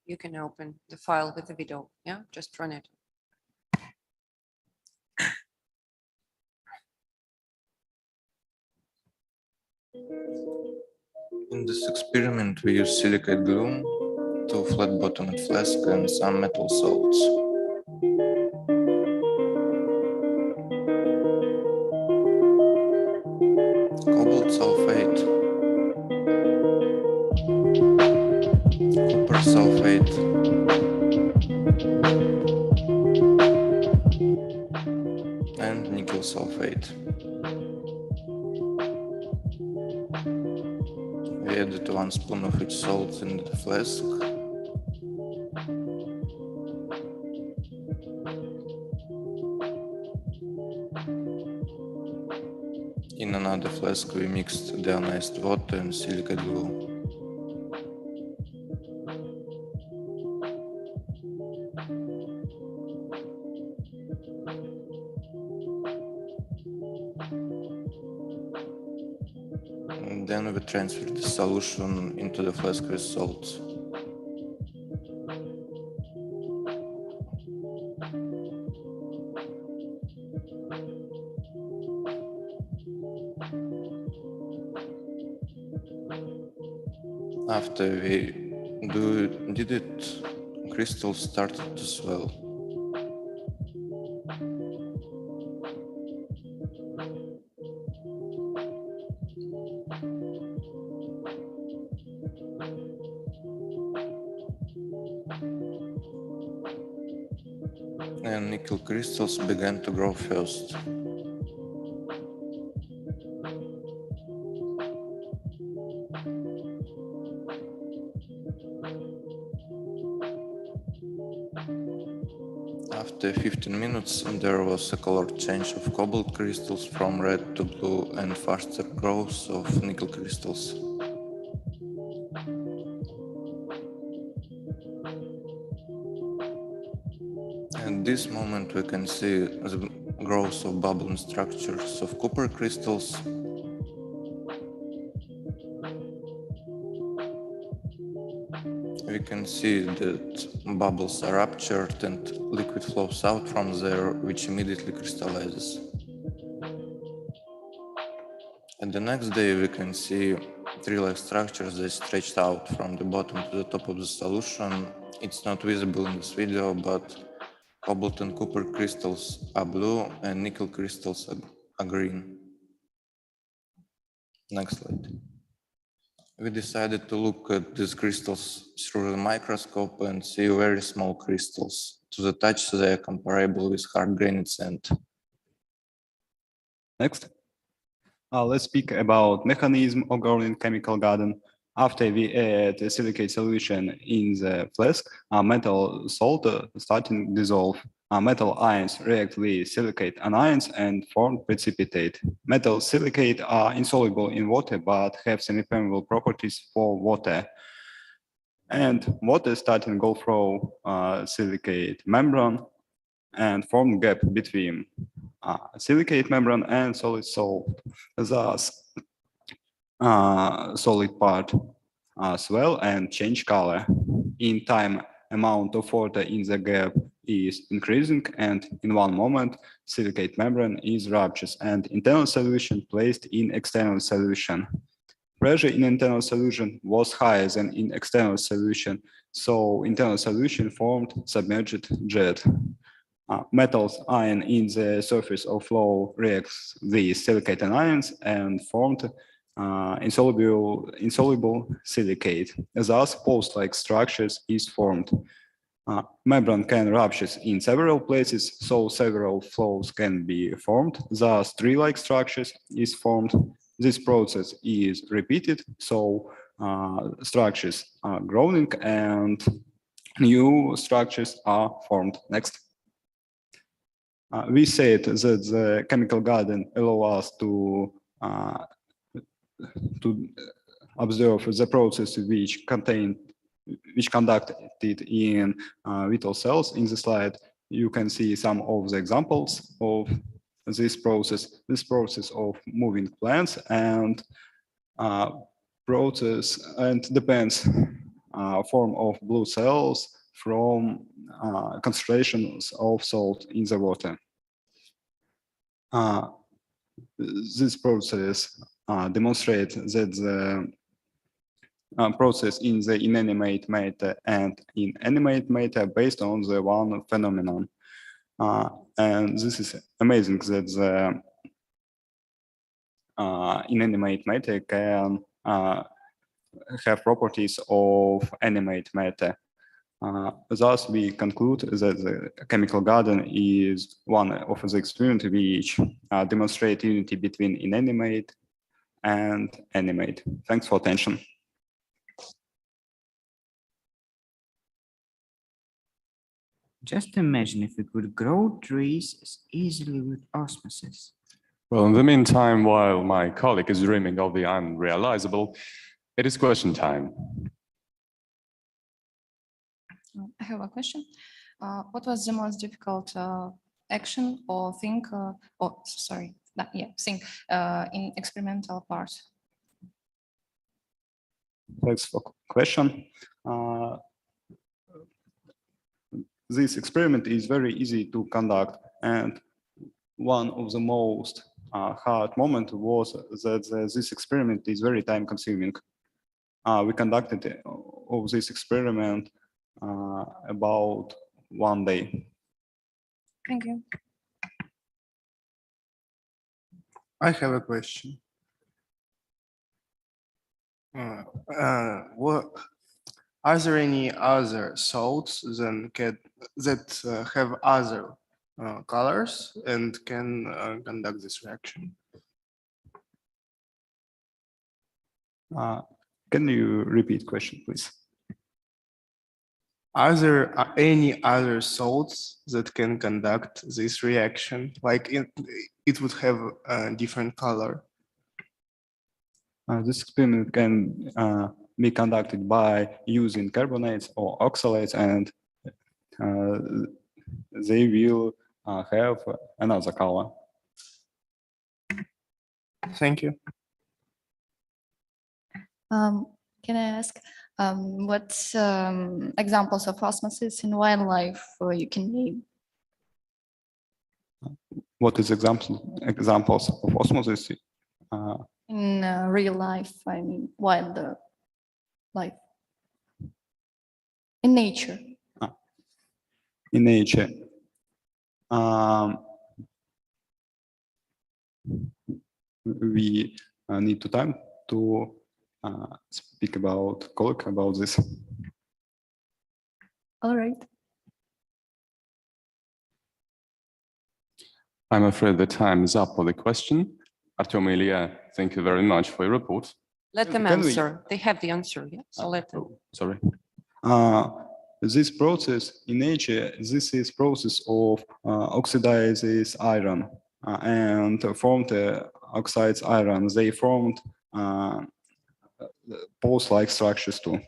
You can open the file with the video. Yeah, just run it. In this experiment, we use silicate glue, two flat-bottomed flask, and some metal salts. Cobalt sulfate, copper sulfate, and nickel sulfate. We added 1 spoon of each salt in the flask. In another flask, we mixed deionized water and silicate glue. And then we transferred the solution into the flask with salts. After we did it, crystals started to swell. And nickel crystals began to grow first. After 15 minutes, there was a color change of cobalt crystals from red to blue and faster growth of nickel crystals. At this moment, we can see the growth of bubbling structures of copper crystals. We can see that bubbles are ruptured and liquid flows out from there, which immediately crystallizes. And the next day, we can see tree-like structures that stretched out from the bottom to the top of the solution. It's not visible in this video, but cobalt and copper crystals are blue and nickel crystals are green. Next slide. We decided to look at these crystals through the microscope and see very small crystals. To the touch, they are comparable with hard-grained sand. Next. Let's speak about mechanism of growing chemical garden. After we add a silicate solution in the flask, metal salt starting to dissolve. Metal ions react with silicate anions and form precipitate. Metal silicate are insoluble in water but have semi-permeable properties for water. And water starting to go through silicate membrane and form gap between silicate membrane and solid salt. Thus, solid part swell and change color. In time, amount of water in the gap is increasing, and in one moment, silicate membrane is ruptured and internal solution placed in external solution. Pressure in internal solution was higher than in external solution, so internal solution formed submerged jet. Metals ion in the surface of flow reacts with silicate anions and formed insoluble silicate. Thus, post-like structures is formed. Membrane can rupture in several places, so several flows can be formed. Thus, tree-like structures is formed. This process is repeated, so structures are growing and new structures are formed. Next. We said that the chemical garden allows us to observe the process which conducted in vital cells. In the slide, you can see some of the examples of this process of moving plants and process and depends form of blue cells from concentrations of salt in the water. This process demonstrates that the process in the inanimate matter and in animate matter based on the one phenomenon. And this is amazing that the inanimate matter can have properties of animate matter. Thus, we conclude that the chemical garden is one of the experiments which demonstrate unity between inanimate and animate. Thanks for attention. Just imagine if we could grow trees as easily with osmosis. Well, in the meantime, while my colleague is dreaming of the unrealizable, it is question time. I have a question. What was the most difficult action or thing, thing in experimental part? Thanks for question. This experiment is very easy to conduct, and one of the most hard moment was that this experiment is very time consuming. We conducted of this experiment about 1 day. Thank you. I have a question. Are there any other salts that have other colors and can conduct this reaction? Can you repeat question, please? Are there any other salts that can conduct this reaction? Like it would have a different color. This experiment can be conducted by using carbonates or oxalates, and they will have another color. Thank you. Can I ask what examples of osmosis in wildlife you can name? What is examples of osmosis? In real life, I mean wild life. In nature. In nature. We need time to speak about this. All right. I'm afraid the time is up for the question. Artyom, Ilya, thank you very much for your report. Let them answer. They have the answer. Yeah, so let them. Sorry. This process in nature, this is process of oxidizes iron and formed oxides iron. They formed pulse-like structures too.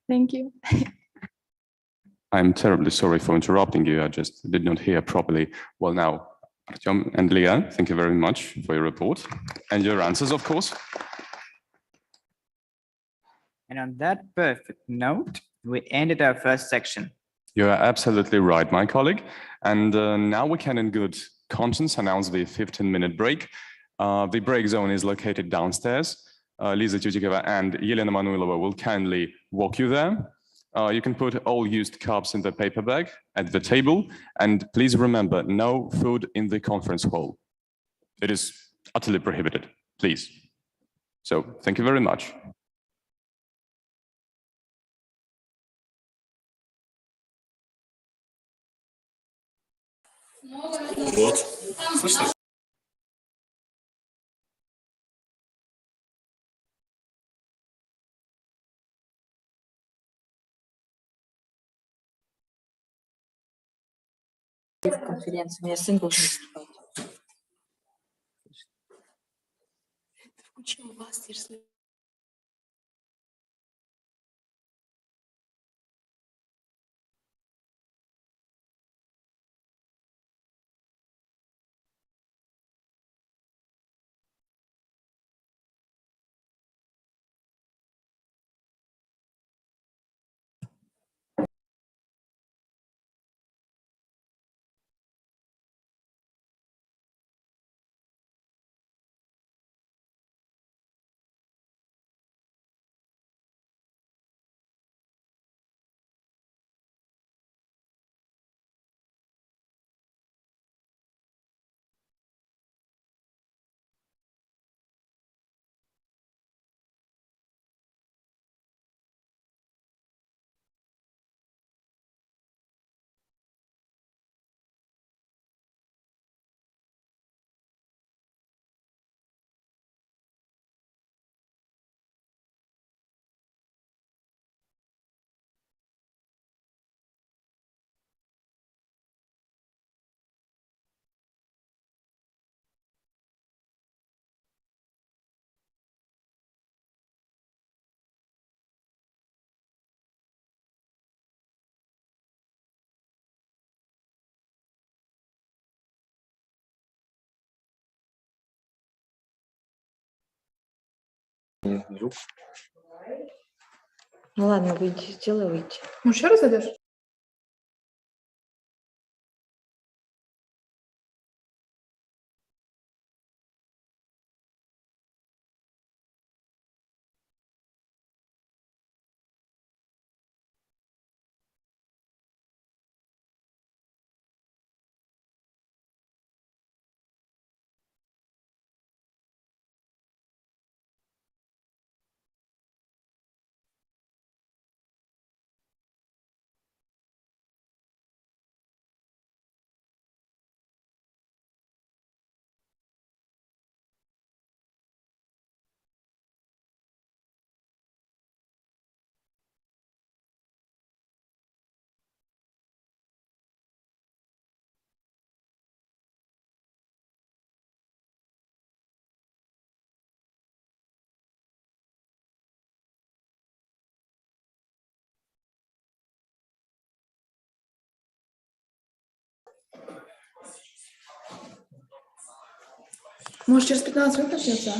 Thank you. I'm terribly sorry for interrupting you. I just did not hear properly. Well, now, Artyom and Leah, thank you very much for your report and your answers, of course. And on that perfect note, we ended our first section. You are absolutely right, my colleague. And now we can in good conscience announce the 15-minute break. The break zone is located downstairs. Liza Tutikova and Elena Manuilova will kindly walk you there. You can put all used cups in the paper bag at the table. And please remember, no food in the conference hall. It is utterly prohibited, please. So thank you very much. Вот. Слышно? Конференцию. У меня сын должен выступать. Включил вас, если... Ну ладно, выйди, сделай выйти. Ну, еще раз зайдешь? Может, через 15 минут начнется?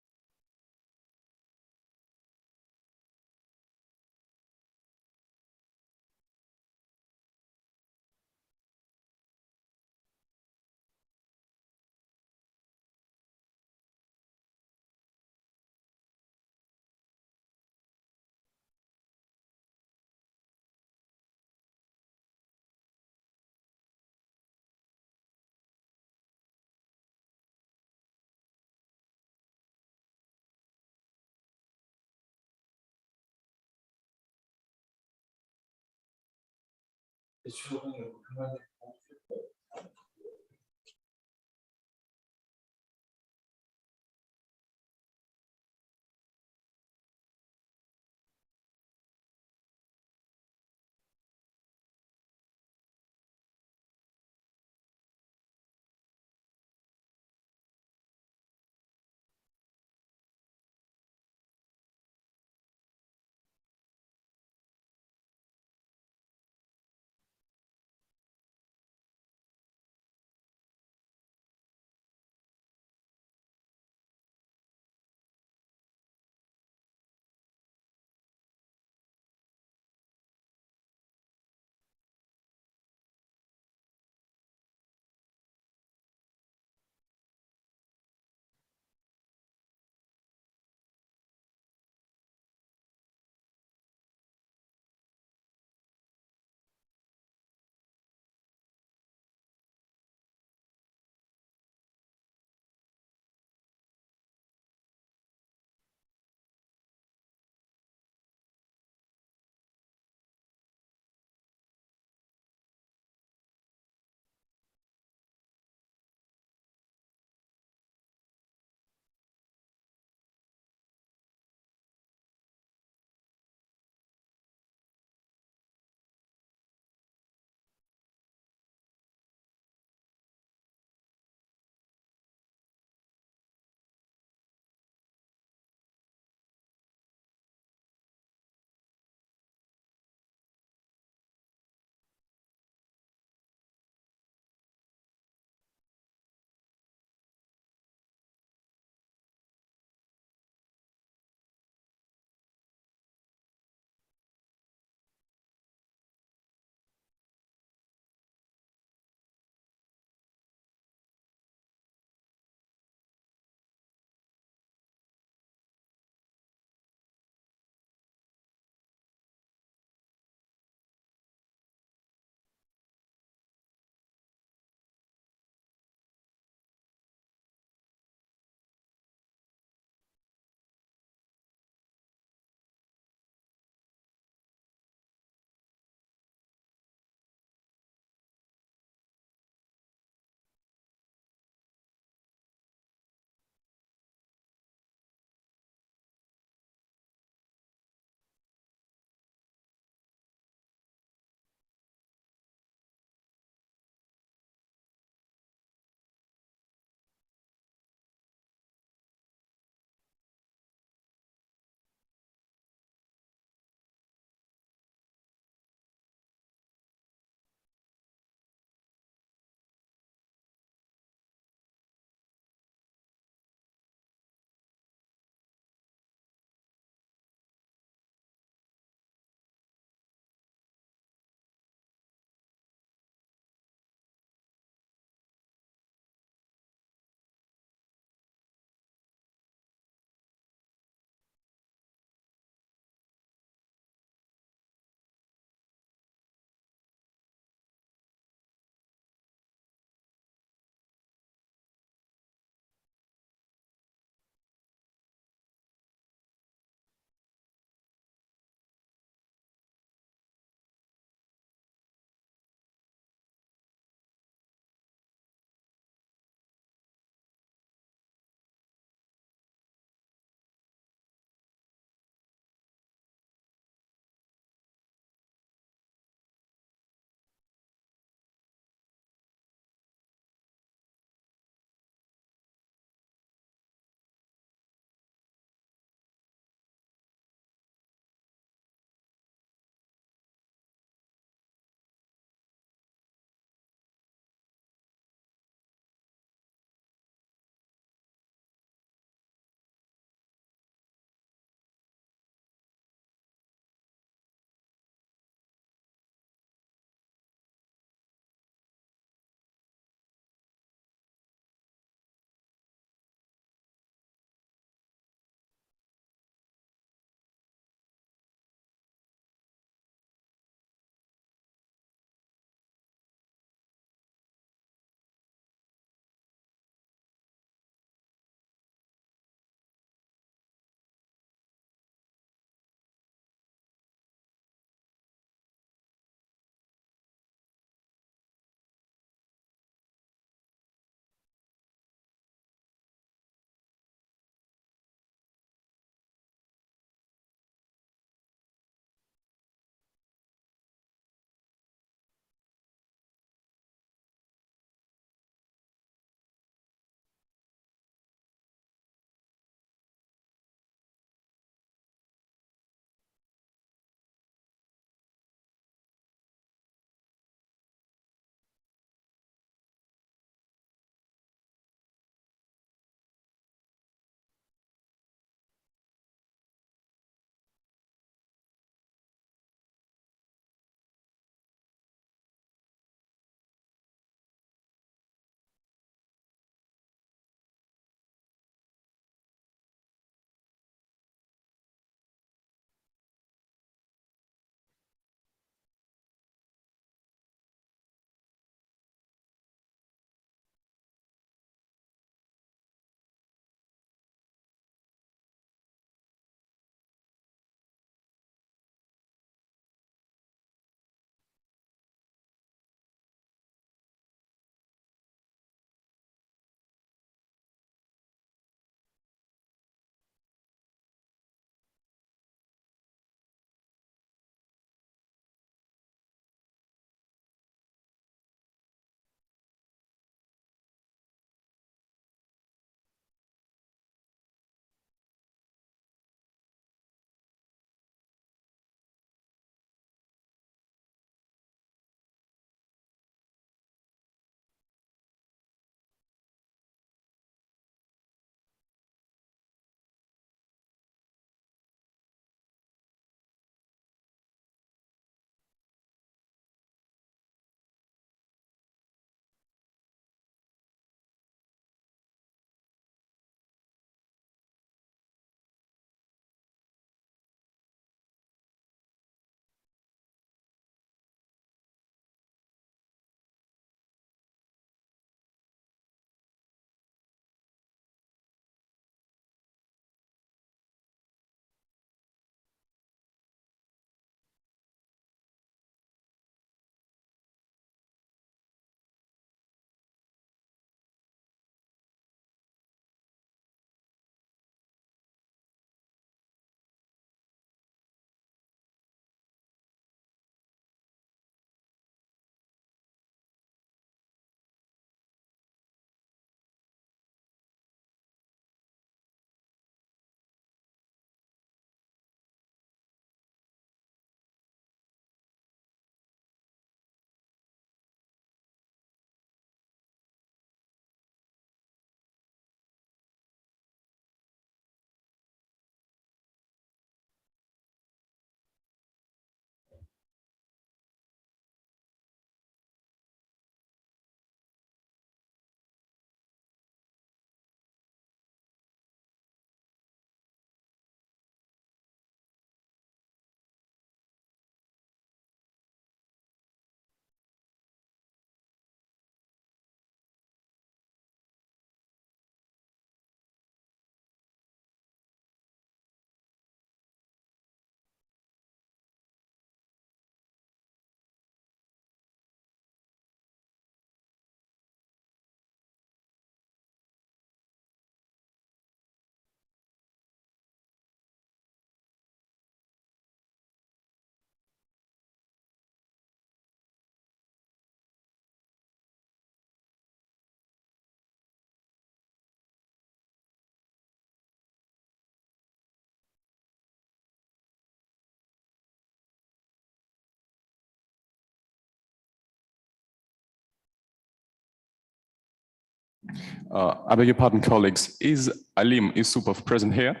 I beg your pardon, colleagues. Is Alim Yusupov present here?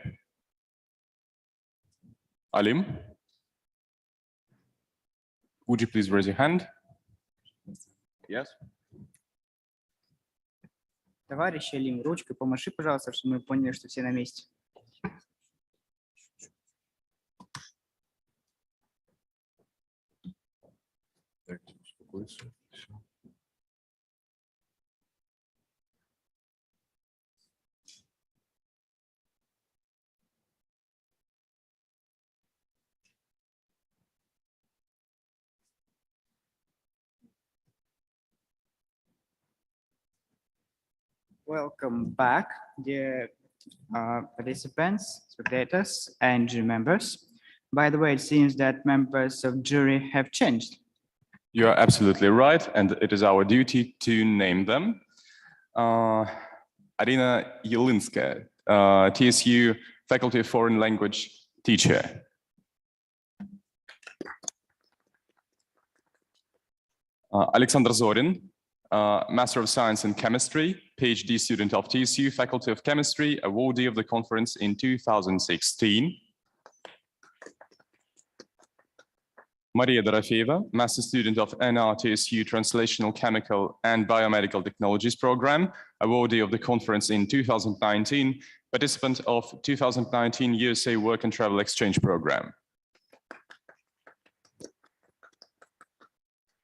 Alim? Would you please raise your hand? Yes. Товарищ Алим, ручкой помаши, пожалуйста, чтобы мы поняли, что все на месте. Welcome back, dear participants, spectators, and jury members. By the way, it seems that members of jury have changed. You are absolutely right, and it is our duty to name them. Irina Yelinskaya, TSU Faculty of Foreign Language teacher. Aleksandr Zorin, Master of Science in Chemistry, PhD student of TSU Faculty of Chemistry, awardee of the conference in 2016. Maria Dorofeeva, Master student of NRTSU Translational Chemical and Biomedical Technologies program, awardee of the conference in 2019, participant of 2019 USA Work and Travel Exchange program.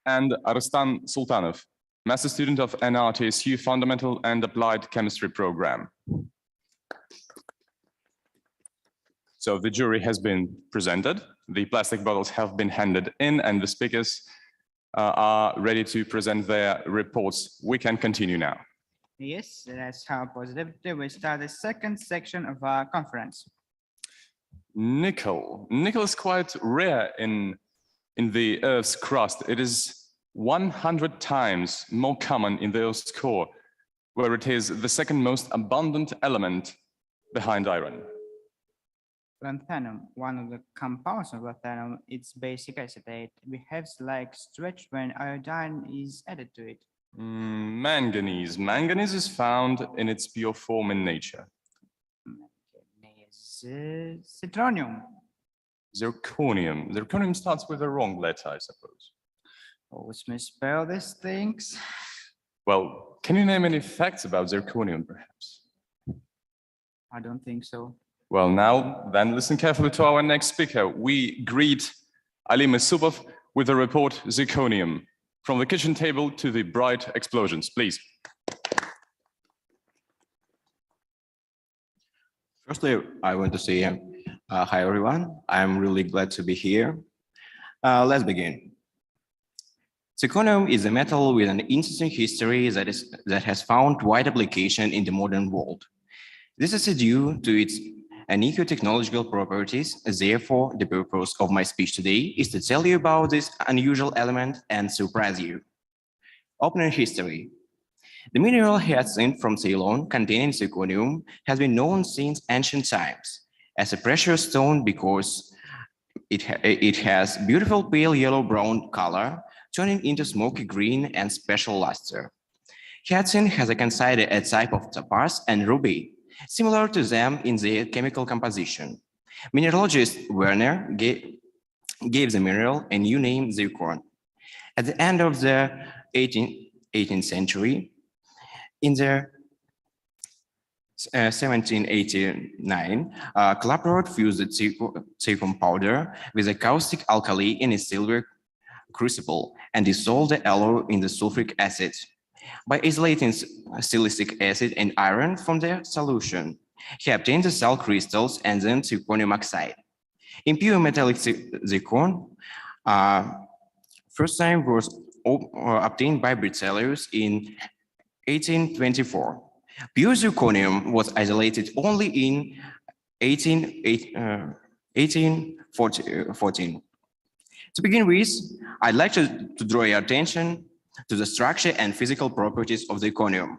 And Arstan Sultanov, Master student of NRTSU Fundamental and Applied Chemistry program. So the jury has been presented, the plastic bottles have been handed in, and the speakers are ready to present their reports. We can continue now. Yes, that's how positively we start the second section of our conference. Nickel. Nickel is quite rare in the Earth's crust. It is 100 times more common in the Earth's core, where it is the second most abundant element behind iron. Lanthanum, one of the compounds of lanthanum, its basic acetate behaves like stretch when iodine is added to it. Manganese. Manganese is found in its pure form in nature. Citronium. Zirconium. Zirconium starts with the wrong letter, I suppose. Always misspell these things. Well, can you name any facts about zirconium, perhaps? I don't think so. Well, now then listen carefully to our next speaker. We greet Alim Yusupov with the report Zirconium, from the kitchen table to the bright explosions, please. Firstly, I want to say hi everyone. I'm really glad to be here. Let's begin. Zirconium is a metal with an interesting history that has found wide application in the modern world. This is due to its unique technological properties. Therefore, the purpose of my speech today is to tell you about this unusual element and surprise you. Opening history. The mineral hyacinth from Ceylon containing zirconium has been known since ancient times as a precious stone because it has beautiful pale yellow-brown color, turning into smoky green and special luster. Hyacinth has considered a type of topaz and ruby, similar to them in their chemical composition. Mineralogist Werner gave the mineral a new name, zircon. At the end of the 18th century, in the 1789, Klaproth fused the zircon powder with a caustic alkali in a silver crucible and dissolved the alloy in the sulfuric acid. By isolating silicic acid and iron from their solution, he obtained the salt crystals and then zirconium oxide. Impure metallic zircon first time was obtained by Berzelius in 1824. Pure zirconium was isolated only in 1814. To begin with, I'd like to draw your attention to the structure and physical properties of zirconium.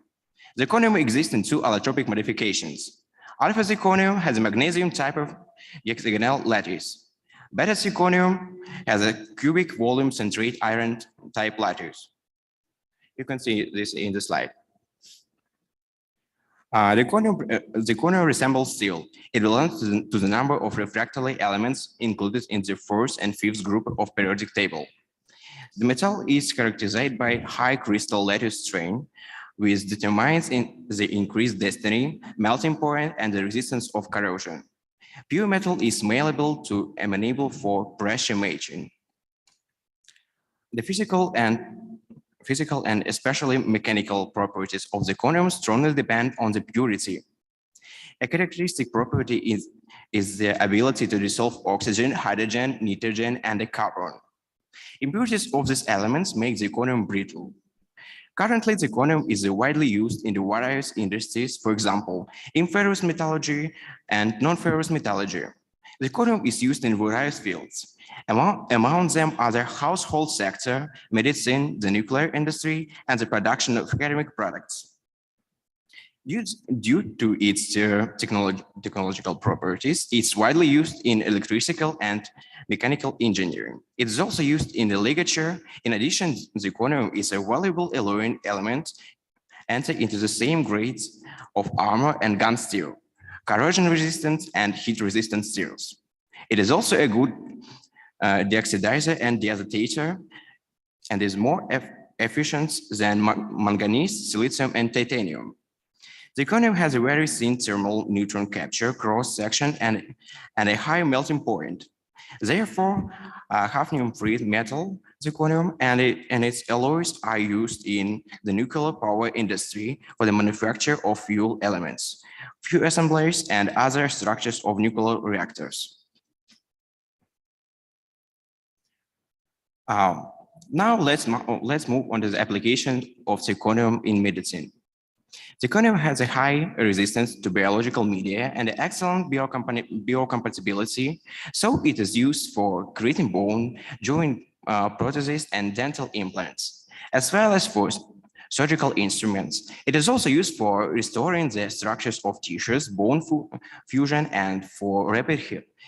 Zirconium exists in two allotropic modifications. Alpha zirconium has a magnesium type of hexagonal lattice. Beta zirconium has a cubic volume centrate iron type lattice. You can see this in the slide. Zirconium resembles steel. It belongs to the number of refractory elements included in the fourth and fifth group of periodic table. The metal is characterized by high crystal lattice strain, which determines the increased density, melting point, and the resistance of corrosion. Pure metal is malleable to amenable for pressure matching. The physical and especially mechanical properties of zirconium strongly depend on the purity. A characteristic property is the ability to dissolve oxygen, hydrogen, nitrogen, and the carbon. Impurities of these elements make zirconium brittle. Currently, zirconium is widely used in the various industries, for example, in ferrous metallurgy and non-ferrous metallurgy. Zirconium is used in various fields. Among them are the household sector, medicine, the nuclear industry, and the production of ceramic products. Due to its technological properties, it's widely used in electrical and mechanical engineering. It is also used in the ligature. In addition, zirconium is a valuable alloying element entered into the same grades of armor and gun steel, corrosion resistant and heat resistant steels. It is also a good deoxidizer and deazotator and is more efficient than manganese, silicium, and titanium. Zirconium has a very thin thermal neutron capture cross-section and a high melting point. Therefore, hafnium-free metal, zirconium, and its alloys are used in the nuclear power industry for the manufacture of fuel elements, fuel assemblies, and other structures of nuclear reactors. Now let's move on to the application of zirconium in medicine. Zirconium has a high resistance to biological media and excellent biocompatibility, so it is used for creating bone, joint prostheses, and dental implants, as well as for surgical instruments. It is also used for restoring the structures of tissues, bone fusion, and for rapid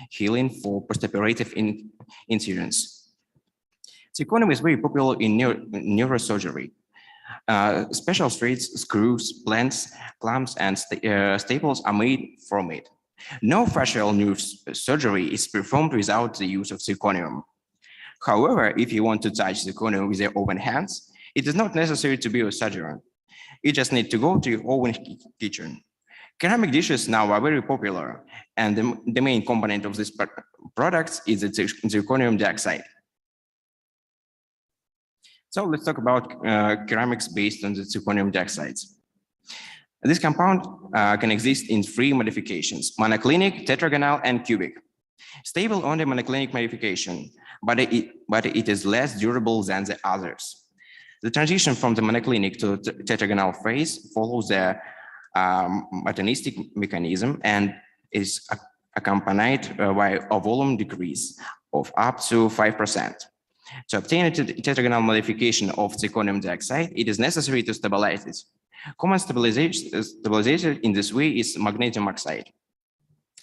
healing for postoperative incisions. Zirconium is very popular in neurosurgery. Special threads, screws, clamps, and staples are made from it. No facial nerve surgery is performed without the use of zirconium. However, if you want to touch zirconium with your open hands, it is not necessary to be a surgeon. You just need to go to your own kitchen. Ceramic dishes now are very popular, and the main component of these products is the zirconium dioxide. So let's talk about ceramics based on the zirconium dioxides. This compound can exist in three modifications: monoclinic, tetragonal, and cubic. Stable on the monoclinic modification, but it is less durable than the others. The transition from the monoclinic to tetragonal phase follows the Martinistic mechanism and is accompanied by a volume decrease of up to 5%. To obtain a tetragonal modification of zirconium dioxide, it is necessary to stabilize it. Common stabilizer in this way is magnesium oxide.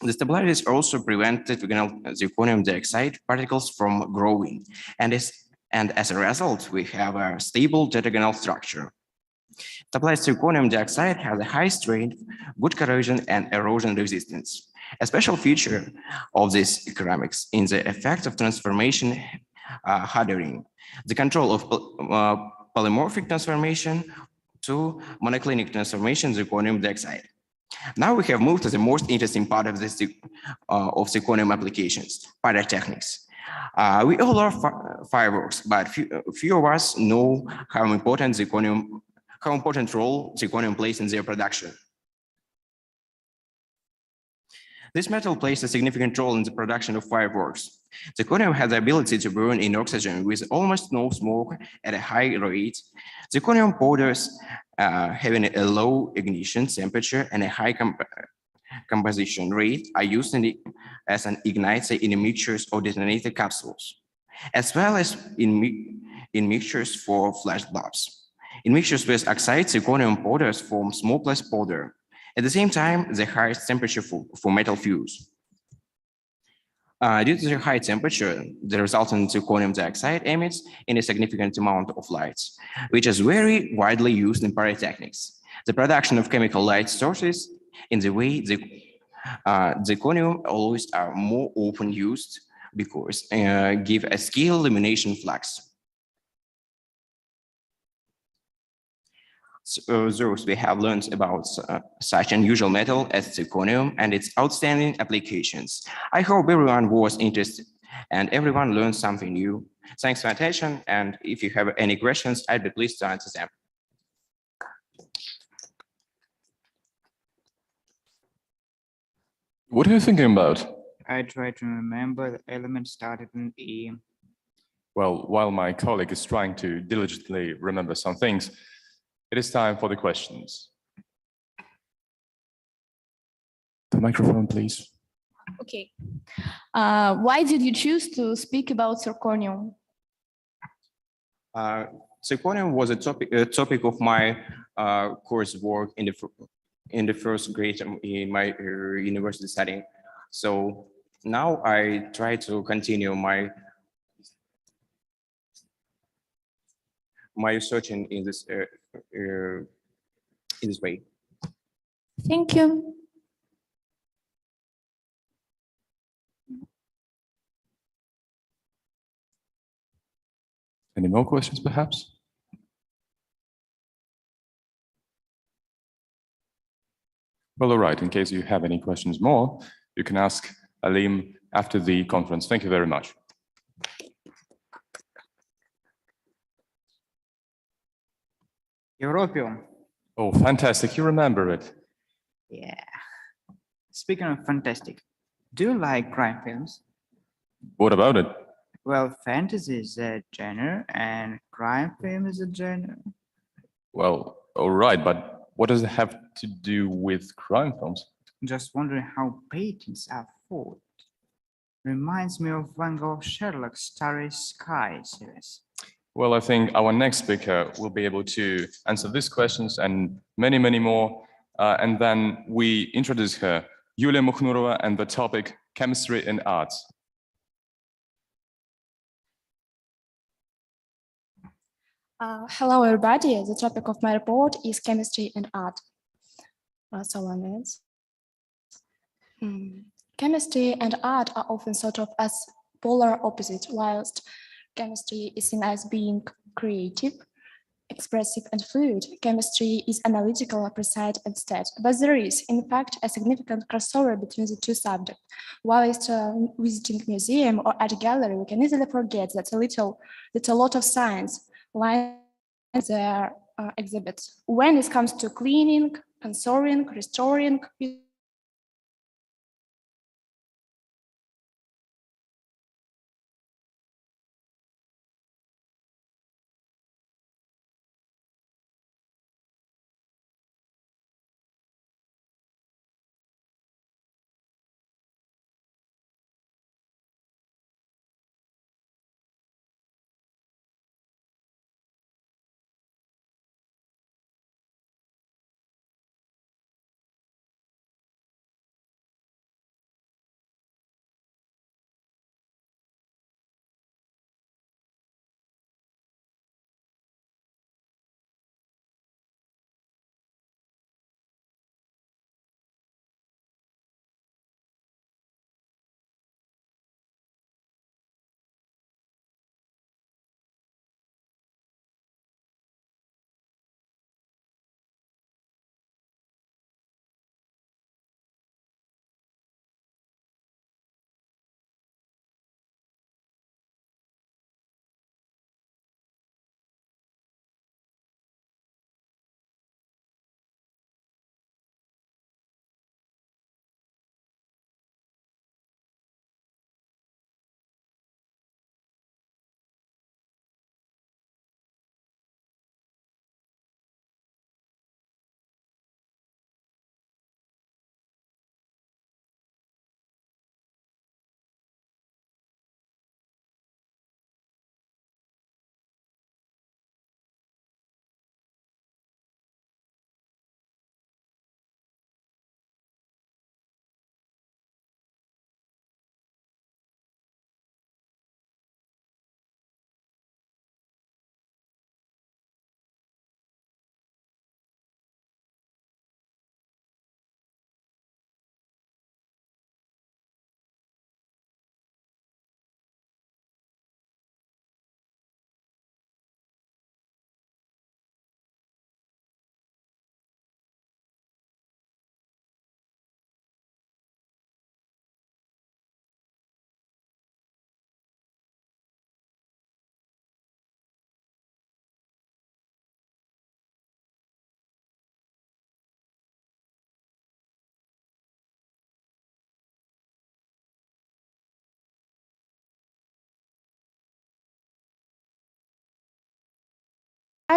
The stabilizers also prevent tetragonal zirconium dioxide particles from growing, and as a result, we have a stable tetragonal structure. Stabilized zirconium dioxide has a high strength, good corrosion, and erosion resistance. A special feature of this ceramics is the effect of transformation hardering, the control of polymorphic transformation to monoclinic transformation zirconium dioxide. Now we have moved to the most interesting part of this of zirconium applications, pyrotechnics. We all love fireworks, but few of us know how important role zirconium plays in their production. This metal plays a significant role in the production of fireworks. Zirconium has the ability to burn in oxygen with almost no smoke at a high rate. Zirconium powders having a low ignition temperature and a high composition rate are used as an igniter in mixtures or detonator capsules, as well as in mixtures for flash bulbs. In mixtures with oxide, zirconium powders form smokeless powder. At the same time, the highest temperature for metal fuse. Due to the high temperature, the resultant zirconium dioxide emits in a significant amount of light, which is very widely used in pyrotechnics. The production of chemical light sources in the way the zirconium alloys are more often used because give a scale illumination flux. So, those we have learned about such unusual metal as zirconium and its outstanding applications. I hope everyone was interested and everyone learned something new. Thanks for attention, and if you have any questions, I'd be pleased to answer them. What are you thinking about? I try to remember the element started in E. Well, while my colleague is trying to diligently remember some things, it is time for the questions. The microphone, please. Okay. Why did you choose to speak about zirconium? Zirconium was a topic of my coursework in the first grade in my university study. So now I try to continue my research in this way. Thank you. Any more questions, perhaps? Well, all right. In case you have any questions more, you can ask Alim after the conference. Thank you very much. European. Oh, fantastic. You remember it. Yeah. Speaking of fantastic, do you like crime films? What about it? Well, fantasy is a genre and crime film is a genre. Well, all right, but what does it have to do with crime films? Just wondering how patents are fought. Reminds me of Van Gogh Sherlock Starry Sky series. Well, I think our next speaker will be able to answer these questions and many, many more. And then we introduce her, Yulia Mukhnurova, and the topic Chemistry and Arts. Hello, everybody. The topic of my report is chemistry and art. Chemistry and art are often thought of as polar opposites, whilst chemistry is seen as being creative, expressive, and fluid. Chemistry is analytical, precise, and stat. But there is, in fact, a significant crossover between the two subjects. Whilst visiting museum or art gallery, we can easily forget that a lot of science lies their exhibits. When it comes to cleaning, consorting, restoring,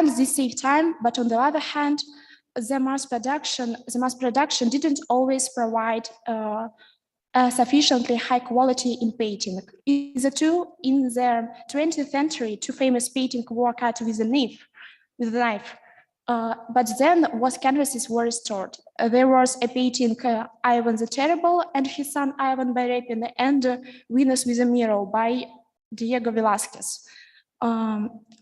this saved time, but on the other hand, the mass production didn't always provide a sufficiently high quality in painting. In the 20th century, two famous paintings were cut with a knife. But then what canvases were restored. There was a painting, Ivan the Terrible and his son Ivan by Repin, and Venus with a Mirror by Diego Velázquez.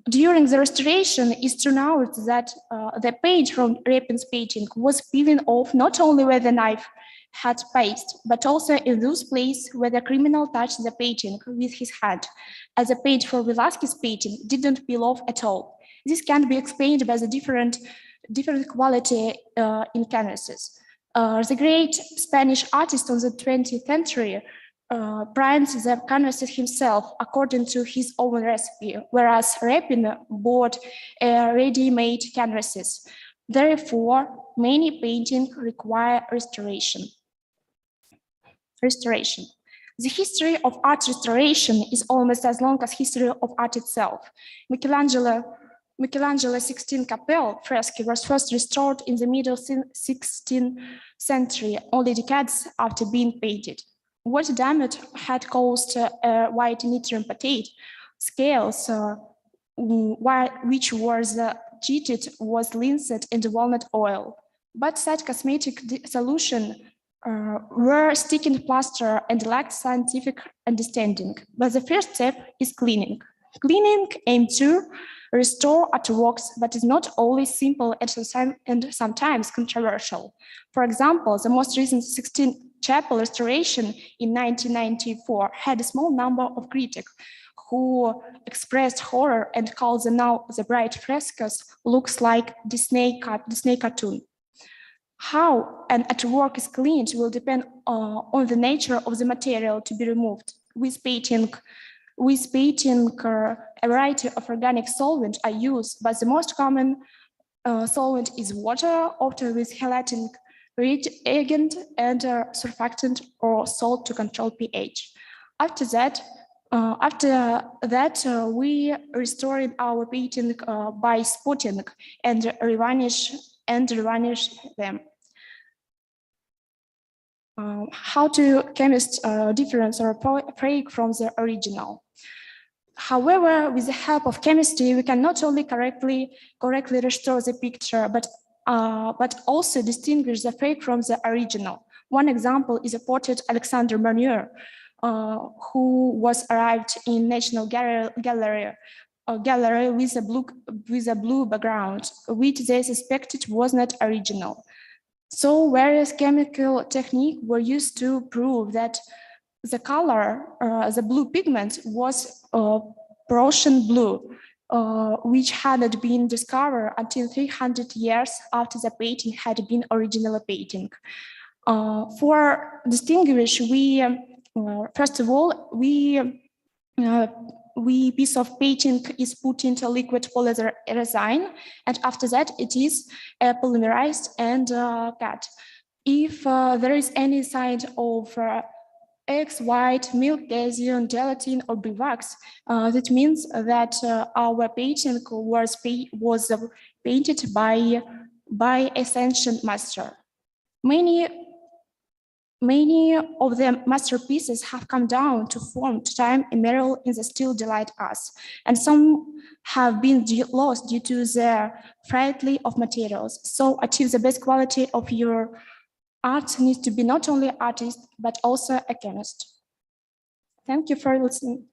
During the restoration, it turned out that the paint from Repin's painting was peeling off not only where the knife had paste, but also in those places where the criminal touched the painting with his hand, as the paint for Velázquez's painting didn't peel off at all. This can be explained by the different quality in canvases. The great Spanish artist of the 20th century prints the canvases himself according to his own recipe, whereas Repin bought ready-made canvases. Therefore, many paintings require restoration. The history of art restoration is almost as long as history of art itself. Michelangelo's Sixtine Chapel fresco was first restored in the middle 16th century, only decades after being painted. What damage had caused a white nitrogen patate scales, which was treated, was rinsed in the walnut oil. But such cosmetic solution were sticking plaster and lacked scientific understanding. But the first step is cleaning. Cleaning aims to restore artworks, but is not always simple and sometimes controversial. For example, the most recent Sixtine Chapel restoration in 1994 had a small number of critics who expressed horror and called the bright frescoes looks like Disney cartoon. How an artwork is cleaned will depend on the nature of the material to be removed. With painting, a variety of organic solvents are used, but the most common solvent is water, often with halating reagent and surfactant or salt to control pH. After that, we restored our painting by spotting and revarnish them. How do chemists difference or break from the original? However, with the help of chemistry, we can not only correctly restore the picture, but also distinguish the fake from the original. One example is a portrait Aleksandr Zorin, who was arrived in National Gallery with a blue background, which they suspected was not original. So various chemical techniques were used to prove that the color, the blue pigment, was Prussian blue, which hadn't been discovered until 300 years after the painting had been originally painted. For distinguish, first of all, piece of painting is put into liquid polyurethane, and after that it is polymerized and cut. If there is any sign of eggs, white, milk, gasium, gelatin, or beeswax, that means that our painting was painted by a ancient master. Many of the masterpieces have come down to form time emerald in the still delight us, and some have been lost due to the fragility of materials. So achieve the best quality of your art needs to be not only an artist, but also a chemist. Thank you for listening.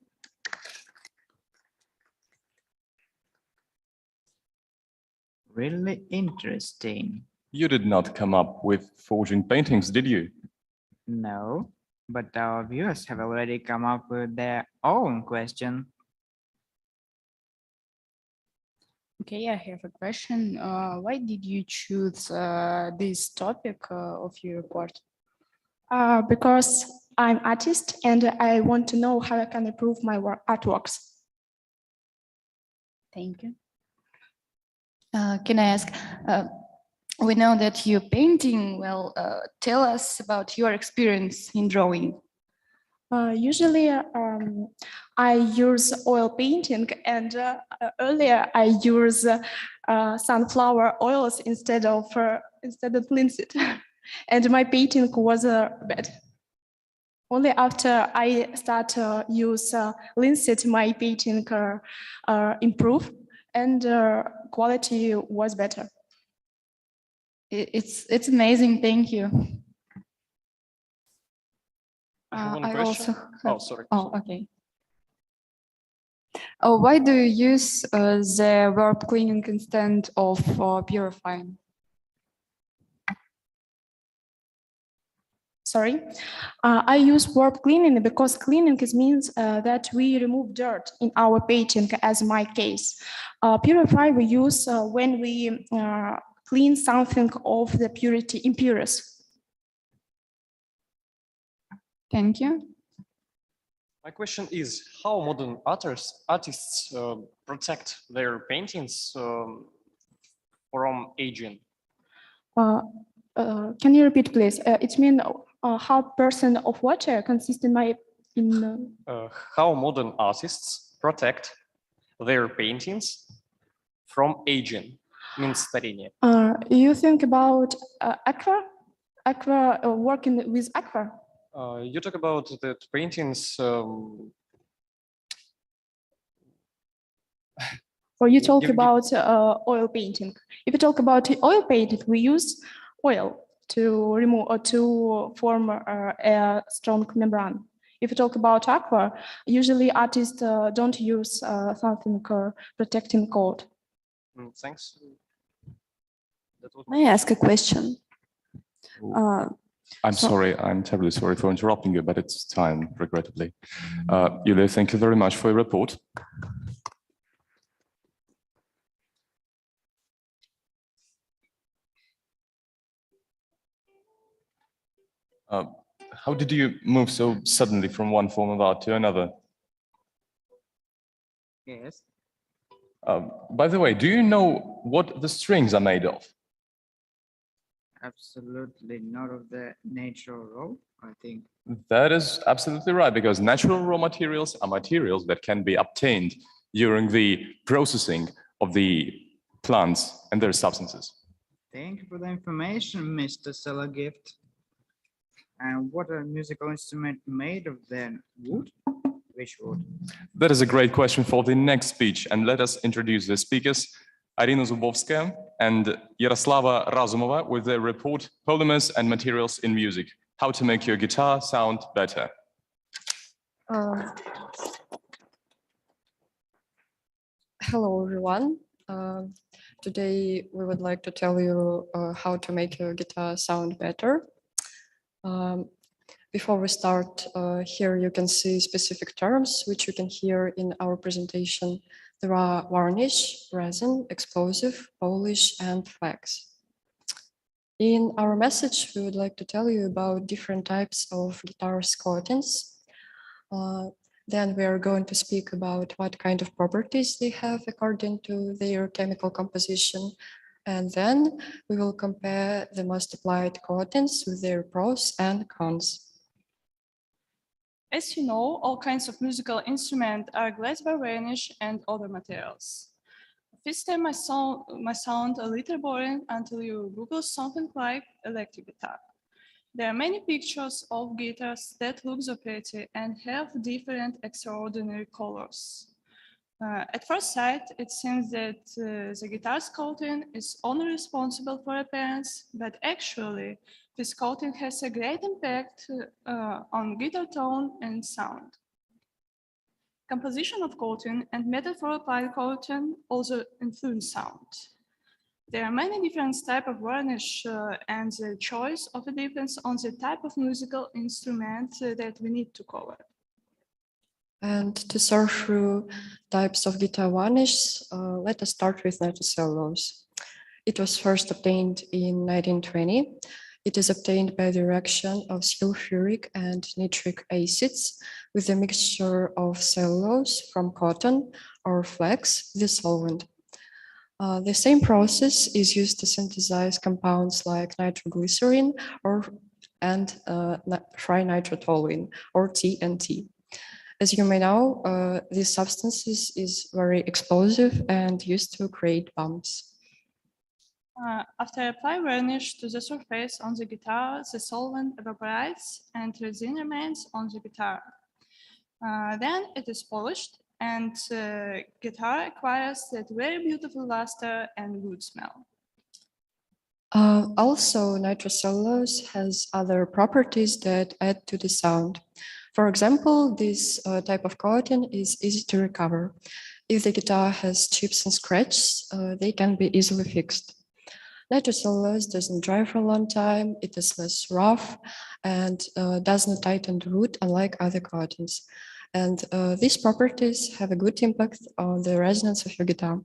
Really interesting. You did not come up with forging paintings, did you? No, but our viewers have already come up with their own question. Okay, I have a question. Why did you choose this topic of your report? Because I'm an artist and I want to know how I can improve my artworks. Thank you. Can I ask, we know that you're painting. Well, tell us about your experience in drawing. Usually, I use oil painting, and earlier I use sunflower oils instead of linseed, and my painting was bad. Only after I start to use linseed, my painting improved and quality was better. It's amazing. Thank you. I have one I question. also Oh, sorry. Oh, okay. Why do you use the verb cleaning instead of purifying? Sorry, I use verb cleaning because cleaning means that we remove dirt in our painting, as my case. Purify we use when we clean something of the impurities. Thank you. My question is, how modern artists protect their paintings from aging? Can you repeat, please? It means how percent of water consists in How modern artists protect their paintings from aging, means старение. You think about aqua working with aqua? You talk about that paintings. Or you talk You- about oil painting. If you talk about oil painting, we use oil to remove or to form a strong membrane. If you talk about aqua, usually artists don't use something protecting coat. Thanks. That was May I ask a question? I'm sorry, I'm terribly sorry for interrupting you, but it's time, regrettably. Yulia, thank you very much for your report. How did you move so suddenly from one form of art to another? Yes. By the way, do you know what the strings are made of? Absolutely not of the natural raw, I think. That is absolutely right, because natural raw materials are materials that can be obtained during the processing of the plants and their substances. Thank you for the information, Mr. Seller Gift. And what a musical instrument made of then? Wood? Which wood? That is a great question for the next speech, and let us introduce the speakers, Irina Zubovskaya and Yaroslava Razumova, with their report, Polymers and Materials in Music, How to Make Your Guitar Sound Better. Hello, everyone. Today, we would like to tell you how to make your guitar sound better. Before we start, here you can see specific terms which you can hear in our presentation. There are varnish, resin, explosive, polish, and flex. In our message, we would like to tell you about different types of guitars coatings. Then we are going to speak about what kind of properties they have according to their chemical composition. And then we will compare the most applied coatings with their pros and cons. As you know, all kinds of musical instruments are glazed by varnish and other materials. This time might sound a little boring until you Google something like electric guitar. There are many pictures of guitars that look so pretty and have different extraordinary colors. At first sight, it seems that the guitar's coating is only responsible for appearance, but actually, this coating has a great impact on guitar tone and sound. Composition of coating and method for applied coating also influence sound. There are many different types of varnish and the choice of it depends on the type of musical instrument that we need to cover. And to sort through types of guitar varnish, let us start with nitrocellulose. It was first obtained in 1920. It is obtained by the reaction of sulfuric and nitric acids with a mixture of cellulose from cotton or flax, the solvent. The same process is used to synthesize compounds like nitroglycerin and trinitrotoluene, or TNT. As you may know, these substances is very explosive and used to create bombs. After I apply varnish to the surface on the guitar, the solvent evaporates and resin remains on the guitar. Then it is polished and guitar acquires that very beautiful luster and good smell. Also, nitrocellulose has other properties that add to the sound. For example, this type of coating is easy to recover. If the guitar has chips and scratches, they can be easily fixed. Nitrocellulose doesn't dry for a long time, it is less rough and does not tighten the wood unlike other coatings. And these properties have a good impact on the resonance of your guitar.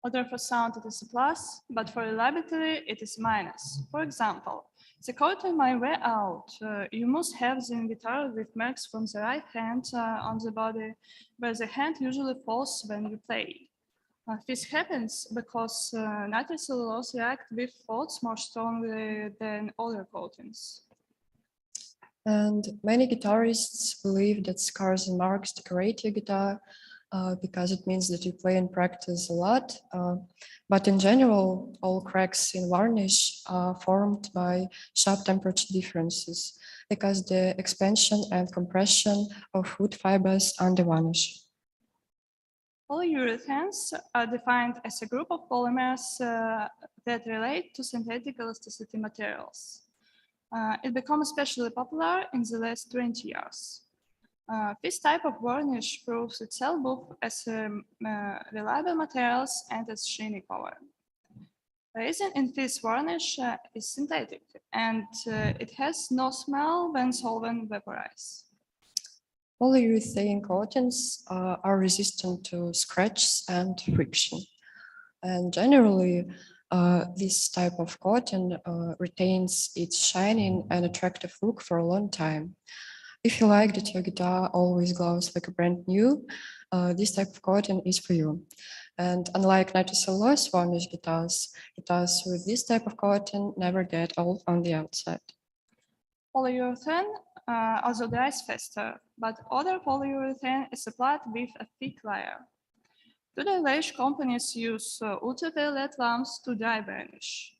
Odor for sound it is a plus, but for reliability it is minus. For example, the coating might wear out. You must have the guitar with marks from the right hand on the body, where the hand usually falls when you play. This happens because nitrocellulose react with faults more strongly than other coatings. And many guitarists believe that scars and marks decorate your guitar because it means that you play and practice a lot. But in general, all cracks in varnish are formed by sharp temperature differences because the expansion and compression of wood fibers under varnish. Polyurethanes are defined as a group of polymers that relate to synthetic elasticity materials. It became especially popular in the last 20 years. This type of varnish proves itself both as reliable materials and as shiny color. Resin in this varnish is synthetic and it has no smell when solvent vaporizes. Polyurethane coatings are resistant to scratch and friction. And generally, this type of coating retains its shining and attractive look for a long time. If you like that your guitar always glows like a brand new, this type of coating is for you. And unlike nitrocellulose varnish guitars with this type of coating never get old on the outside. Polyurethane also dries faster, but other polyurethane is applied with a thick layer. Today, large companies use ultraviolet lamps to dry varnish.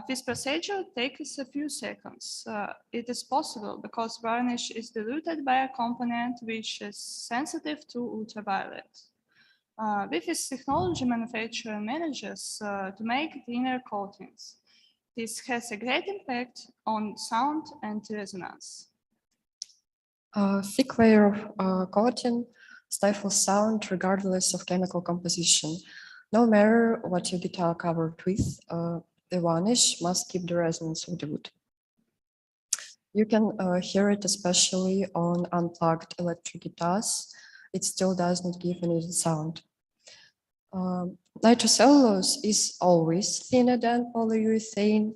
This procedure takes a few seconds. It is possible because varnish is diluted by a component which is sensitive to ultraviolet. With this technology, manufacturer manages to make thinner coatings. This has a great impact on sound and resonance. A thick layer of coating stifles sound regardless of chemical composition. No matter what your guitar covered with, the varnish must keep the resonance of the wood. You can hear it especially on unplugged electric guitars. It still does not give any sound. Nitrocellulose is always thinner than polyurethane,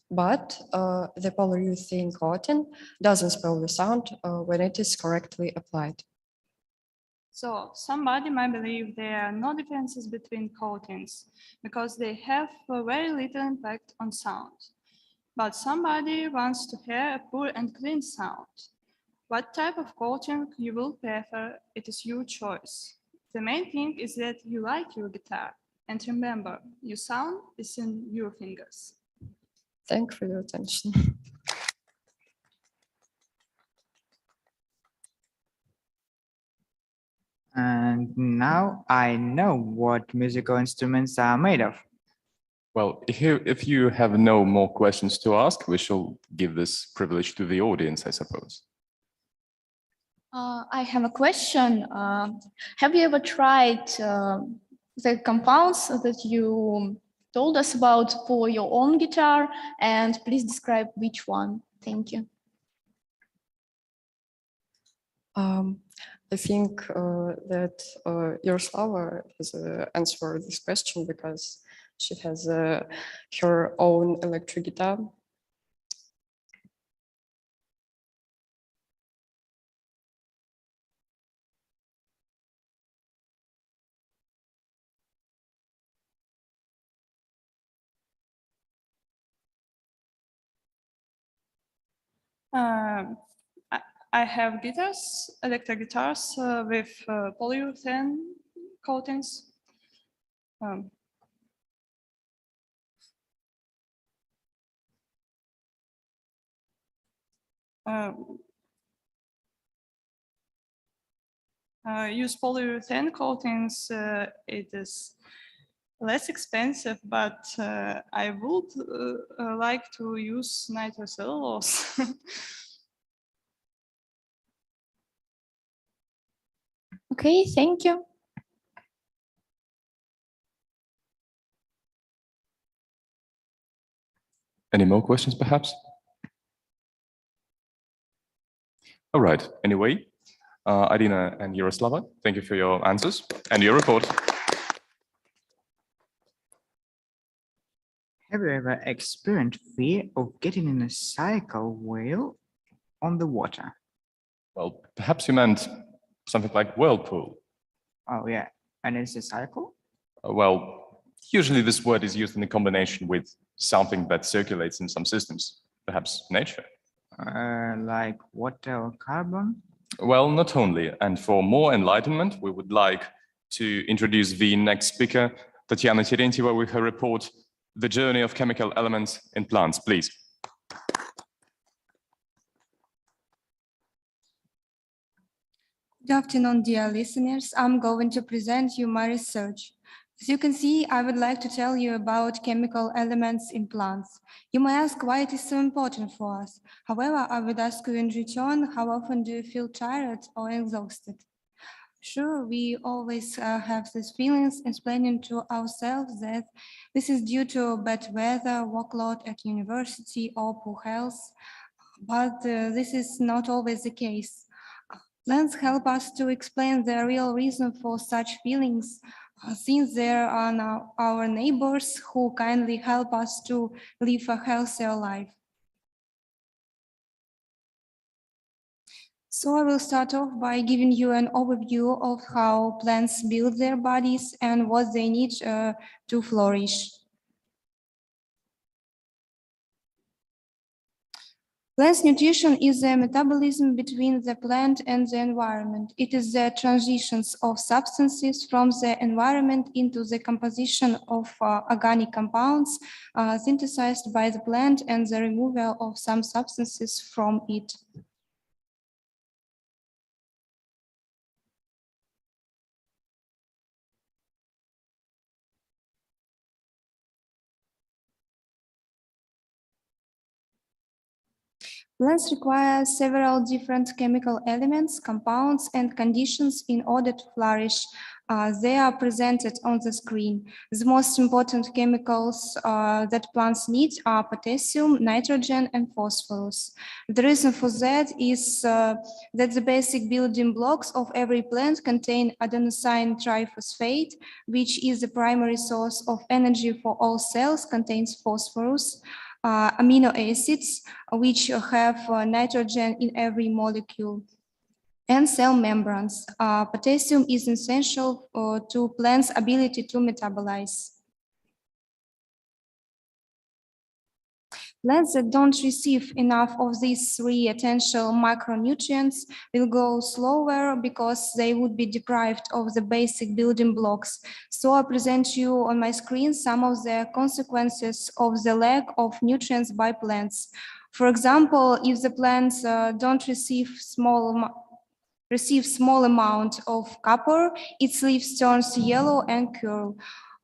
but the polyurethane coating doesn't spoil the sound when it is correctly applied. So somebody might believe there are no differences between coatings because they have a very little impact on sound. But somebody wants to hear a pure and clean sound. What type of coating you will prefer, it is your choice. The main thing is that you like your guitar. And remember, your sound is in your fingers. Thank you for your attention. And now I know what musical instruments are made of. Well, if you have no more questions to ask, we shall give this privilege to the audience, I suppose. I have a question. Have you ever tried the compounds that you told us about for your own guitar? And please describe which one. Thank you. I think that Yaroslava has answered this question because she has her own electric guitar. I have guitars, electric guitars with polyurethane coatings. use polyurethane coatings, it is less expensive, but I would like to use nitrocellulose. Okay, thank you. Any more questions, perhaps? All right. Anyway, Irina and Yaroslava, thank you for your answers and your report. Have you ever experienced fear of getting in a cycle wheel on the water? Well, perhaps you meant something like whirlpool. Oh yeah, and it's a cycle? Well, usually this word is used in combination with something that circulates in some systems, perhaps nature. Like water or carbon? Well, not only. And for more enlightenment, we would like to introduce the next speaker, Tatiana Terentieva, with her report, The Journey of Chemical Elements in Plants. Please. Good afternoon, dear listeners. I'm going to present you my research. As you can see, I would like to tell you about chemical elements in plants. You may ask why it is so important for us. However, I would ask you in return, how often do you feel tired or exhausted? Sure, we always have these feelings, explaining to ourselves that this is due to bad weather, workload at university, or poor health. But this is not always the case. Plants help us to explain the real reason for such feelings, since they are now our neighbors who kindly help us to live a healthier life. So I will start off by giving you an overview of how plants build their bodies and what they need to flourish. Plant's nutrition is the metabolism between the plant and the environment. It is the transitions of substances from the environment into the composition of organic compounds synthesized by the plant and the removal of some substances from it. Plants require several different chemical elements, compounds, and conditions in order to flourish. They are presented on the screen. The most important chemicals that plants need are potassium, nitrogen, and phosphorus. The reason for that is that the basic building blocks of every plant contain adenosine triphosphate, which is the primary source of energy for all cells, contains phosphorus. Amino acids, which have nitrogen in every molecule, and cell membranes. Potassium is essential to plants' ability to metabolize. Plants that don't receive enough of these three essential micronutrients will go slower because they would be deprived of the basic building blocks. So I present you on my screen some of the consequences of the lack of nutrients by plants. For example, if the plants don't receive small amount of copper, its leaves turns yellow and curl.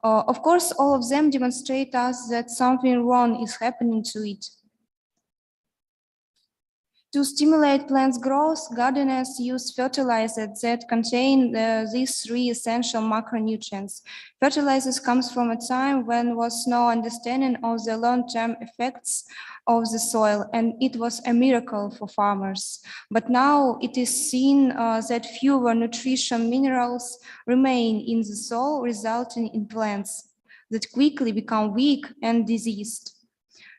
Of course, all of them demonstrate us that something wrong is happening to it. To stimulate plants' growth, gardeners use fertilizers that contain these three essential macronutrients. Fertilizers comes from a time when there was no understanding of the long-term effects of the soil, and it was a miracle for farmers. But now it is seen that fewer nutrition minerals remain in the soil, resulting in plants that quickly become weak and diseased.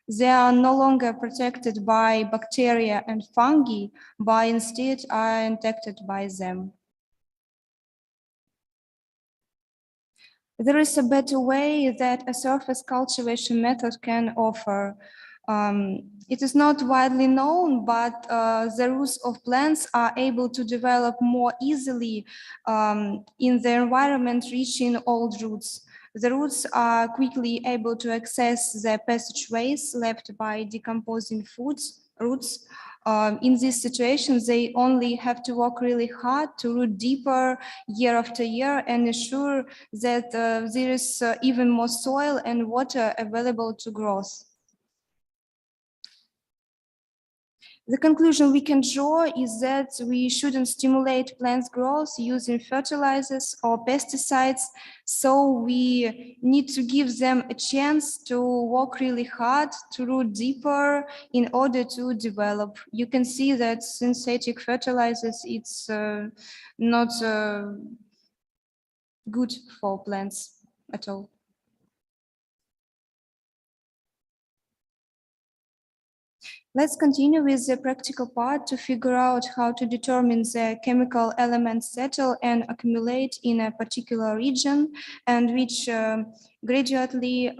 They are no longer protected by bacteria and fungi, but instead are infected by them. There is a better way that a surface cultivation method can offer. It is not widely known, but the roots of plants are able to develop more easily in the environment, reaching old roots. The roots are quickly able to access the passageways left by decomposing roots. In this situation, they only have to work really hard to root deeper year after year and ensure that there is even more soil and water available to growth. The conclusion we can draw is that we shouldn't stimulate plants' growth using fertilizers or pesticides, so we need to give them a chance to work really hard, to root deeper in order to develop. You can see that synthetic fertilizers, it's not good for plants at all. Let's continue with the practical part to figure out how to determine the chemical elements settle and accumulate in a particular region and which gradually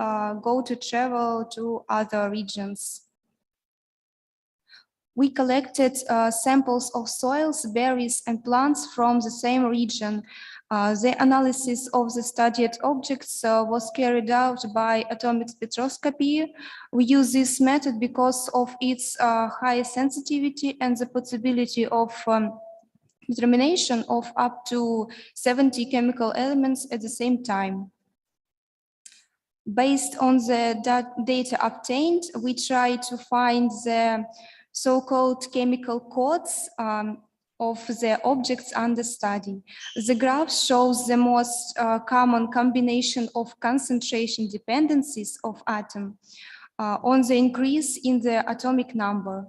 go to travel to other regions. We collected samples of soils, berries, and plants from the same region. The analysis of the studied objects was carried out by atomic spectroscopy. We use this method because of its high sensitivity and the possibility of determination of up to 70 chemical elements at the same time. Based on the data obtained, we try to find the so-called chemical codes of the objects under study. The graph shows the most common combination of concentration dependencies of atom on the increase in the atomic number.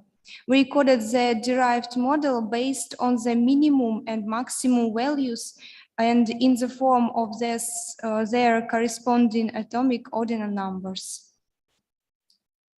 We recorded the derived model based on the minimum and maximum values and in the form of their corresponding atomic ordinal numbers.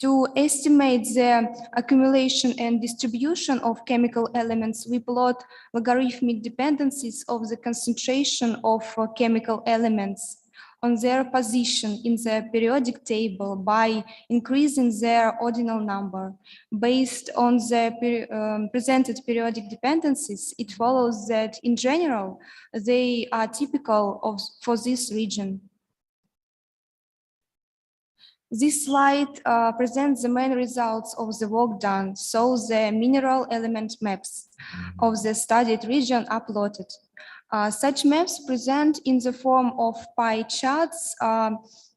To estimate the accumulation and distribution of chemical elements, we plot logarithmic dependencies of the concentration of chemical elements on their position in the periodic table by increasing their ordinal number. Based on the presented periodic dependencies, it follows that in general, they are typical for this region. This slide presents the main results of the work done, so the mineral element maps of the studied region are plotted. Such maps present in the form of pie charts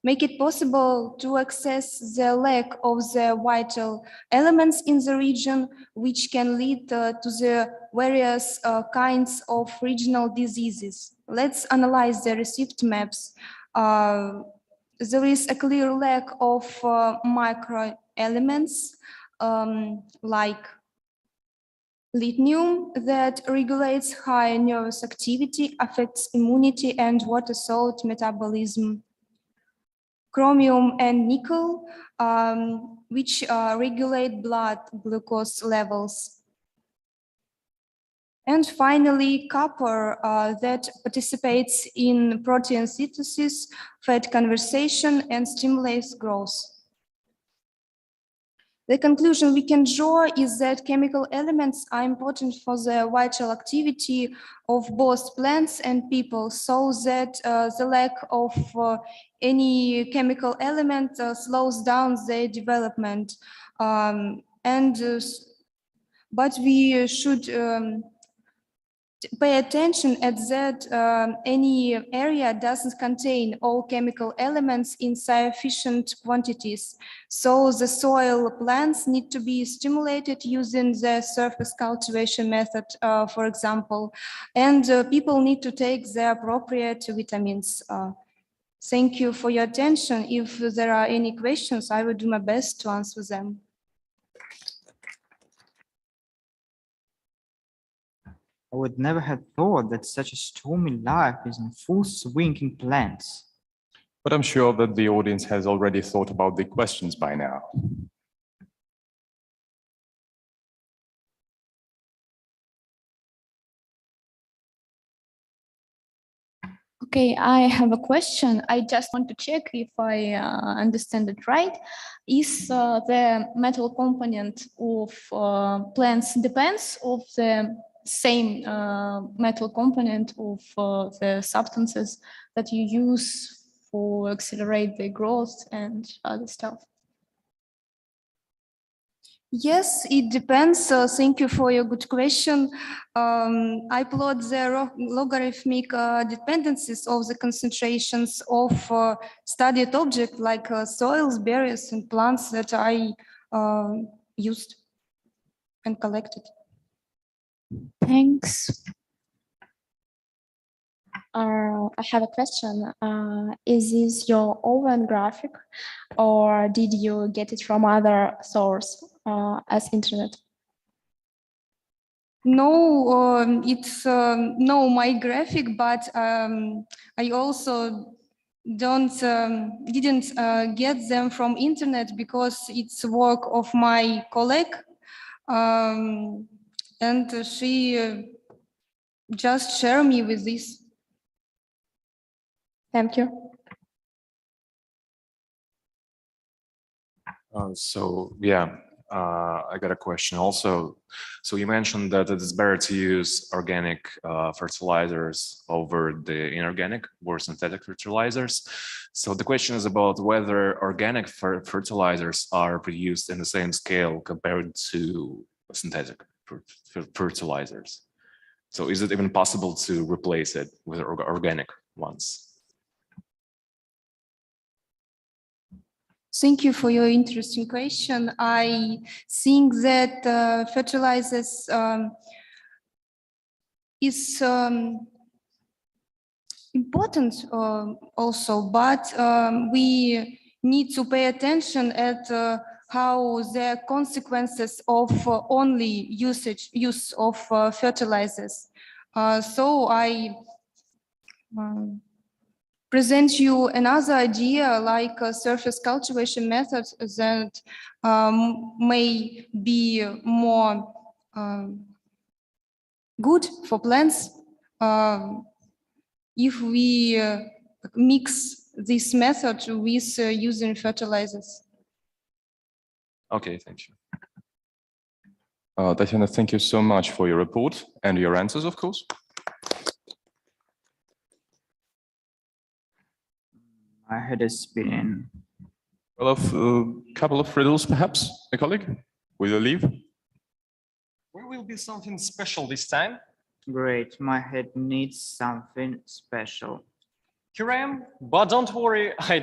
make it possible to access the lack of the vital elements in the region, which can lead to the various kinds of regional diseases. Let's analyze the received maps. There is a clear lack of micro elements like lithium that regulates high nervous activity, affects immunity and water salt metabolism. Chromium and nickel, which regulate blood glucose levels. And finally, copper that participates in protein synthesis, fat conversion, and stimulates growth. The conclusion we can draw is that chemical elements are important for the vital activity of both plants and people, so that the lack of any chemical element slows down their development. But we should pay attention at that any area doesn't contain all chemical elements in sufficient quantities. So the soil plants need to be stimulated using the surface cultivation method, for example, and people need to take the appropriate vitamins. Thank you for your attention. If there are any questions, I will do my best to answer them. I would never have thought that such a stormy life is in full swing in plants. But I'm sure that the audience has already thought about the questions by now. Okay, I have a question. I just want to check if I understand it right. Is the metal component of plants depends of the same metal component of the substances that you use for accelerate the growth and other stuff? Yes, it depends. Thank you for your good question. I plot the logarithmic dependencies of the concentrations of studied objects like soils, berries, and plants that I used and collected. Thanks. I have a question. Is this your own graphic, or did you get it from other source as internet? No, it's no my graphic, but I also didn't get them from internet because it's work of my colleague, and she just shared me with this. Thank you. So yeah, I got a question also. So you mentioned that it is better to use organic fertilizers over the inorganic or synthetic fertilizers. So the question is about whether organic fertilizers are produced in the same scale compared to synthetic fertilizers. So is it even possible to replace it with organic ones? Thank you for your interesting question. I think that fertilizers is important also, but we need to pay attention at how the consequences of only use of fertilizers. So I present you another idea like a surface cultivation method that may be more good for plants if we mix this method with using fertilizers. Okay, thank you. Tatiana, thank you so much for your report and your answers, of course. My head is spinning. Well, a couple of riddles, perhaps, a colleague, will you leave? There will be something special this time. Great, my head needs something special. Here I am, but don't worry, I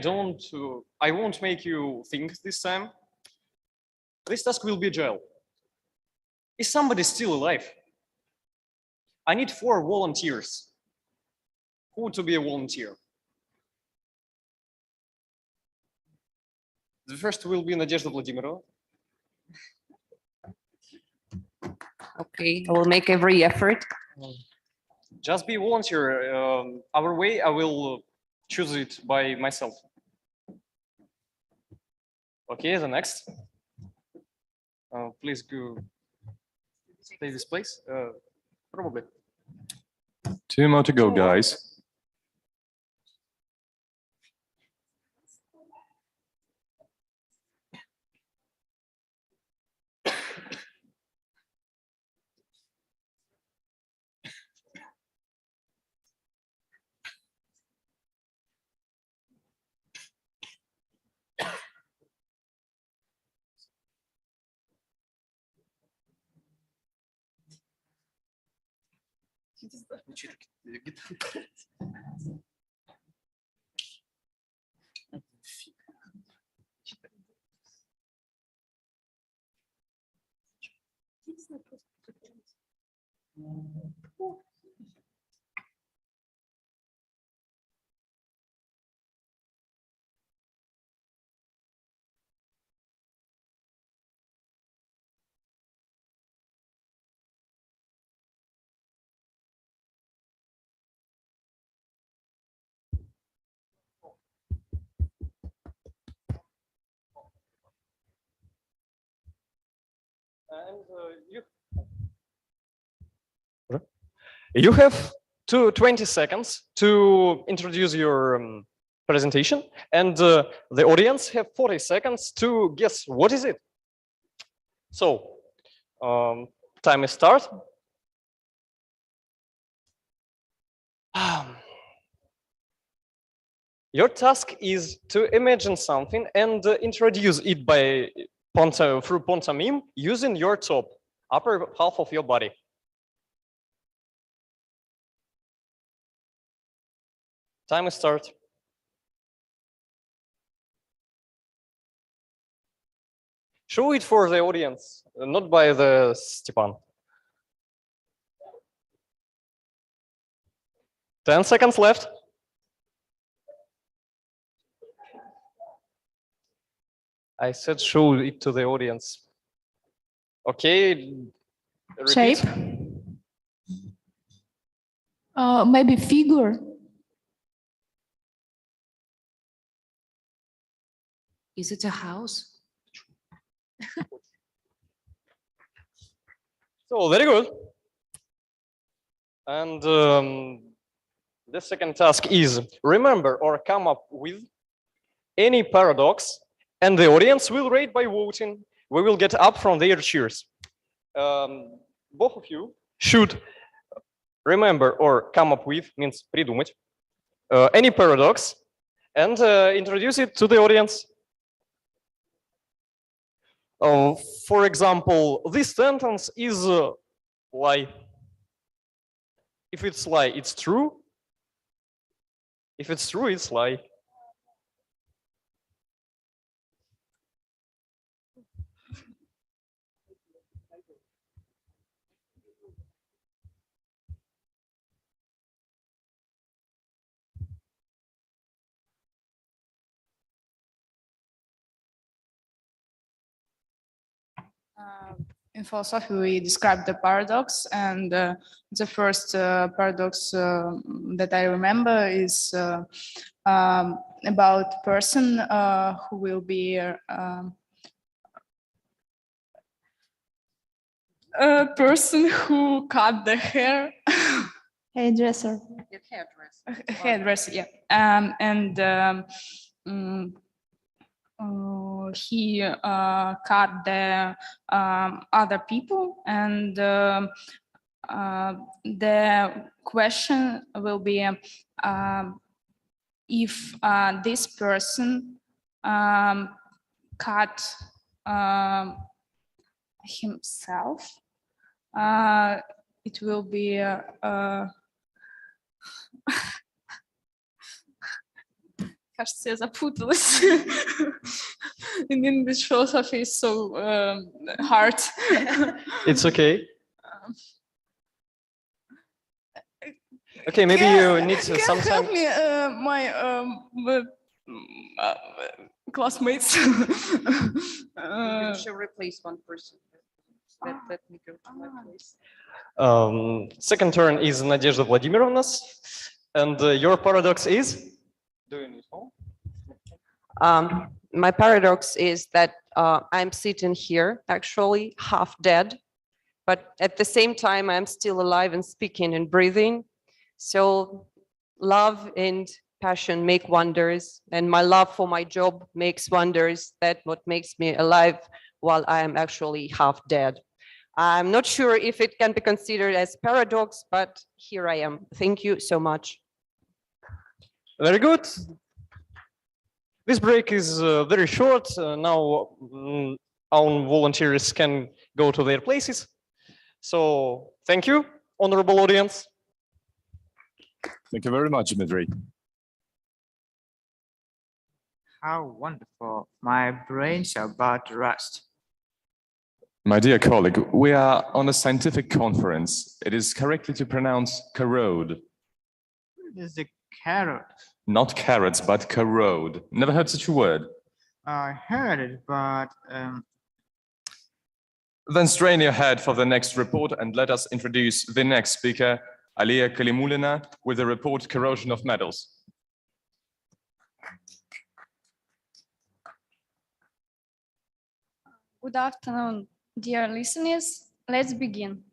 won't make you think this time. This task will be jail. Is somebody still alive? I need 4 volunteers. Who to be a volunteer? The first will be Nadezhda Vladimirovna. Okay, I will make every effort. Just be volunteer. Our way, I will choose it by myself. Okay, the next. Please go stay this place. Probably. 2 more to go, guys. And you have 20 seconds to introduce your presentation, and the audience have 40 seconds to guess what is it. So, time is start. Your task is to imagine something and introduce it by through pantomime using your top, upper half of your body. Time is start. Show it for the audience, not by the Stepan. 10 seconds left. I said show it to the audience. Okay. Repeat. Shape. Maybe figure. Is it a house? So very good. And the second task is remember or come up with any paradox, and the audience will rate by voting. We will get up from their chairs. Both of you should remember or come up with, means придумать, any paradox and introduce it to the audience. For example, this sentence is lie. If it's lie, it's true. If it's true, it's lie. In philosophy, we describe the paradox, and the first paradox that I remember is about person who will be a person who cut the hair. Hairdresser. Hairdresser, yeah. He cut the other people, and the question will be if this person cut himself, it will be Кажется, я запуталась. In English, philosophy is so hard. It's okay. Okay, maybe you need some time. Help me, my classmates. You should replace one person. Let me go to my place. Second turn is Nadezhda Vladimirovna's, and your paradox is? Do you need phone? My paradox is that I'm sitting here, actually half dead, but at the same time, I'm still alive and speaking and breathing. So love and passion make wonders, and my love for my job makes wonders. That's what makes me alive while I am actually half dead. I'm not sure if it can be considered as paradox, but here I am. Thank you so much. Very good. This break is very short. Now our volunteers can go to their places. So thank you, honorable audience. Thank you very much, Dmitry. How wonderful. My brains are about to rust. My dear colleague, we are on a scientific conference. It is correctly to pronounce corrode. What is the carrot? Not carrots, but corrode. Never heard such a word. I heard it, but Then strain your head for the next report and let us introduce the next speaker, Alia Kalimulina, with the report Corrosion of Metals. Good afternoon, dear listeners. Let's begin.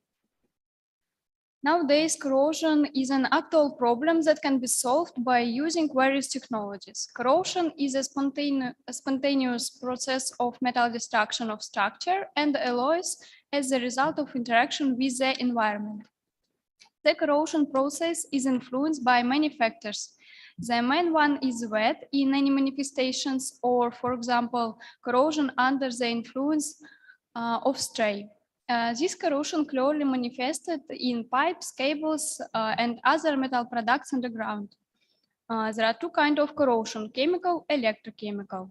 Nowadays, corrosion is an actual problem that can be solved by using various technologies. Corrosion is a spontaneous process of metal destruction of structure and alloys as a result of interaction with the environment. The corrosion process is influenced by many factors. The main one is wet in any manifestations, or for example, corrosion under the influence of stray. This corrosion clearly manifested in pipes, cables, and other metal products underground. There are two kinds of corrosion, chemical, electrochemical.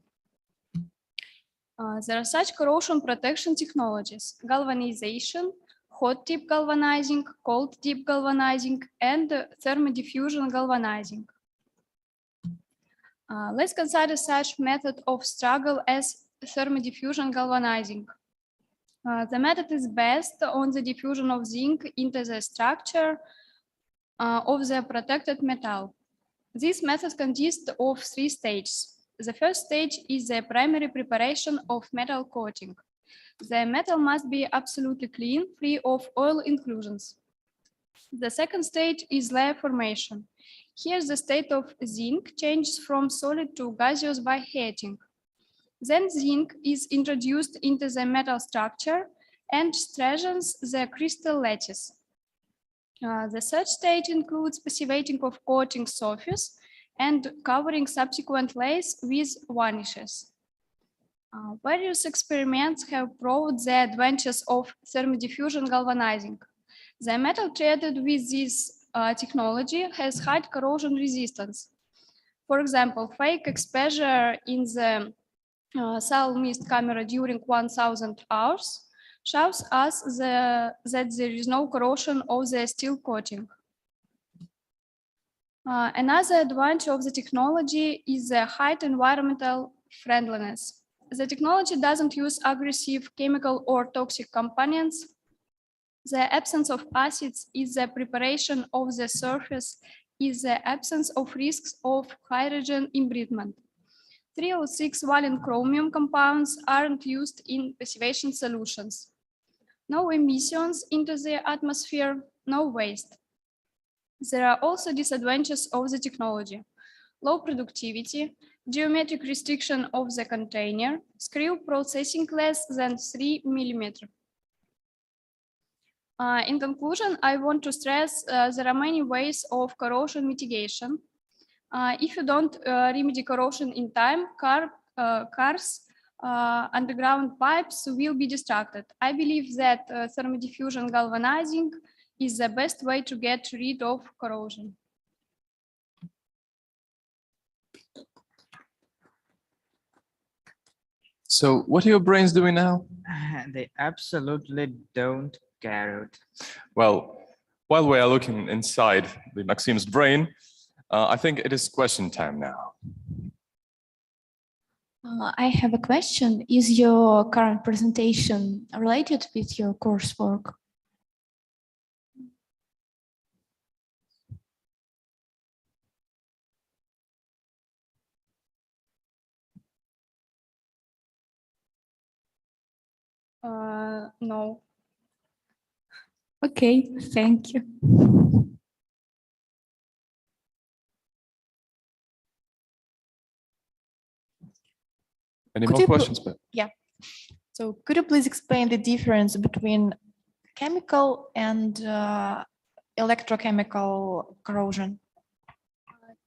There are such corrosion protection technologies: galvanization, hot dip galvanizing, cold dip galvanizing, and thermodiffusion galvanizing. Let's consider such method of struggle as thermodiffusion galvanizing. The method is based on the diffusion of zinc into the structure of the protected metal. This method consists of 3 stages. The first stage is the primary preparation of metal coating. The metal must be absolutely clean, free of oil inclusions. The second stage is layer formation. Here the state of zinc changes from solid to gaseous by heating. Then zinc is introduced into the metal structure and strengthens the crystal lattice. The third stage includes passivating of coating surface and covering subsequent layers with varnishes. Various experiments have proved the advantages of thermodiffusion galvanizing. The metal treated with this technology has high corrosion resistance. For example, fake exposure in the cell mist camera during 1000 hours shows us that there is no corrosion of the steel coating. Another advantage of the technology is the high environmental friendliness. The technology doesn't use aggressive chemical or toxic components. The absence of acids is the preparation of the surface, is the absence of risks of hydrogen embridgement. 306 valent chromium compounds aren't used in passivation solutions. No emissions into the atmosphere, no waste. There are also disadvantages of the technology: low productivity, geometric restriction of the container, screw processing less than 3 mm. In conclusion, I want to stress there are many ways of corrosion mitigation. If you don't remedy corrosion in time, cars, underground pipes will be destructed. I believe that thermodiffusion galvanizing is the best way to get rid of corrosion. So what are your brains doing now? They absolutely don't care it. Well, while we are looking inside the Maxim's brain, I think it is question time now. I have a question. Is your current presentation related with your coursework? No. Okay, thank you. Any more questions? Yeah. So could you please explain the difference between chemical and electrochemical corrosion?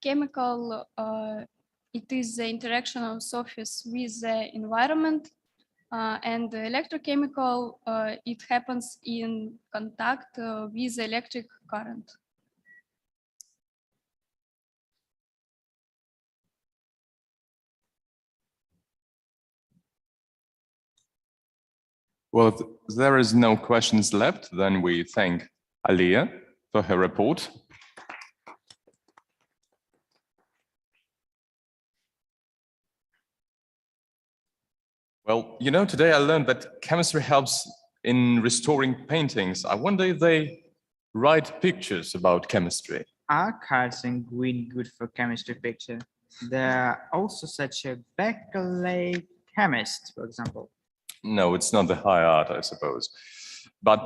Chemical, it is the interaction of surface with the environment, and the electrochemical, it happens in contact with electric current. Well, if there is no questions left, then we thank Alia for her report. Well, you know, today I learned that chemistry helps in restoring paintings. I wonder if they write pictures about chemistry. Are cards and green good for chemistry picture? There are also such a backlight chemist, for example. No, it's not the high art, I suppose. But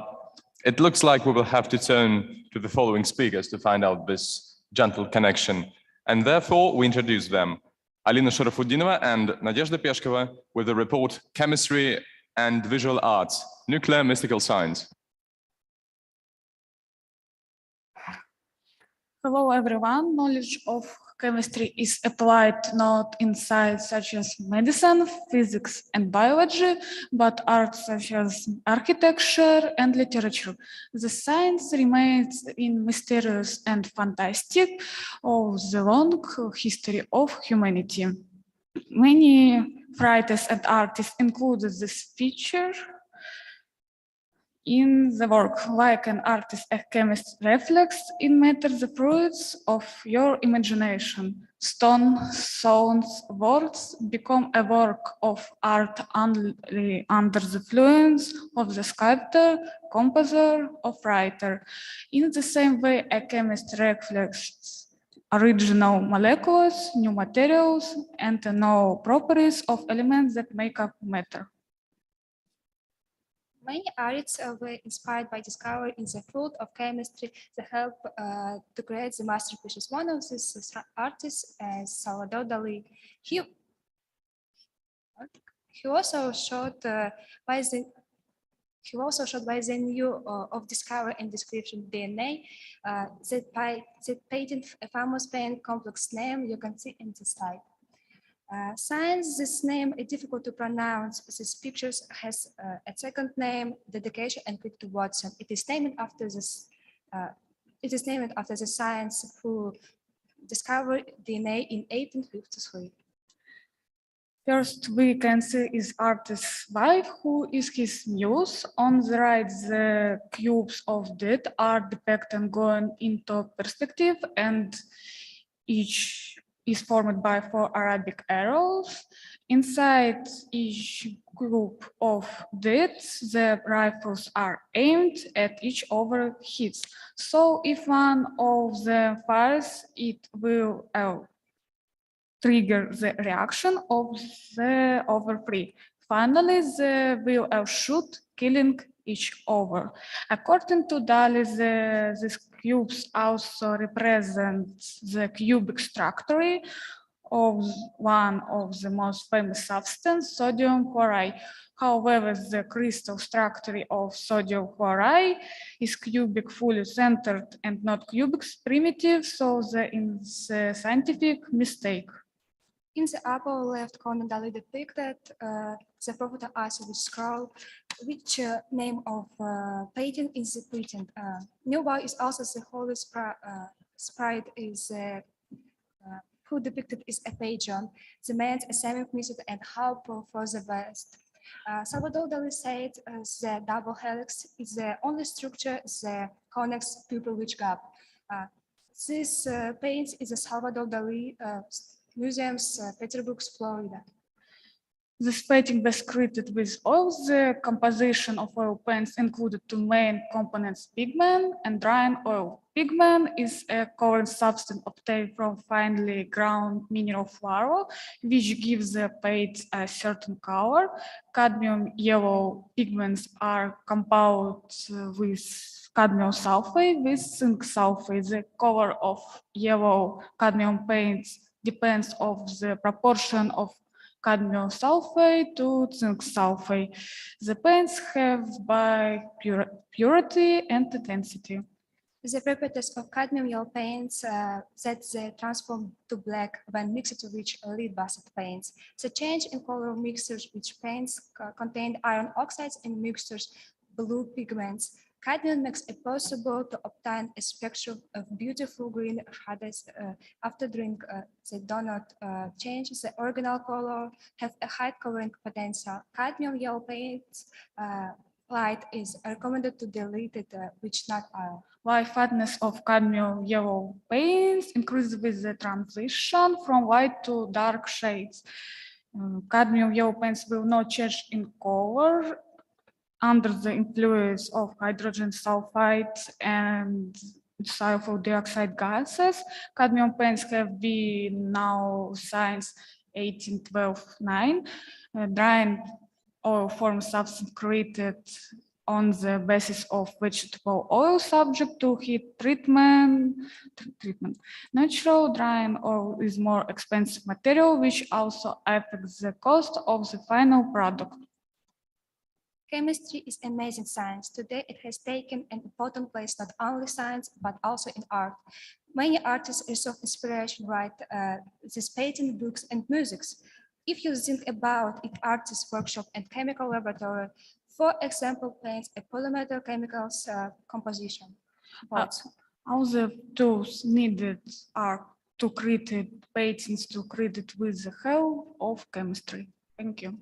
it looks like we will have to turn to the following speakers to find out this gentle connection. And therefore, we introduce them. Elena Shulgina and Nadezhda with the report Chemistry and Visual Arts, Nuclear Mystical Science. Hello, everyone. Knowledge of chemistry is applied not in science such as medicine, physics, and biology, but arts such as architecture and literature. The science remains in mysterious and fantastic of the long history of humanity. Many writers and artists included this feature in the work. Like an artist, a chemist reflects in matter the fruits of your imagination. Stone, sounds, words become a work of art only under the influence of the sculptor, composer, or writer. In the same way, a chemist reflects original molecules, new materials, and new properties of elements that make up matter. Many artists were inspired by discovery in the field of chemistry that help to create the masterpieces. One of these artists is Salvador Dali. He also showed by the new of discovery and description DNA that patent a famous paint complex name you can see in the slide. Since this name is difficult to pronounce, this picture has a second name, dedication, and quick to Watson. It is named after this. It is named after the scientist who discovered DNA in 1853. First, we can see is artist's wife, who is his muse. On the right, the cubes of death are depicted going into perspective, and each is formed by 4 Arabic arrows. Inside each group of deaths, the rifles are aimed at each other hits. So if one of them fires, it will trigger the reaction of the other 3. Finally, they will shoot, killing each other. According to Dali, these cubes also represent the cubic structure of one of the most famous substances, sodium chloride. However, the crystal structure of sodium chloride is cubic, fully centered, and not cubic, primitive, so there is a scientific mistake. In the upper left corner, Dali depicted the prophet acid scroll, which name of patent is the patent. Nearby is also the holy sprite is who depicted is a patron, the man's ascending method and hope for the best. Salvador Dali said the double helix is the only structure that connects people which gap. This paint is the Salvador Dali Museum's Petersburg, Florida. This painting was created with oil. The composition of oil paints included 2 main components, pigment and drying oil. Pigment is a coloring substance obtained from finely ground mineral flour, which gives the paint a certain color. Cadmium yellow pigments are compounded with cadmium sulfate with zinc sulfate. The color of yellow cadmium paints depends on the proportion of cadmium sulfate to zinc sulfate. The paints have by purity and intensity. The properties of cadmium yellow paints that they transform to black when mixed with lead based paints. The change in color of mixtures which paints contain iron oxides and mixtures blue pigments. Cadmium makes it possible to obtain a spectrum of beautiful green shades after drink. They do not change the original color, have a high coloring potential. Cadmium yellow paints light is recommended to delete it, which not are. While fatness of cadmium yellow paints increases with the transition from white to dark shades. Cadmium yellow paints will not change in color under the influence of hydrogen sulfide and sulfur dioxide gases. Cadmium paints have been now since 1812-9. Drying oil forms substance created on the basis of vegetable oil subject to heat treatment. Natural drying oil is more expensive material, which also affects the cost of the final product. Chemistry is amazing science. Today it has taken an important place not only in science, but also in art. Many artists receive inspiration, write these painting, books, and musics. If you think about it, artist workshop and chemical laboratory, for example, paints a polymetal chemicals composition. All the tools needed are to create paintings to create it with the help of chemistry. Thank you.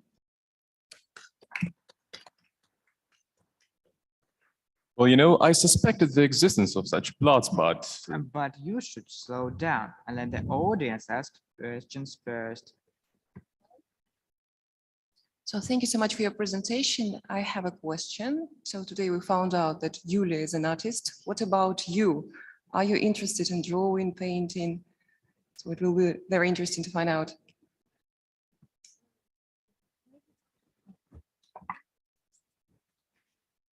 Well, you know, I suspected the existence of such plots, but But you should slow down and let the audience ask questions first. So thank you so much for your presentation. I have a question. So today we found out that Yulia is an artist. What about you? Are you interested in drawing, painting? So it will be very interesting to find out.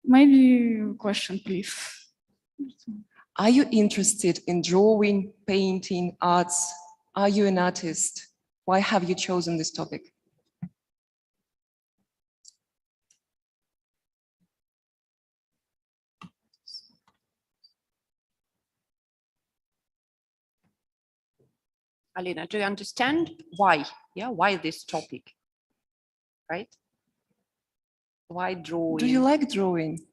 Maybe question, please. Are you interested in drawing, painting, arts? Are you an artist? Why have you chosen this topic? Alina, do you understand why? Yeah, why this topic? Right? Why drawing? Do you like drawing?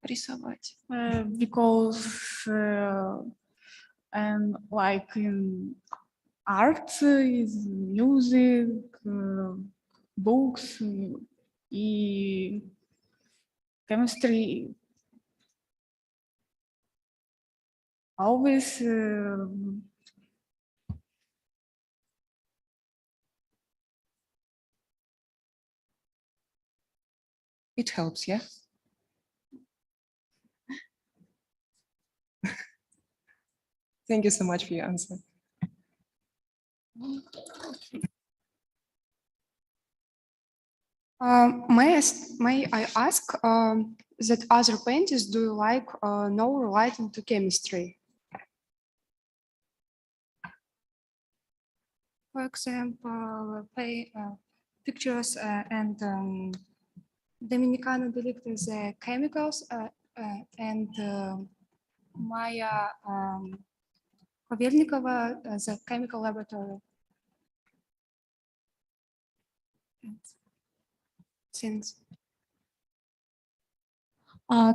Рисовать. Because and like in art is music, books, и chemistry always it helps, yeah? Thank you so much for your answer. May I ask that other paintings do you like no relating to chemistry? For example, pictures and Dominicano depict the chemicals and Maya Kovernikova, the chemical laboratory. Thanks.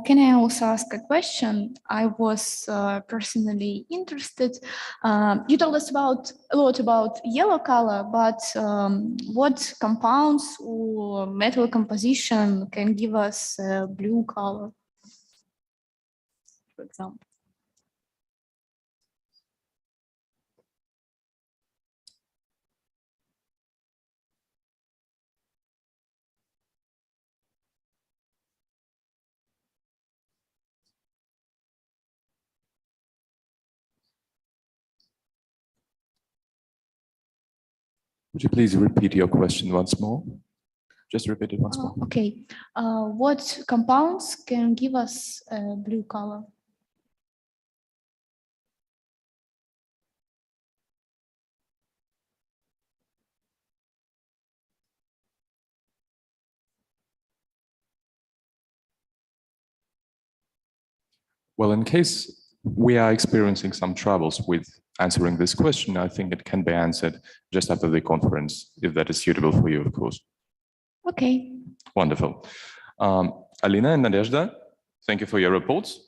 Can I also ask a question? I was personally interested. You told us a lot about yellow color, but what compounds or metal composition can give us blue color, for example? would you please repeat your question once more? Just repeat it once more. Okay. What compounds can give us blue color? Well, in case we are experiencing some troubles with answering this question, I think it can be answered just after the conference, if that is suitable for you, of course. Okay. Wonderful. Alina and Nadezhda, thank you for your reports.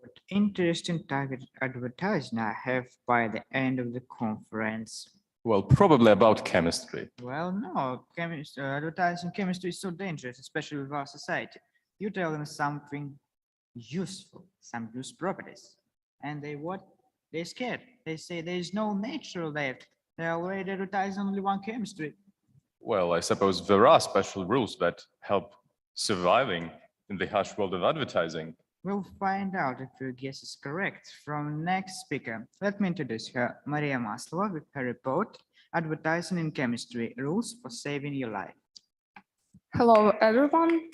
What interesting targeted advertising I have by the end of the conference? Well, probably about chemistry. Well, no, advertising chemistry is so dangerous, especially with our society. You tell them something useful, some use properties, and they what? They're scared. They say there is no nature left. They already advertise only one chemistry. Well, I suppose there are special rules that help surviving in the harsh world of advertising. We'll find out if your guess is correct from next speaker. Let me introduce her, Maria Maslova, with her report, Advertising in Chemistry, Rules for Saving Your Life. Hello, everyone.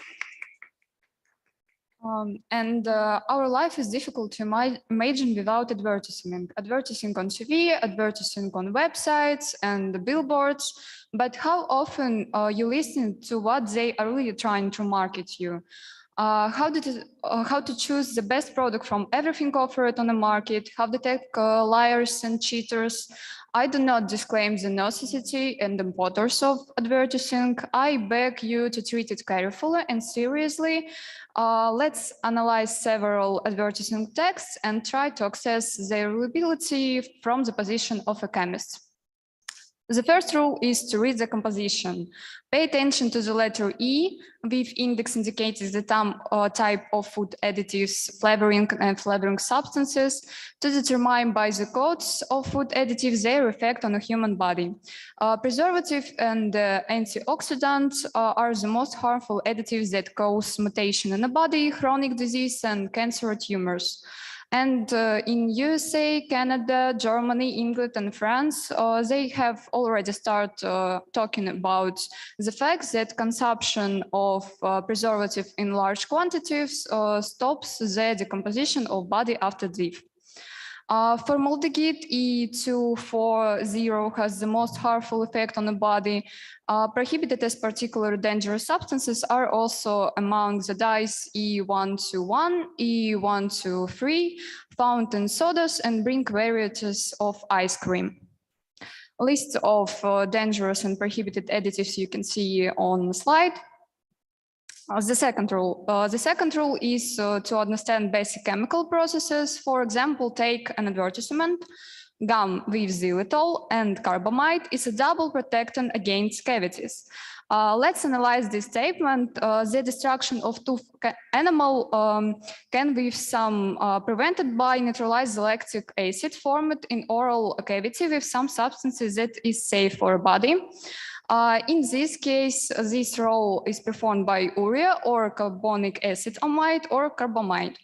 Our life is difficult to imagine without advertising. Advertising on TV, advertising on websites and billboards. But how often you listen to what they are really trying to market you? How to choose the best product from everything offered on the market? How to detect liars and cheaters? I do not disclaim the necessity and importance of advertising. I beg you to treat it carefully and seriously. Let's analyze several advertising texts and try to assess their reliability from the position of a chemist. The first rule is to read the composition. Pay attention to the letter E with index indicating the type of food additives, flavoring and flavoring substances to determine by the codes of food additives their effect on the human body. Preservative and antioxidants are the most harmful additives that cause mutation in the body, chronic disease and cancer tumors. And in USA, Canada, Germany, England, and France, they have already started talking about the fact that consumption of preservative in large quantities stops the decomposition of body after death. Formaldehyde E240 has the most harmful effect on the body. Prohibited as particularly dangerous substances are also among the dyes E121, E123, found in sodas and drink varieties of ice cream. List of dangerous and prohibited additives you can see on the slide. The second rule is to understand basic chemical processes. For example, take an advertisement. Gum with xylitol and carbamide is a double protectant against cavities. Let's analyze this statement. The destruction of tooth enamel can with some prevented by neutralized lactic acid formed in oral cavity with some substances that is safe for a body. In this case, this role is performed by urea or carbonic acid amide or carbamide.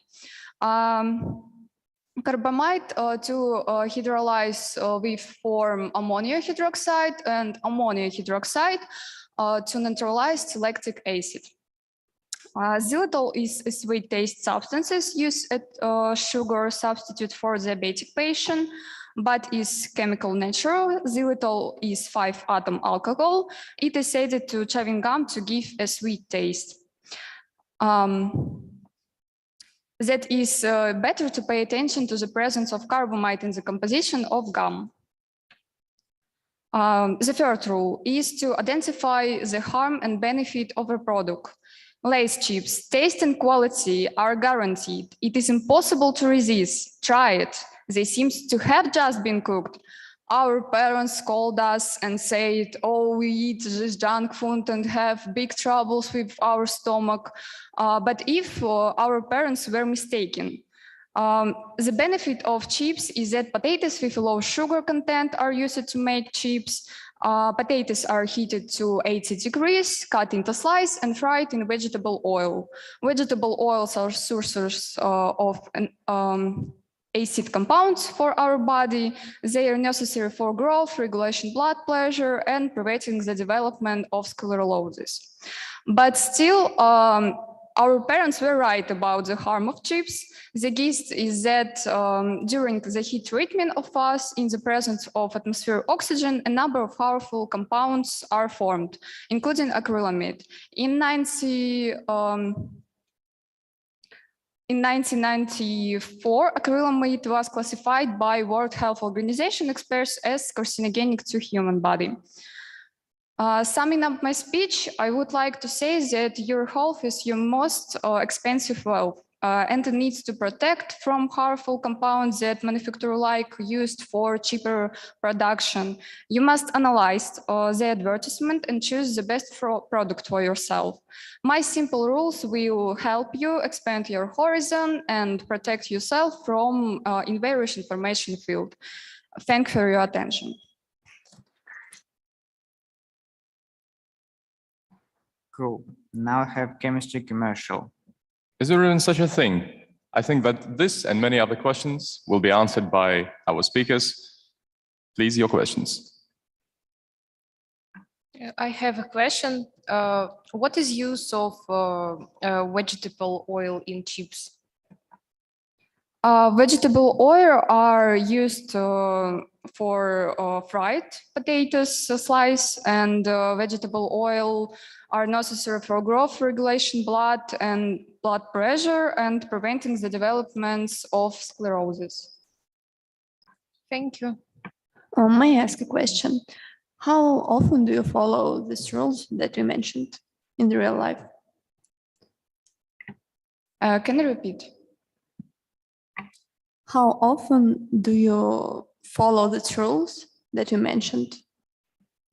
Carbamide to hydrolyze with form ammonia hydroxide and ammonia hydroxide to neutralize lactic acid. Xylitol is a sweet taste substance used as sugar substitute for diabetic patient, but is chemical natural. Xylitol is 5-atom alcohol. It is added to chewing gum to give a sweet taste. That is better to pay attention to the presence of carbamide in the composition of gum. The third rule is to identify the harm and benefit of a product. Lay's chips, taste and quality are guaranteed. It is impossible to resist. Try it. They seem to have just been cooked. Our parents called us and said, oh, we eat this junk food and have big troubles with our stomach. But if our parents were mistaken, the benefit of chips is that potatoes with low sugar content are used to make chips. Potatoes are heated to 80 degrees, cut into slices and fried in vegetable oil. Vegetable oils are sources of acid compounds for our body. They are necessary for growth, regulation blood pressure, and preventing the development of sclerosis. But still, our parents were right about the harm of chips. The gist is that during the heat treatment of us, in the presence of atmospheric oxygen, a number of powerful compounds are formed, including acrylamide. In 1994, acrylamide was classified by World Health Organization experts as carcinogenic to human body. Summing up my speech, I would like to say that your health is your most expensive wealth, and it needs to protect from harmful compounds that manufacturers like used for cheaper production. You must analyze the advertisement and choose the best product for yourself. My simple rules will help you expand your horizon and protect yourself from in various information field. Thank you for your attention. Cool. Now I have chemistry commercial. Is there even such a thing? I think that this and many other questions will be answered by our speakers. Please, your questions. I have a question. What is use of vegetable oil in chips? Vegetable oil are used for fried potatoes slice, and vegetable oil are necessary for growth regulation, blood and blood pressure, and preventing the developments of sclerosis. Thank you. May I ask a question? How often do you follow these rules that you mentioned in the real life? Can you repeat? How often do you follow the rules that you mentioned?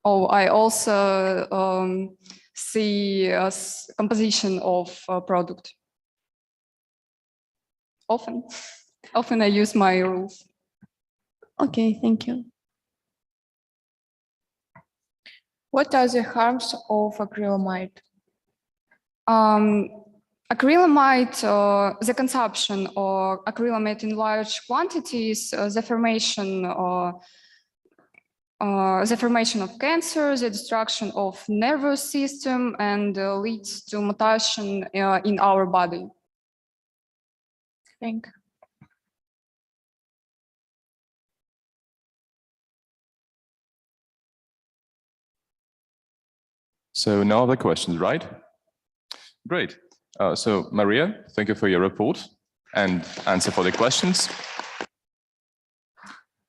Oh, I also see composition of product. Often. Often I use my rules. Okay, thank you. What are the harms of acrylamide? Acrylamide, the consumption of acrylamide in large quantities, the formation of cancer, the destruction of nervous system, and leads to mutation in our body. Thank you. So no other questions, right? Great. So Maria, thank you for your report and answer for the questions.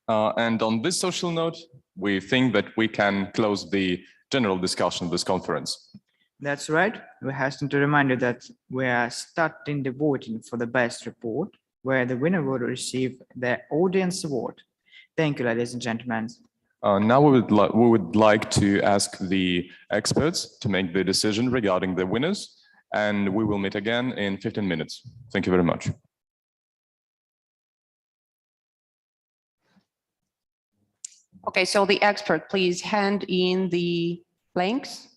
And on this social note, we think that we can close the general discussion of this conference. That's right. We hasten to remind you that we are starting the voting for the best report, where the winner will receive the audience award. Thank you, ladies and gentlemen. Now we would like to ask the experts to make the decision regarding the winners, and we will meet again in 15 minutes. Thank you very much. Okay, so the expert, please hand in the blanks.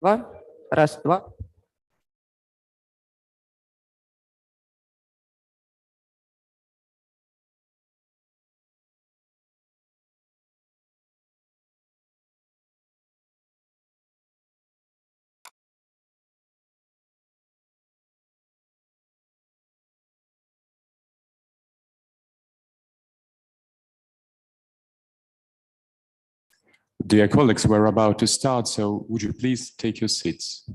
два. Раз, два. Dear colleagues, we're about to start, so would you please take your seats?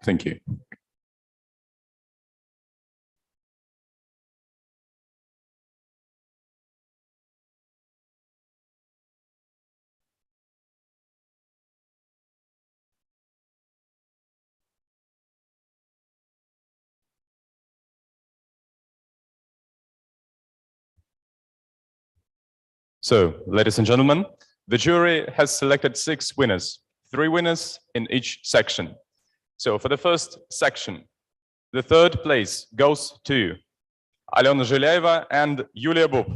Thank you. So, ladies and gentlemen, the jury has selected 6 winners, 3 winners in each section. So for the first section, the 3rd place goes to Alena Shulgina and Yulia Bub.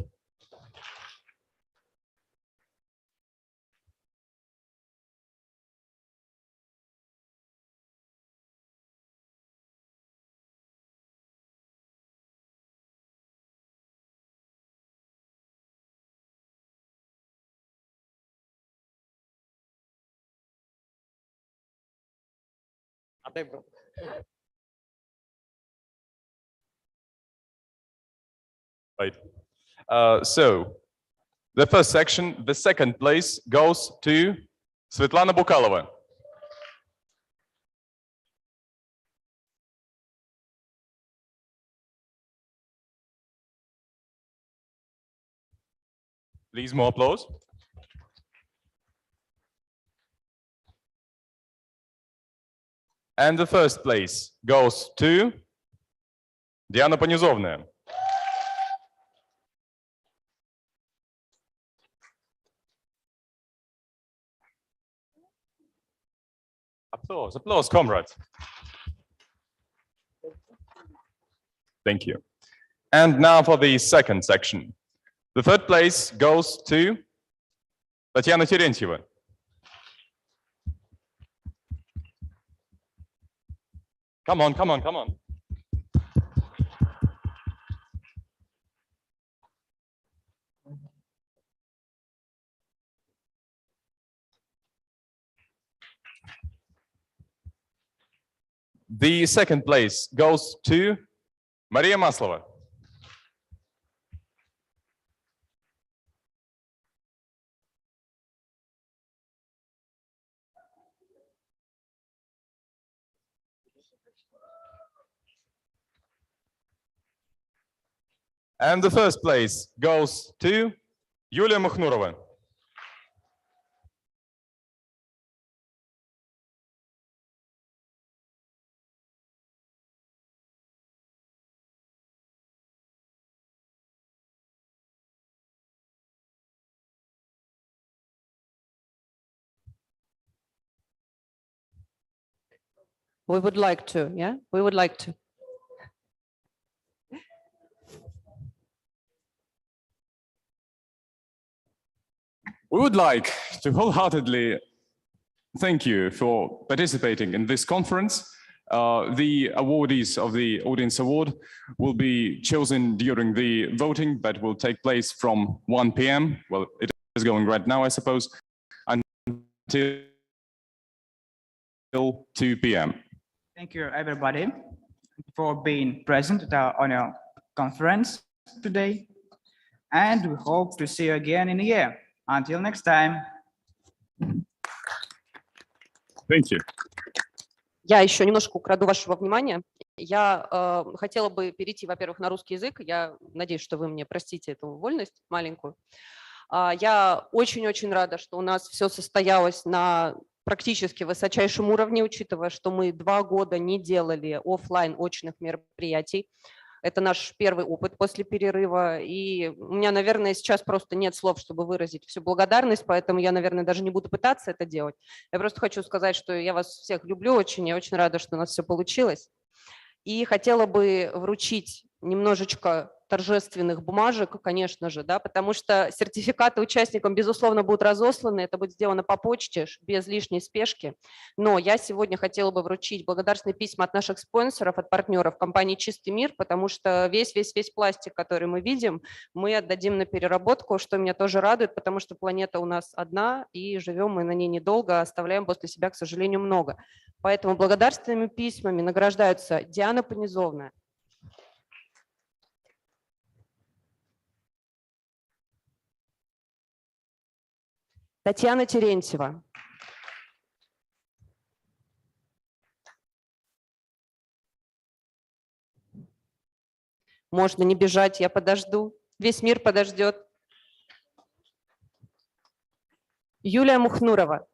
Right. So the first section, the 2nd place goes to Svetlana Bukalova. Please, more applause. And the 1st place goes to Diana Ponizovnaya. Applause, applause, comrades. Thank you. And now for the 2nd section. The 3rd place goes to Tatiana Terentьева. Come on, come on, come on. The 2nd place goes to Maria Maslova. And the 1st place goes to Yulia Mukhnurova. We would like to, yeah? We would like to. We would like to wholeheartedly thank you for participating in this conference. The awardees of the Audience Award will be chosen during the voting that will take place from 1 p.m. Well, it is going right now, I suppose, until 2 p.m. Thank you, everybody, for being present at our conference today. And we hope to see you again in a year. Until next time. Thank you. Я еще немножко украду вашего внимания. Я хотела бы перейти, во-первых, на русский язык. Я надеюсь, что вы мне простите эту вольность маленькую. Я очень-очень рада, что у нас все состоялось на практически высочайшем уровне, учитывая, что мы 2 года не делали офлайн очных мероприятий. Это наш первый опыт после перерыва, и у меня, наверное, сейчас просто нет слов, чтобы выразить всю благодарность, поэтому я, наверное, даже не буду пытаться это делать. Я просто хочу сказать, что я вас всех люблю очень, я очень рада, что у нас все получилось. И хотела бы вручить немножечко торжественных бумажек, конечно же, да, потому что сертификаты участникам, безусловно, будут разосланы, это будет сделано по почте, без лишней спешки. Но я сегодня хотела бы вручить благодарственные письма от наших спонсоров, от партнеров компании «Чистый мир», потому что весь пластик, который мы видим, мы отдадим на переработку, что меня тоже радует, потому что планета у нас одна, и живем мы на ней недолго, оставляем после себя, к сожалению, много. Поэтому благодарственными письмами награждаются Диана Понизовная, Татьяна Терентьева, можно не бежать, я подожду, весь мир подождет, Юлия Мухнурова,